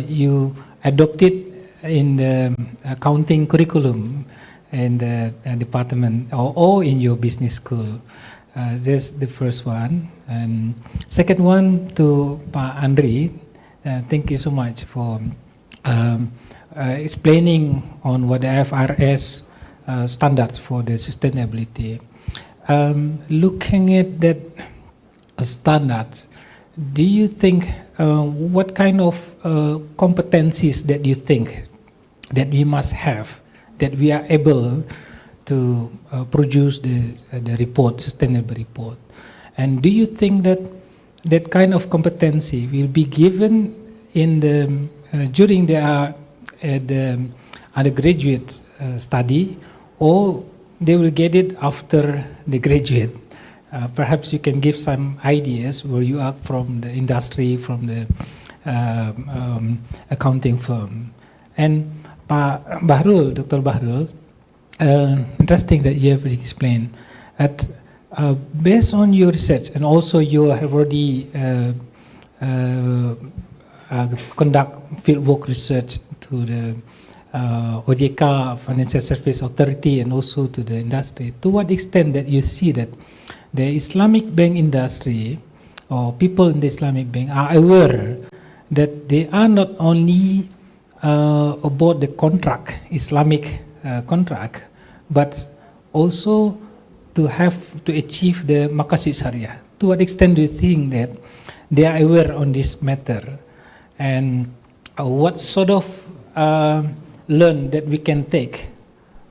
you adopted in the accounting curriculum in the department or in your business school? That's the first one. And second one to Pa Andri, thank you so much for explaining on what the FRS standards for the sustainability. Looking at that standards, do you think what kind of competencies that you think that we must have that we are able to produce the report, sustainable report? And do you think that that kind of competency will be given in the during the undergraduate study, or they will get it after the graduate? Perhaps you can give some ideas where you are from the industry, from the accounting firm. And Pak Bahrul, Dr. Bahrul, interesting that you have explained that based on your research, and also you have already conduct fieldwork research to the OJK, Financial Service Authority, and also to the industry. To what extent that you see that the Islamic bank industry or people in the Islamic bank are aware that they are not only about the contract, Islamic contract, but also to have to achieve the Maqasid Sharia? To what extent do you think that they are aware on this matter? And what sort of learn that we can take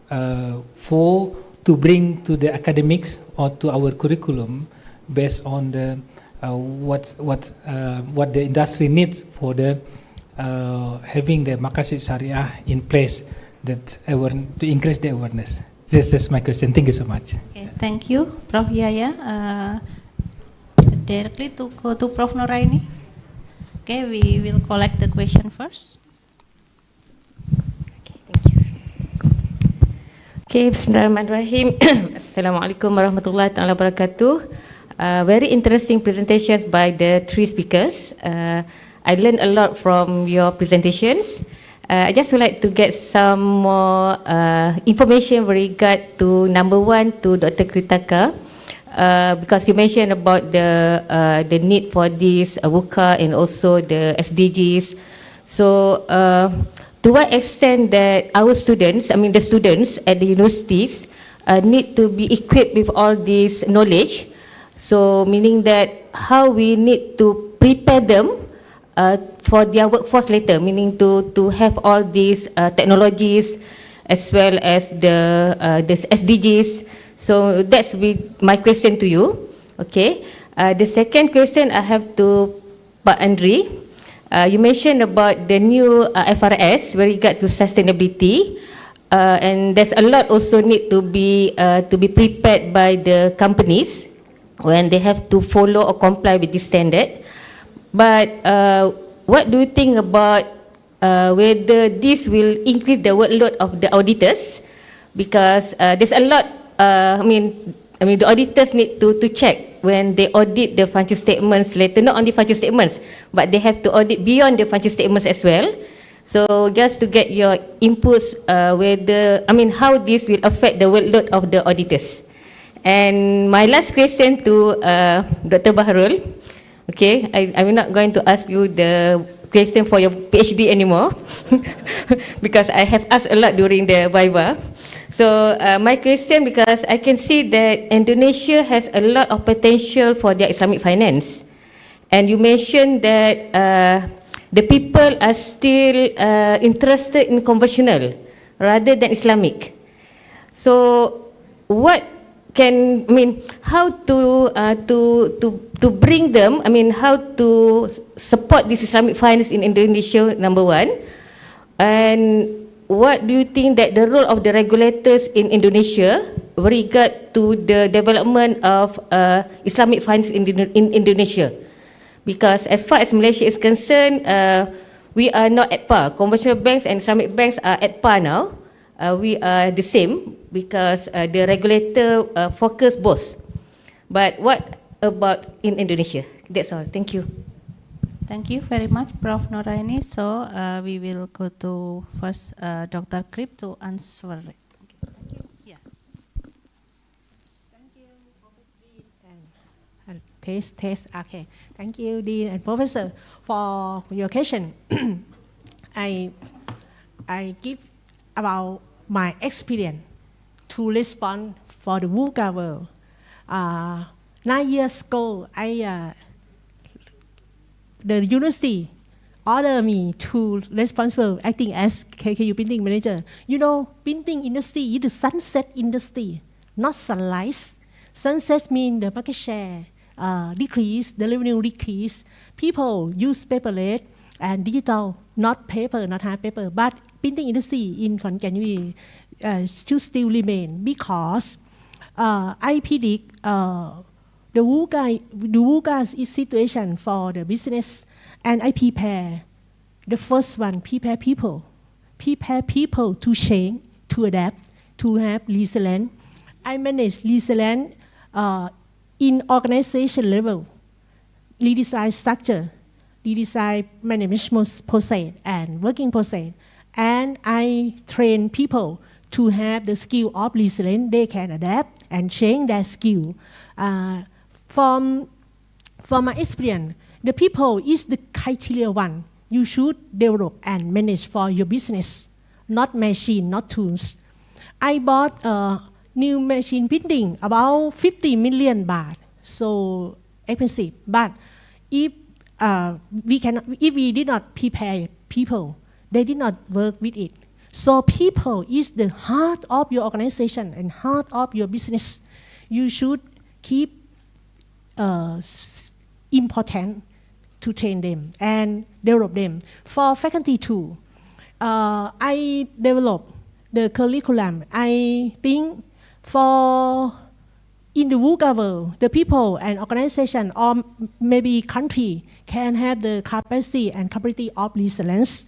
to bring to the academics or to our curriculum based on the what the industry needs for the having the Maqasid Sharia in place, that to increase the awareness. This is my question. Thank you so much. Okay, thank you, Prof. Yaya. Directly to go to Prof. Noraini. Okay, we will collect the question first. Okay, Bismillahirrahmanirrahim. Assalamualaikum warahmatullahi wabarakatuh. Very interesting presentations by the three speakers. I learned a lot from your presentations. I just would like to get some more information with regard to number one to Dr. Kritaka, because you mentioned about the need for this WUKA and also the SDGs. So to what extent that our students, the students at the universities need to be equipped with all this knowledge? So meaning that how we need to prepare them for their workforce later, meaning to have all these technologies as well as the SDGs. So that's my question to you. Okay. The second question I have to Pak Andri. You mentioned about the new FRS with regard to sustainability, and there's a lot also need to be prepared by the companies when they have to follow or comply with this standard. But what do you think about whether this will increase the workload of the auditors? Because there's a lot. The auditors need to check when they audit the financial statements later, not only financial statements, but they have to audit beyond the financial statements as well. So just to get your inputs, how this will affect the workload of the auditors. And my last question to Dr. Bahrul. Okay, I'm not going to ask you the question for your PhD anymore because I have asked a lot during the Viva. So my question, because I can see that Indonesia has a lot of potential for their Islamic finance, and you mentioned that the people are still interested in conventional rather than Islamic. So what how to bring them? How to support this Islamic finance in Indonesia? Number one, and what do you think that the role of the regulators in Indonesia with regard to the development of Islamic finance in Indonesia? Because as far as Malaysia is concerned, we are not at par. Conventional banks and Islamic banks are at par now. We are the same because the regulator focus both. But what about in Indonesia? That's all. Thank you. Thank you very much, Prof. Noraini. So we will go to first Dr. Krip to answer it. Thank you. Yeah. Thank you, Prof. Test. Okay. Thank you, Dean and Professor, for your question. I give about my experience to respond for the VUCA world. 9 years ago, the university ordered me to responsible acting as KKU printing manager. You know, printing industry is the sunset industry, not sunrise. Sunset means the market share decrease, the revenue decrease. People use paperless and digital, not paper, not hard paper. But printing industry in Khon Kaen should still remain because I predict the VUCA situation for the business, and I prepare. The first one, prepare people to change, to adapt, to have resilience. I manage resilience in organization level, redesign structure, redesign management process and working process, and I train people to have the skill of resilience. They can adapt and change their skill. From my experience, the people is the criteria one you should develop and manage for your business, not machine, not tools. I bought a new machine printing about 50 million baht, so expensive. But if we did not prepare people, they did not work with it. So people is the heart of your organization and heart of your business. You should keep important to train them and develop them. For faculty too, I develop the curriculum. I think for in the VUCA world, the people and organization or maybe country can have the capacity and capability of resilience,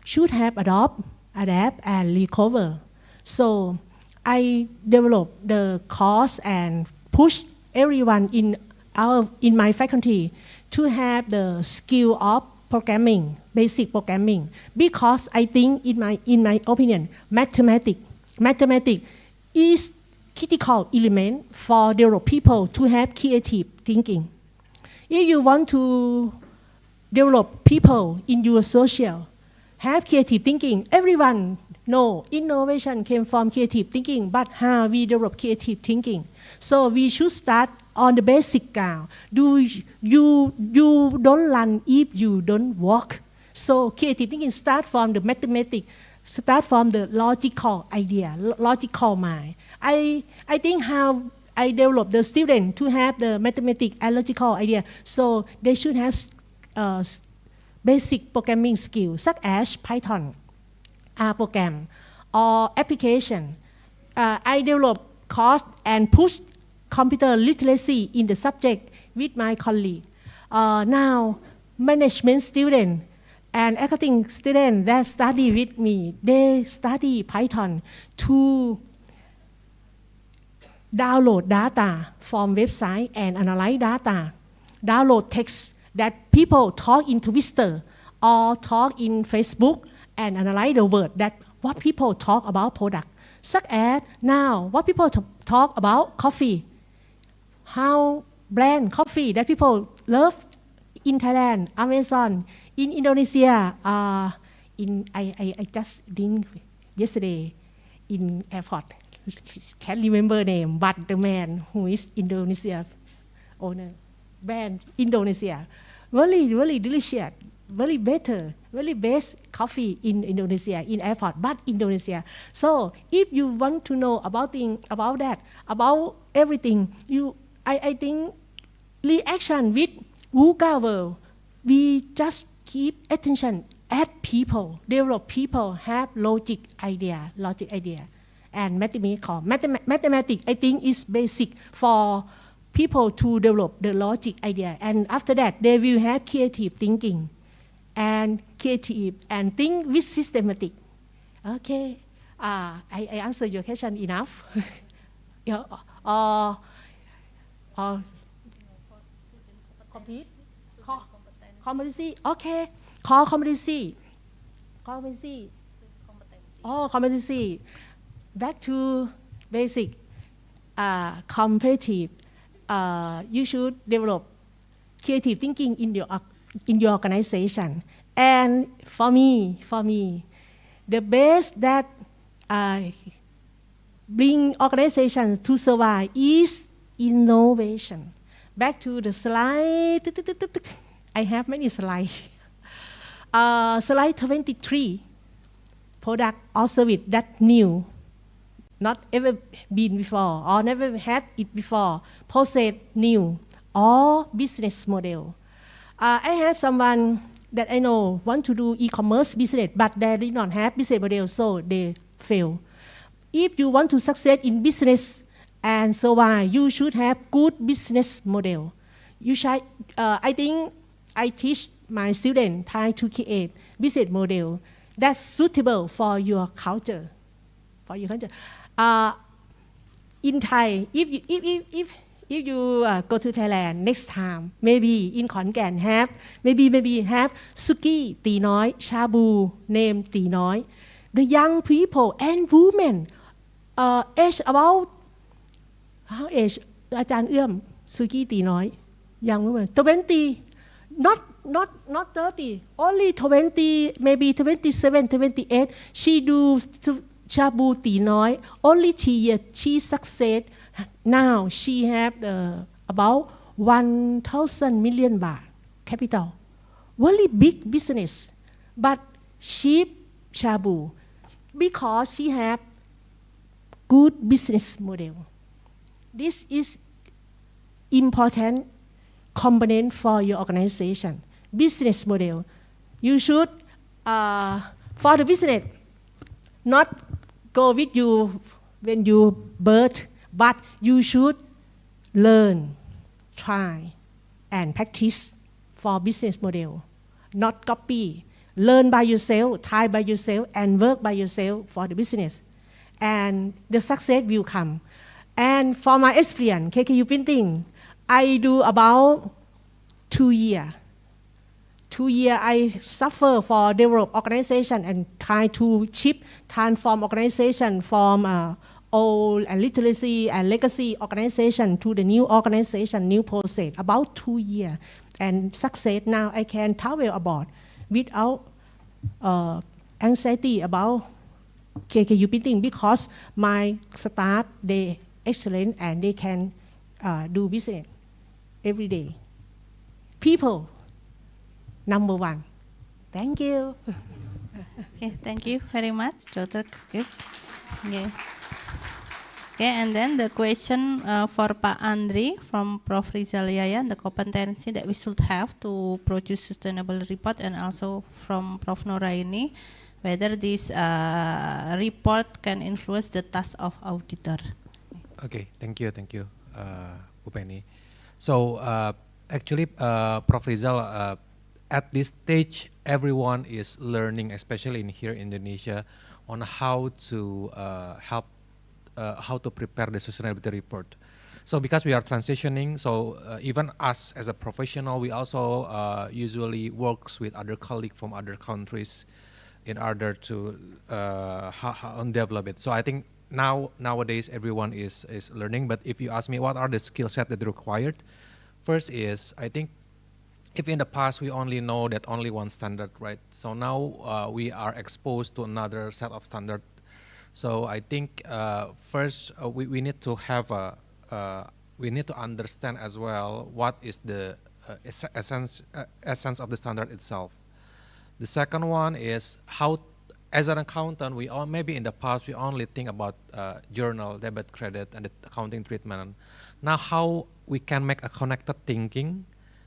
should have adapt and recover. So I develop the course and push everyone in my faculty to have the skill of programming, basic programming, because I think in my opinion, mathematics is critical element for develop people to have creative thinking. If you want to develop people in your social, have creative thinking, everyone know innovation came from creative thinking, but how we develop creative thinking. So we should start on the basic ground. You don't run if you don't walk. So creative thinking start from the mathematics, start from the logical idea, logical mind. I think how I develop the student to have the mathematics and logical idea. So they should have basic programming skills such as Python, R program, or application. I develop course and push computer literacy in the subject with my colleague. Now, management student and accounting student that study with me, they study Python to download data from website and analyze data, download text that people talk in Twitter or talk in Facebook and analyze the word that what people talk about product. Such as now, what people talk about coffee, how brand coffee that people love in Thailand, Amazon, in Indonesia. I just drink yesterday in airport. Can't remember name, but the man who is Indonesia owner, brand Indonesia, really delicious, very better, very best coffee in Indonesia, in airport, but Indonesia. So if you want to know about that, about everything, I think reaction with VUCA world, we just keep attention at people, develop people, have logic idea. And mathematics, I think, is basic for people to develop the logic idea. And after that, they will have creative thinking and think with systematic. Okay, I answered your question enough. Complete? Competency? Okay. Core competency. Oh, competency. Back to basic, competitive, you should develop creative thinking in your organization. And for me, the best that bring organizations to survive is innovation. Back to the slide. I have many slides. Slide 23. Product or service that new, not ever been before or never had it before. Process new or business model. I have someone that I know want to do e-commerce business, but they did not have business model, so they fail. If you want to succeed in business and survive, you should have good business model. You should, I think I teach my students try to create business model that's suitable for your culture. In Thai, if you go to Thailand next time, maybe in Khon Kaen have maybe have suki Tỳ Nói, shabu name Tỳ Nói. The young people and women, age about how age อาจารย์เอื้อม suki Tỳ Nói, young women 20, not 30, only 20, maybe 27, 28. She do shabu Tỳ Nói only 3 years. She succeed. Now she have about 1,000 million baht capital. Very big business, but cheap shabu because she have good business model. This is important component for your organization. Business model. You should, for the business, not go with you when you birth, but you should learn, try, and practice for business model, not copy. Learn by yourself, try by yourself, and work by yourself for the business. And the success will come. And for my experience, KKU printing, I do about 2 years. 2 years I suffer for develop organization and try to transform organization from old and literacy and legacy organization to the new organization, new process. About 2 years and success. Now I can travel abroad without anxiety about KKU printing because my staff they excellent and they can do business every day. People, number one. Thank you. Okay, thank you very much, Dr. Kip. Okay. Okay, and then the question for Pak Andri from Prof. Rizal Yayan, the competency that we should have to produce sustainable report, and also from Prof. Noraini, whether this report can influence the task of auditor. Okay, thank you, Bu Penny. So actually, Prof. Rizal, at this stage, everyone is learning, especially in here in Indonesia, on how to help, how to prepare the sustainability report. So because we are transitioning, so even us as a professional, we also usually works with other colleagues from other countries in order to develop it. So I think nowadays everyone is learning. But if you ask me what are the skill set that are required, first is I think if in the past we only know that only one standard, right? So now we are exposed to another set of standard. So I think first we need to have we need to understand as well what is the essence of the standard itself. The second one is how, as an accountant, we all maybe in the past we only think about journal, debit, credit, and the accounting treatment. Now how we can make a connected thinking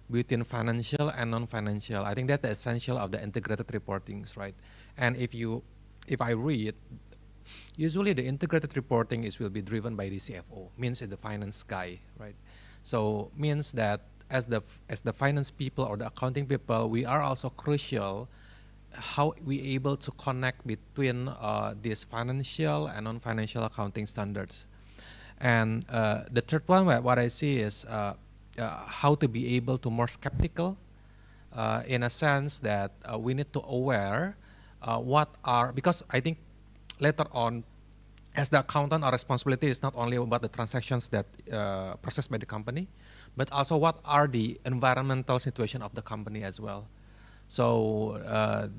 between financial and non-financial. I think that's the essential of the integrated reportings, right? And if I read, usually the integrated reporting will be driven by the CFO, means the finance guy, right? So means that as the finance people or the accounting people, we are also crucial how we able to connect between these financial and non-financial accounting standards. And the third one, what I see is how to be able to more skeptical in a sense that we need to aware what are, because I think later on as the accountant, our responsibility is not only about the transactions that processed by the company, but also what are the environmental situation of the company as well. So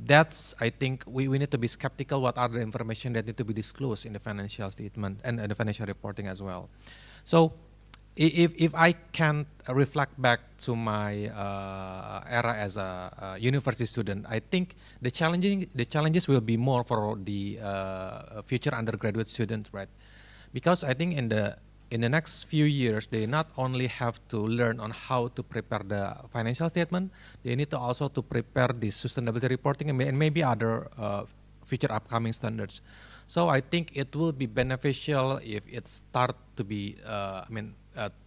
that's, I think, we need to be skeptical what are the information that need to be disclosed in the financial statement and the financial reporting as well. So if I can reflect back to my era as a university student, I think the challenges will be more for the future undergraduate students, right? Because I think in the next few years, they not only have to learn on how to prepare the financial statement, they need to also to prepare the sustainability reporting and maybe other future upcoming standards. So I think it will be beneficial if it start to be,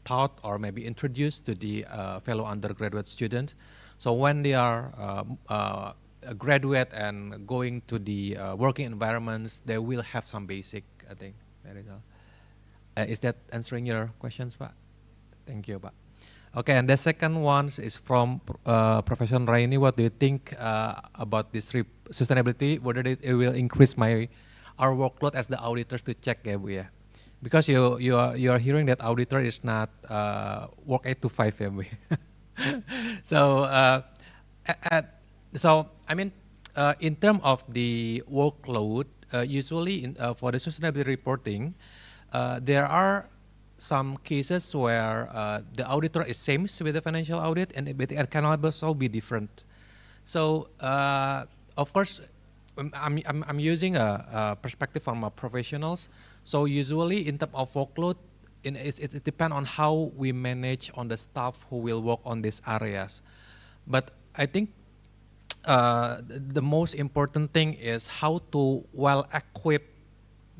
taught or maybe introduced to the fellow undergraduate students. So when they are a graduate and going to the working environments, they will have some basic, I think. Very well. Is that answering your questions, Pak? Thank you, Pak. Okay, and the second one is from Professor Raini. What do you think about this sustainability? Whether it will increase our workload as the auditors to check, ya, Bu, ya? Because you are hearing that auditor is not work 8 to 5, ya, Bu. So in terms of the workload, usually for the sustainability reporting, there are some cases where the auditor is same with the financial audit, and it can also be different. So of course, I'm using a perspective from professionals. So usually in terms of workload, it depends on how we manage on the staff who will work on these areas. But I think the most important thing is how to well equip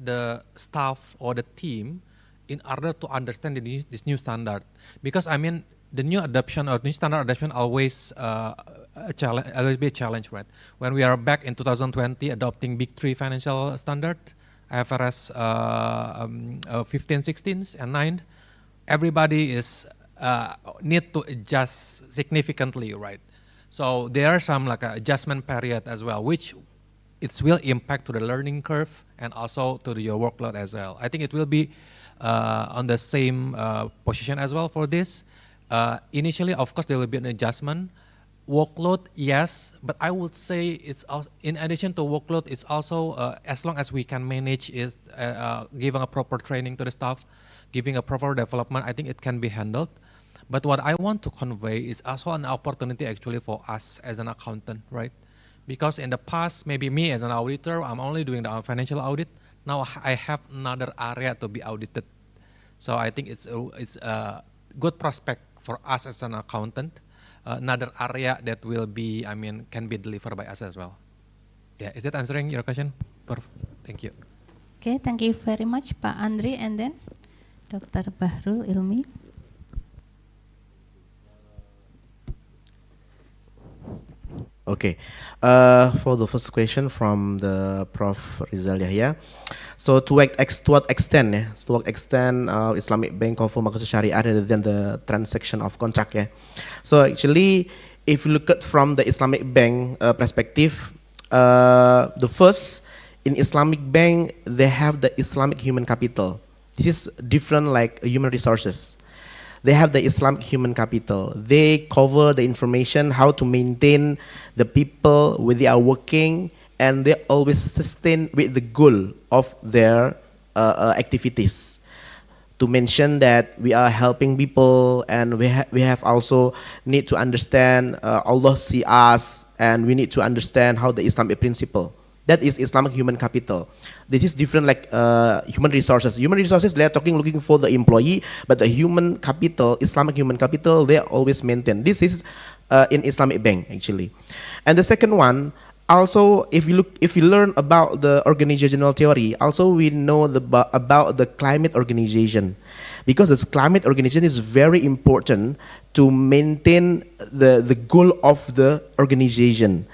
the staff or the team in order to understand this new standard. Because the new adoption or new standard adoption always always be a challenge, right? When we are back in 2020 adopting big three financial standard, IFRS 15, 16, and 9, everybody is need to adjust significantly, right? So there are some like adjustment period as well, which it will impact to the learning curve and also to your workload as well. I think it will be on the same position as well for this. Initially, of course, there will be an adjustment. Workload, yes, but I would say it's also, in addition to workload, it's also as long as we can manage it, giving a proper training to the staff, giving a proper development, I think it can be handled. But what I want to convey is also an opportunity actually for us as an accountant, right? Because in the past, maybe me as an auditor, I'm only doing the financial audit. Now I have another area to be audited. So I think it's a good prospect for us as an accountant. Another area that will be, can be delivered by us as well. Yeah, is that answering your question? Thank you. Okay, thank you very much, Pak Andri, and then Dr. Bahrul Ilmi. Okay, for the first question from the Prof. Rizal Yahya. So to what extent Islamic Bank cover maksud syariah rather than the transaction of contract, yeah. So actually, if you look at from the Islamic Bank perspective, the first in Islamic Bank they have the Islamic human capital. This is different like human resources. They have the Islamic human capital. They cover the information how to maintain the people where they are working, and they always sustain with the goal of their activities. To mention that we are helping people, and we have also need to understand Allah see us, and we need to understand how the Islamic principle. That is Islamic human capital. This is different like human resources. Human resources, they are looking for the employee, but the human capital, Islamic human capital, they are always maintained. This is in Islamic Bank actually. And the second one, also if you learn about the organizational theory, also we know about the climate organization, because this climate organization is very important to maintain the goal of the organization.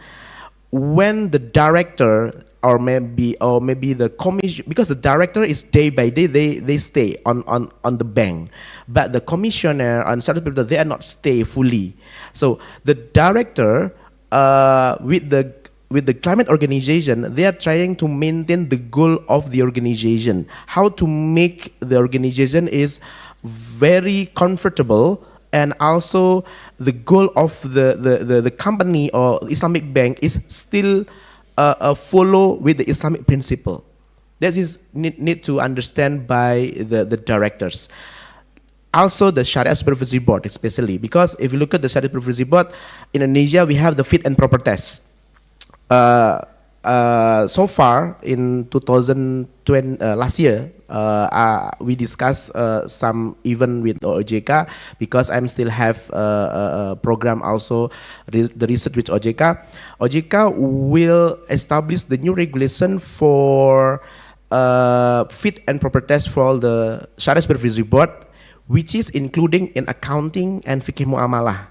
When the director or maybe the commission, because the director is day by day, they stay on the bank, but the commissioner and certain people, they are not stay fully. So the director with the with the climate organization, they are trying to maintain the goal of the organization. How to make the organization is very comfortable, and also the goal of the company or Islamic bank is still follow with the Islamic principle. That is need to understand by the directors. Also the Sharia Supervisory Board especially, because if you look at the Sharia Supervisory Board, in Indonesia we have the fit and proper test. So far in 2020, last year, we discussed some event with OJK, because I'm still have a program also, the research with OJK. OJK will establish the new regulation for fit and proper test for the Sharia Supervisory Board, which is including in accounting and fikih muamalah.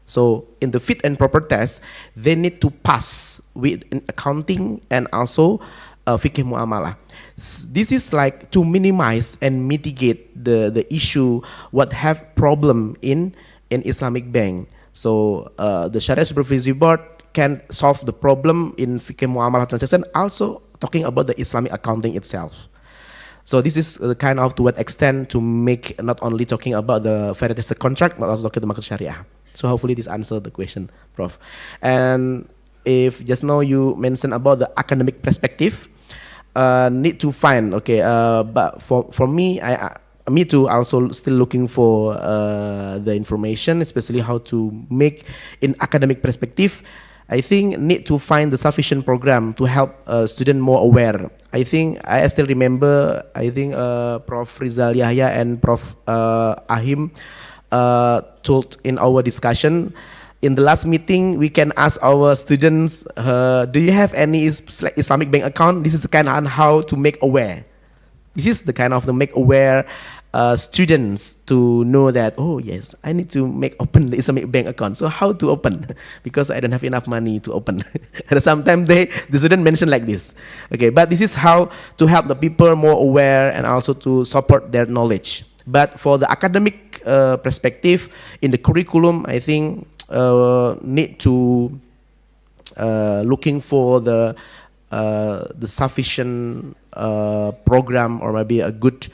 So in the fit and proper test, they need to pass with in accounting and also fikih muamalah. This is like to minimize and mitigate the issue what have problem in Islamic bank. So the Sharia Supervisory Board can solve the problem in fikih muamalah transaction, also talking about the Islamic accounting itself. So this is the kind of to what extent to make not only talking about the fair tested contract, but also talking about Sharia. So hopefully this answered the question, Prof. And if just now you mentioned about the academic perspective, need to find, okay, but for me, me too, also still looking for the information, especially how to make in academic perspective. I think need to find the sufficient program to help students more aware. I think I still remember, I think Prof. Rizal Yahya and Prof. Ahim told in our discussion, in the last meeting, we can ask our students, do you have any Islamic bank account? This is the kind of how to make aware. This is the kind of the make aware students to know that, oh yes, I need to make open the Islamic bank account. So how to open? Because I don't have enough money to open. And sometimes the student mention like this. Okay, but this is how to help the people more aware and also to support their knowledge. But for the academic perspective in the curriculum, I think need to looking for the sufficient program, or maybe a good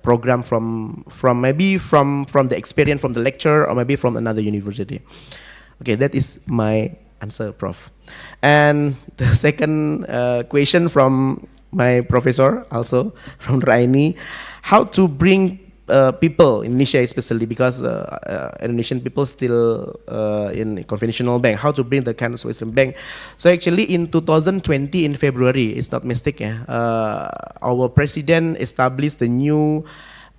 program from the experience from the lecture, or maybe from another university. Okay, that is my answer, Prof. And the second question from my professor, also from Raini, how to bring people in Indonesia, especially because Indonesian people still in conventional bank, how to bring the kind of Swiss bank. So actually in 2020 in February, it's not mistake, our president established the new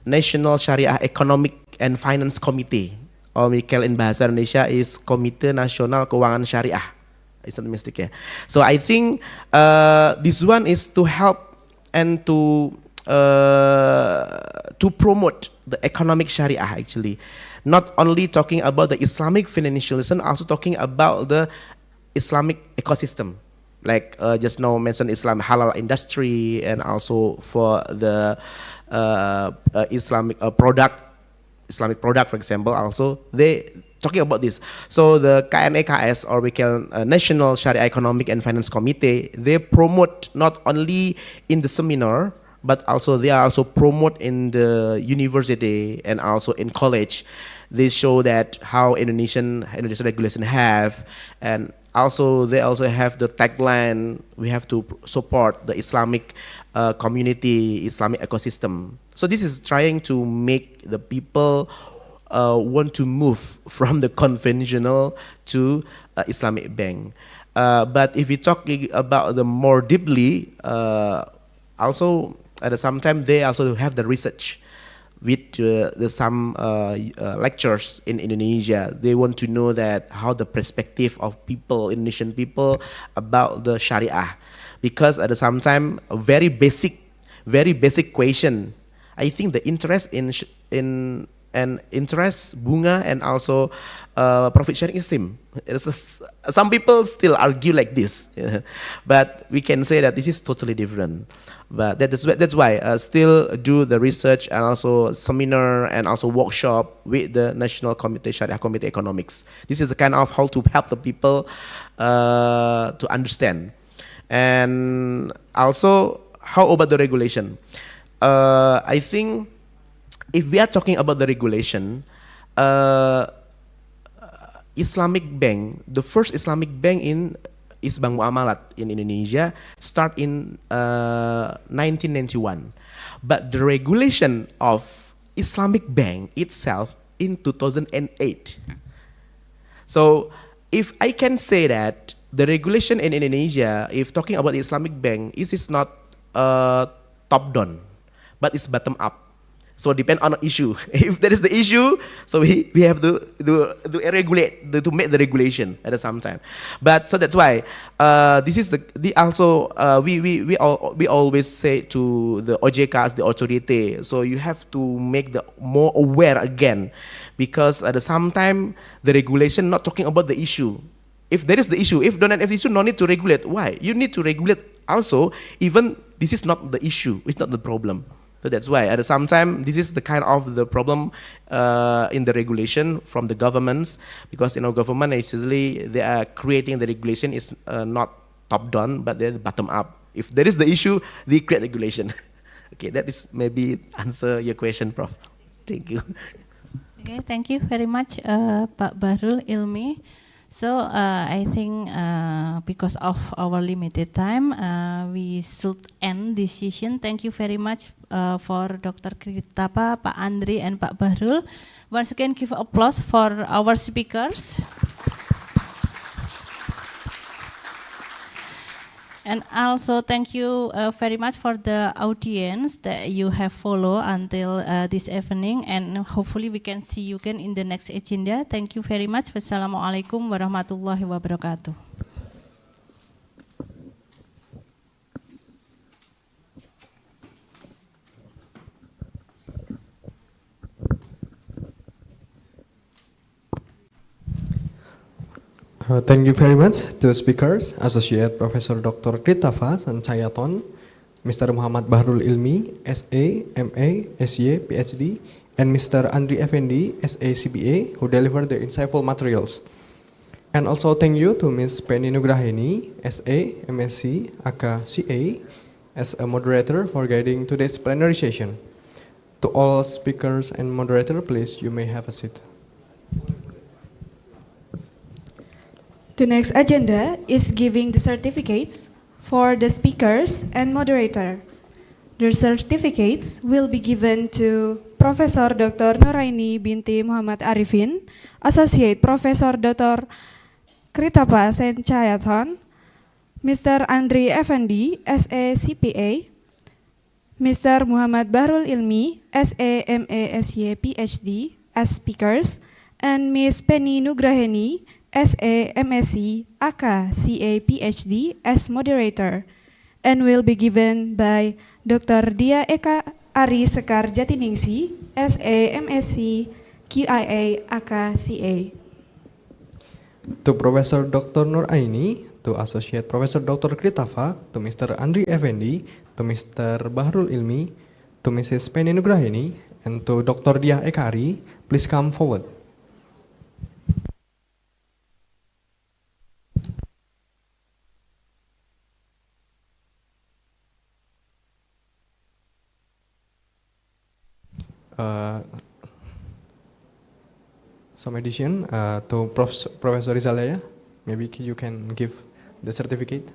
National Sharia Economic and Finance Committee, or we call in bahasa Indonesia is Komite Nasional Keuangan Syariah. It's not mistake. So I think this one is to help and to promote the economic Sharia, actually. Not only talking about the Islamic financialism, also talking about the Islamic ecosystem. Like just now mentioned Islam halal industry, and also for the Islamic product, for example, also they talking about this. So the KNEKS, or we can National Sharia Economic and Finance Committee, they promote not only in the seminar, but also they are also promote in the university and also in college. They show that how Indonesian regulation have, and also they also have the tagline, we have to support the Islamic community, Islamic ecosystem. So this is trying to make the people want to move from the conventional to Islamic bank. But if we talk about the more deeply, also at the same time they also have the research with some lectures in Indonesia. They want to know that how the perspective of people, Indonesian people, about the Sharia, because at the same time a very basic question. I think the interest in and interest, bunga, and also profit sharing scheme. Some people still argue like this, but we can say that this is totally different. But that's why still do the research and also seminar and also workshop with the National Committee Syariah Committee Economics. This is the kind of how to help the people to understand. And also, how about the regulation? I think if we are talking about the regulation, Islamic bank, the first Islamic bank is Bank Muamalat in Indonesia, start in 1991. But the regulation of Islamic bank itself in 2008. So if I can say that the regulation in Indonesia, if talking about the Islamic bank, is not top down, but it's bottom up. So depend on the issue. If there is the issue, so we have to regulate to make the regulation at the same time. But so that's why this is the also we always say to the OJK as the authority. So you have to make the more aware again, because at the same time the regulation not talking about the issue. If there is the issue, if don't have the issue, no need to regulate. Why? You need to regulate also, even this is not the issue, it's not the problem. So that's why at the same time, this is the kind of the problem in the regulation from the governments, because government is usually they are creating the regulation is not top down, but they're bottom up. If there is the issue, they create regulation. Okay, that is maybe answer your question, Prof. Thank you. Okay, thank you very much, Pak Bahrul Ilmi. So I think because of our limited time, we should end this session. Thank you very much for Dr. Kritapa, Pak Andri, and Pak Bahrul. Once again, give applause for our speakers. And also thank you very much for the audience that you have followed until this evening, and hopefully we can see you again in the next agenda. Thank you very much. Wassalamualaikum warahmatullahi wabarakatuh. Thank you very much to speakers, Associate Professor Dr. Kritafa Sancayaton, Mr. Muhammad Bahrul Ilmi, SA, MA, SY, PhD, and Mr. Andri Effendi, SA, CBA, who delivered the insightful materials. And also thank you to Ms. Penny Nugraheni, SA, MSc, AK, CA, as a moderator for guiding today's plenary session. To all speakers and moderator, please, you may have a seat. The next agenda is giving the certificates for the speakers and moderator. The certificates will be given to Professor Dr. Nuraini binti Muhammad Arifin, Associate Professor Dr. Kritapa Sencayathon, Mr. Andri Effendi, SA CPA, Mr. Muhammad Bahrul Ilmi, SA MA SY PhD as speakers, and Ms. Penny Nugraheni, SA, MSc, AK, CA, PhD as moderator, and will be given by Dr. Dia Eka Ari Sekar Jatiningsi, SA, MSc, QIA, AK, CA. To Professor Dr. Nur Aini, to Associate Professor Dr. Kritafa, to Mr. Andri Effendi, to Mr. Bahrul Ilmi, to Mrs. Penny Nugraheni, and to Dr. Dia Eka Ari, please come forward. Some addition to Professor Rizalaya, maybe you can give the certificate.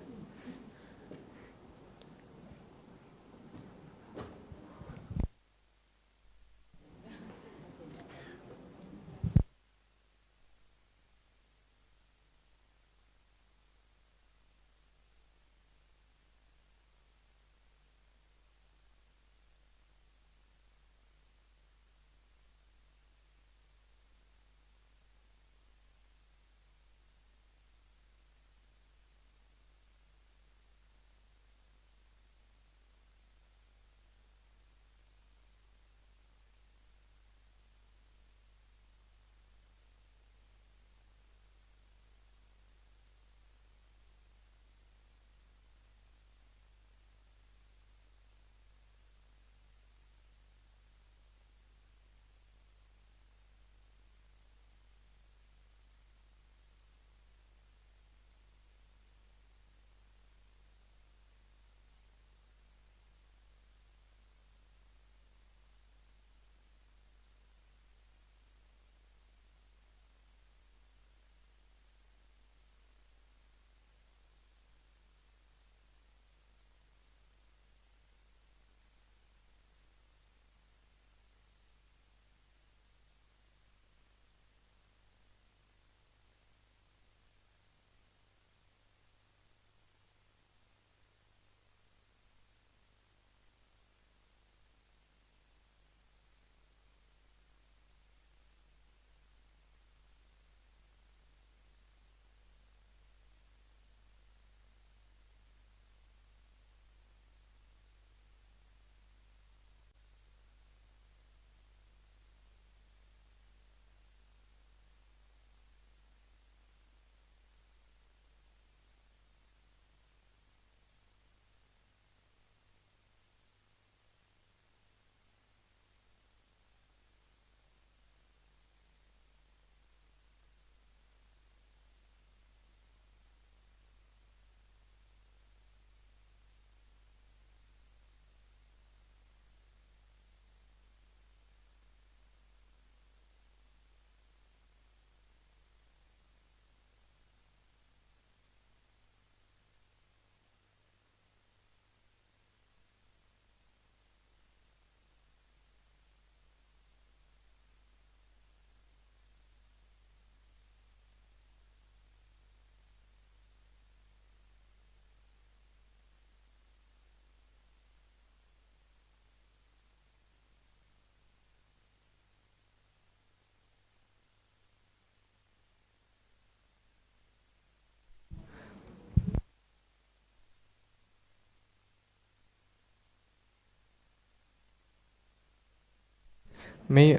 May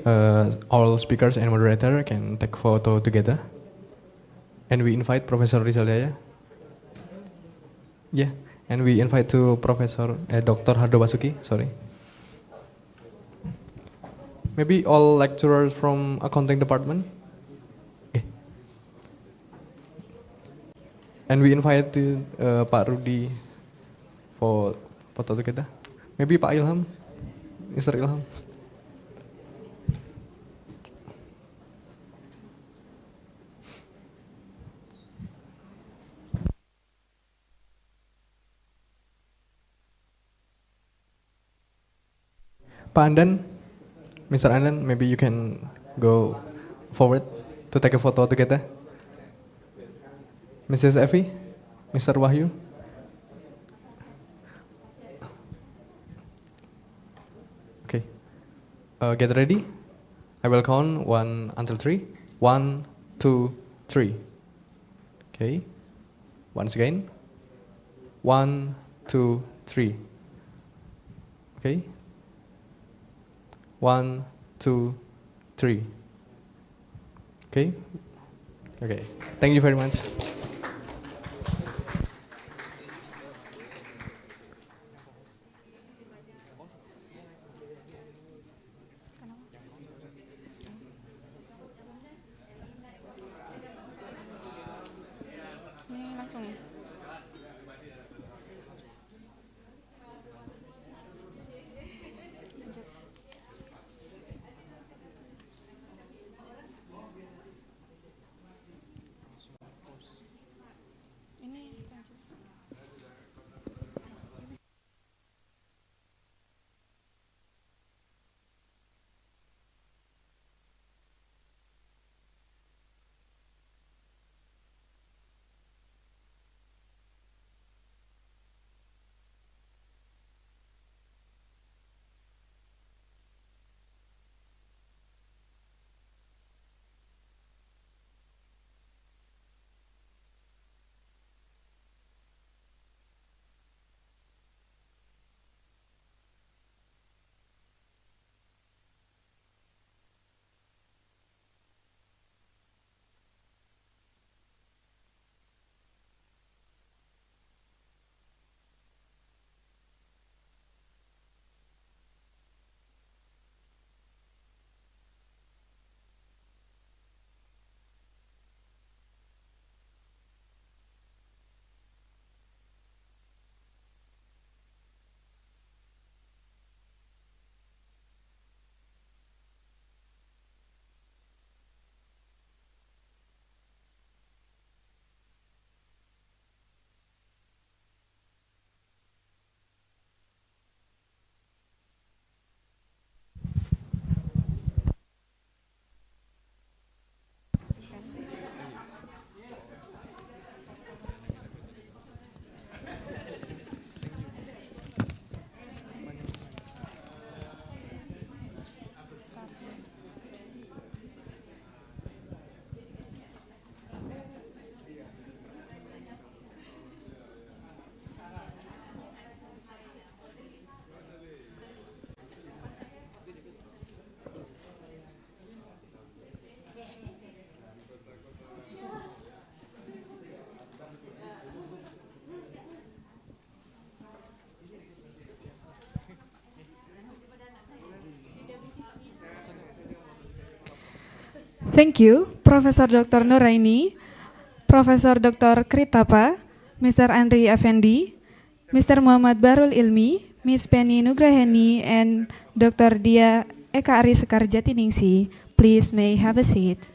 all speakers and moderator can take photo together. And we invite Professor Rizal Jaya. Yeah, and we invite to Professor Dr. Hardo Basuki, sorry. Maybe all lecturers from accounting department. Okay. And we invite Pak Rudi for photo together. Maybe Pak Ilham, Mr. Ilham. Pak Andan, Mr. Andan, maybe you can go forward to take a photo together. Mrs. Effie, Mr. Wahyu. Okay, get ready. I will count 1 until 3. 1, 2, 3. Okay, once again. 1, 2, 3. Okay. 1, 2, 3. Okay? Okay. Thank you very much. Ini langsung. Lanjut. Ini lanjut. Thank you, Profesor Dr. Nuraini, Profesor Dr. Kritapa, Mr. Andri Effendi, Mr. Muhammad Barul Ilmi, Miss Penny Nugraheni, and Dr. Dia Eka Ari Sekar Jatiningsi. Please may have a seat.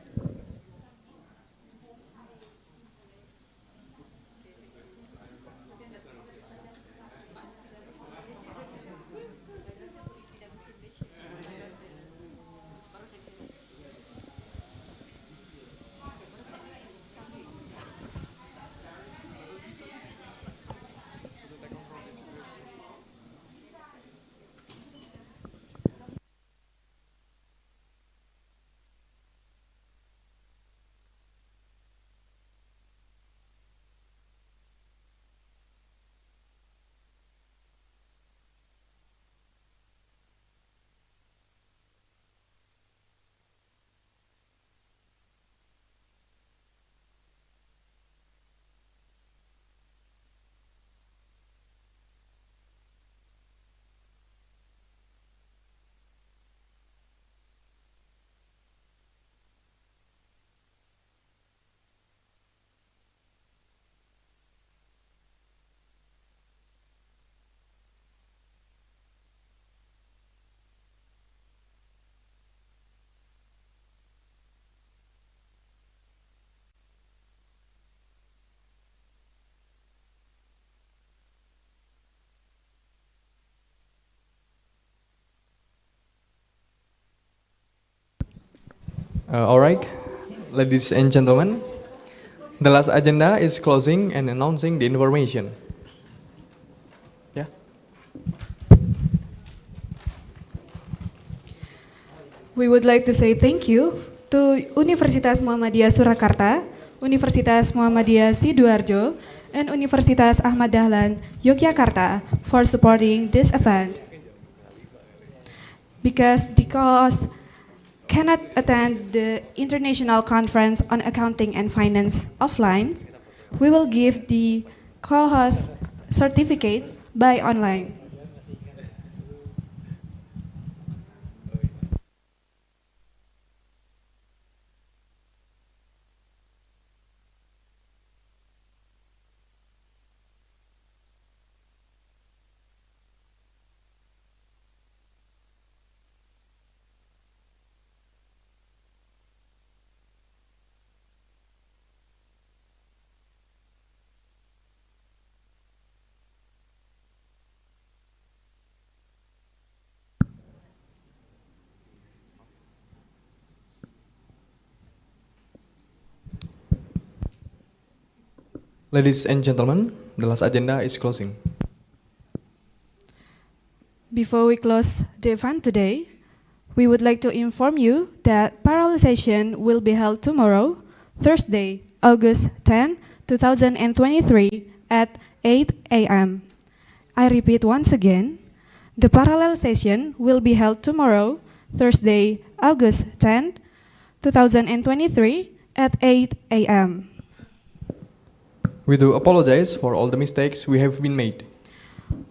All right, ladies and gentlemen, the last agenda is closing and announcing the information. Yeah. We would like to say thank you to Universitas Muhammadiyah Surakarta, Universitas Muhammadiyah Sidoarjo, and Universitas Ahmad Dahlan Yogyakarta for supporting this event. Because the co-host cannot attend the International Conference on Accounting and Finance offline, we will give the co-host certificates by online. Ladies and gentlemen, the last agenda is closing. Before we close the event today, we would like to inform you that parallel session will be held tomorrow, Thursday, August 10, 2023 at 8 a.m. I repeat once again, the parallel session will be held tomorrow, Thursday, August 10, 2023 at 8 a.m. We do apologize for all the mistakes we have been made.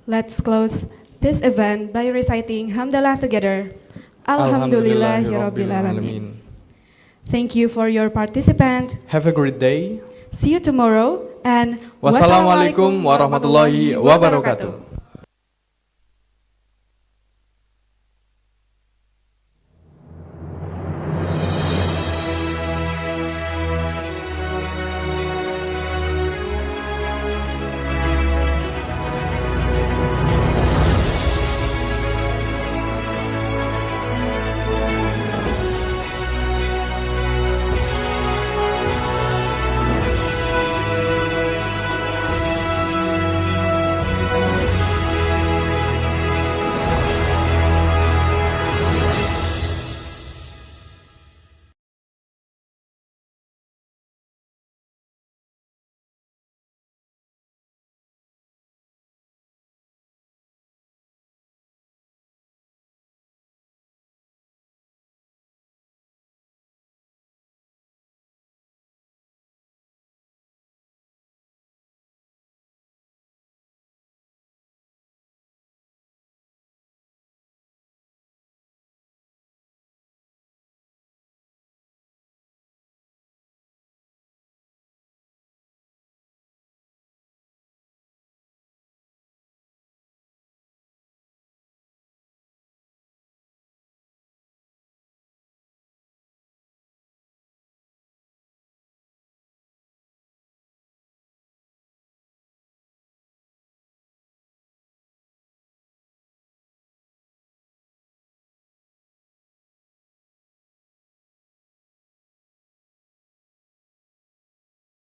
Let's close this event by reciting Hamdalah together. Alhamdulillahirabbil alamin. Thank you for your participation. Have a great day. See you tomorrow and Wassalamualaikum warahmatullahi wabarakatuh.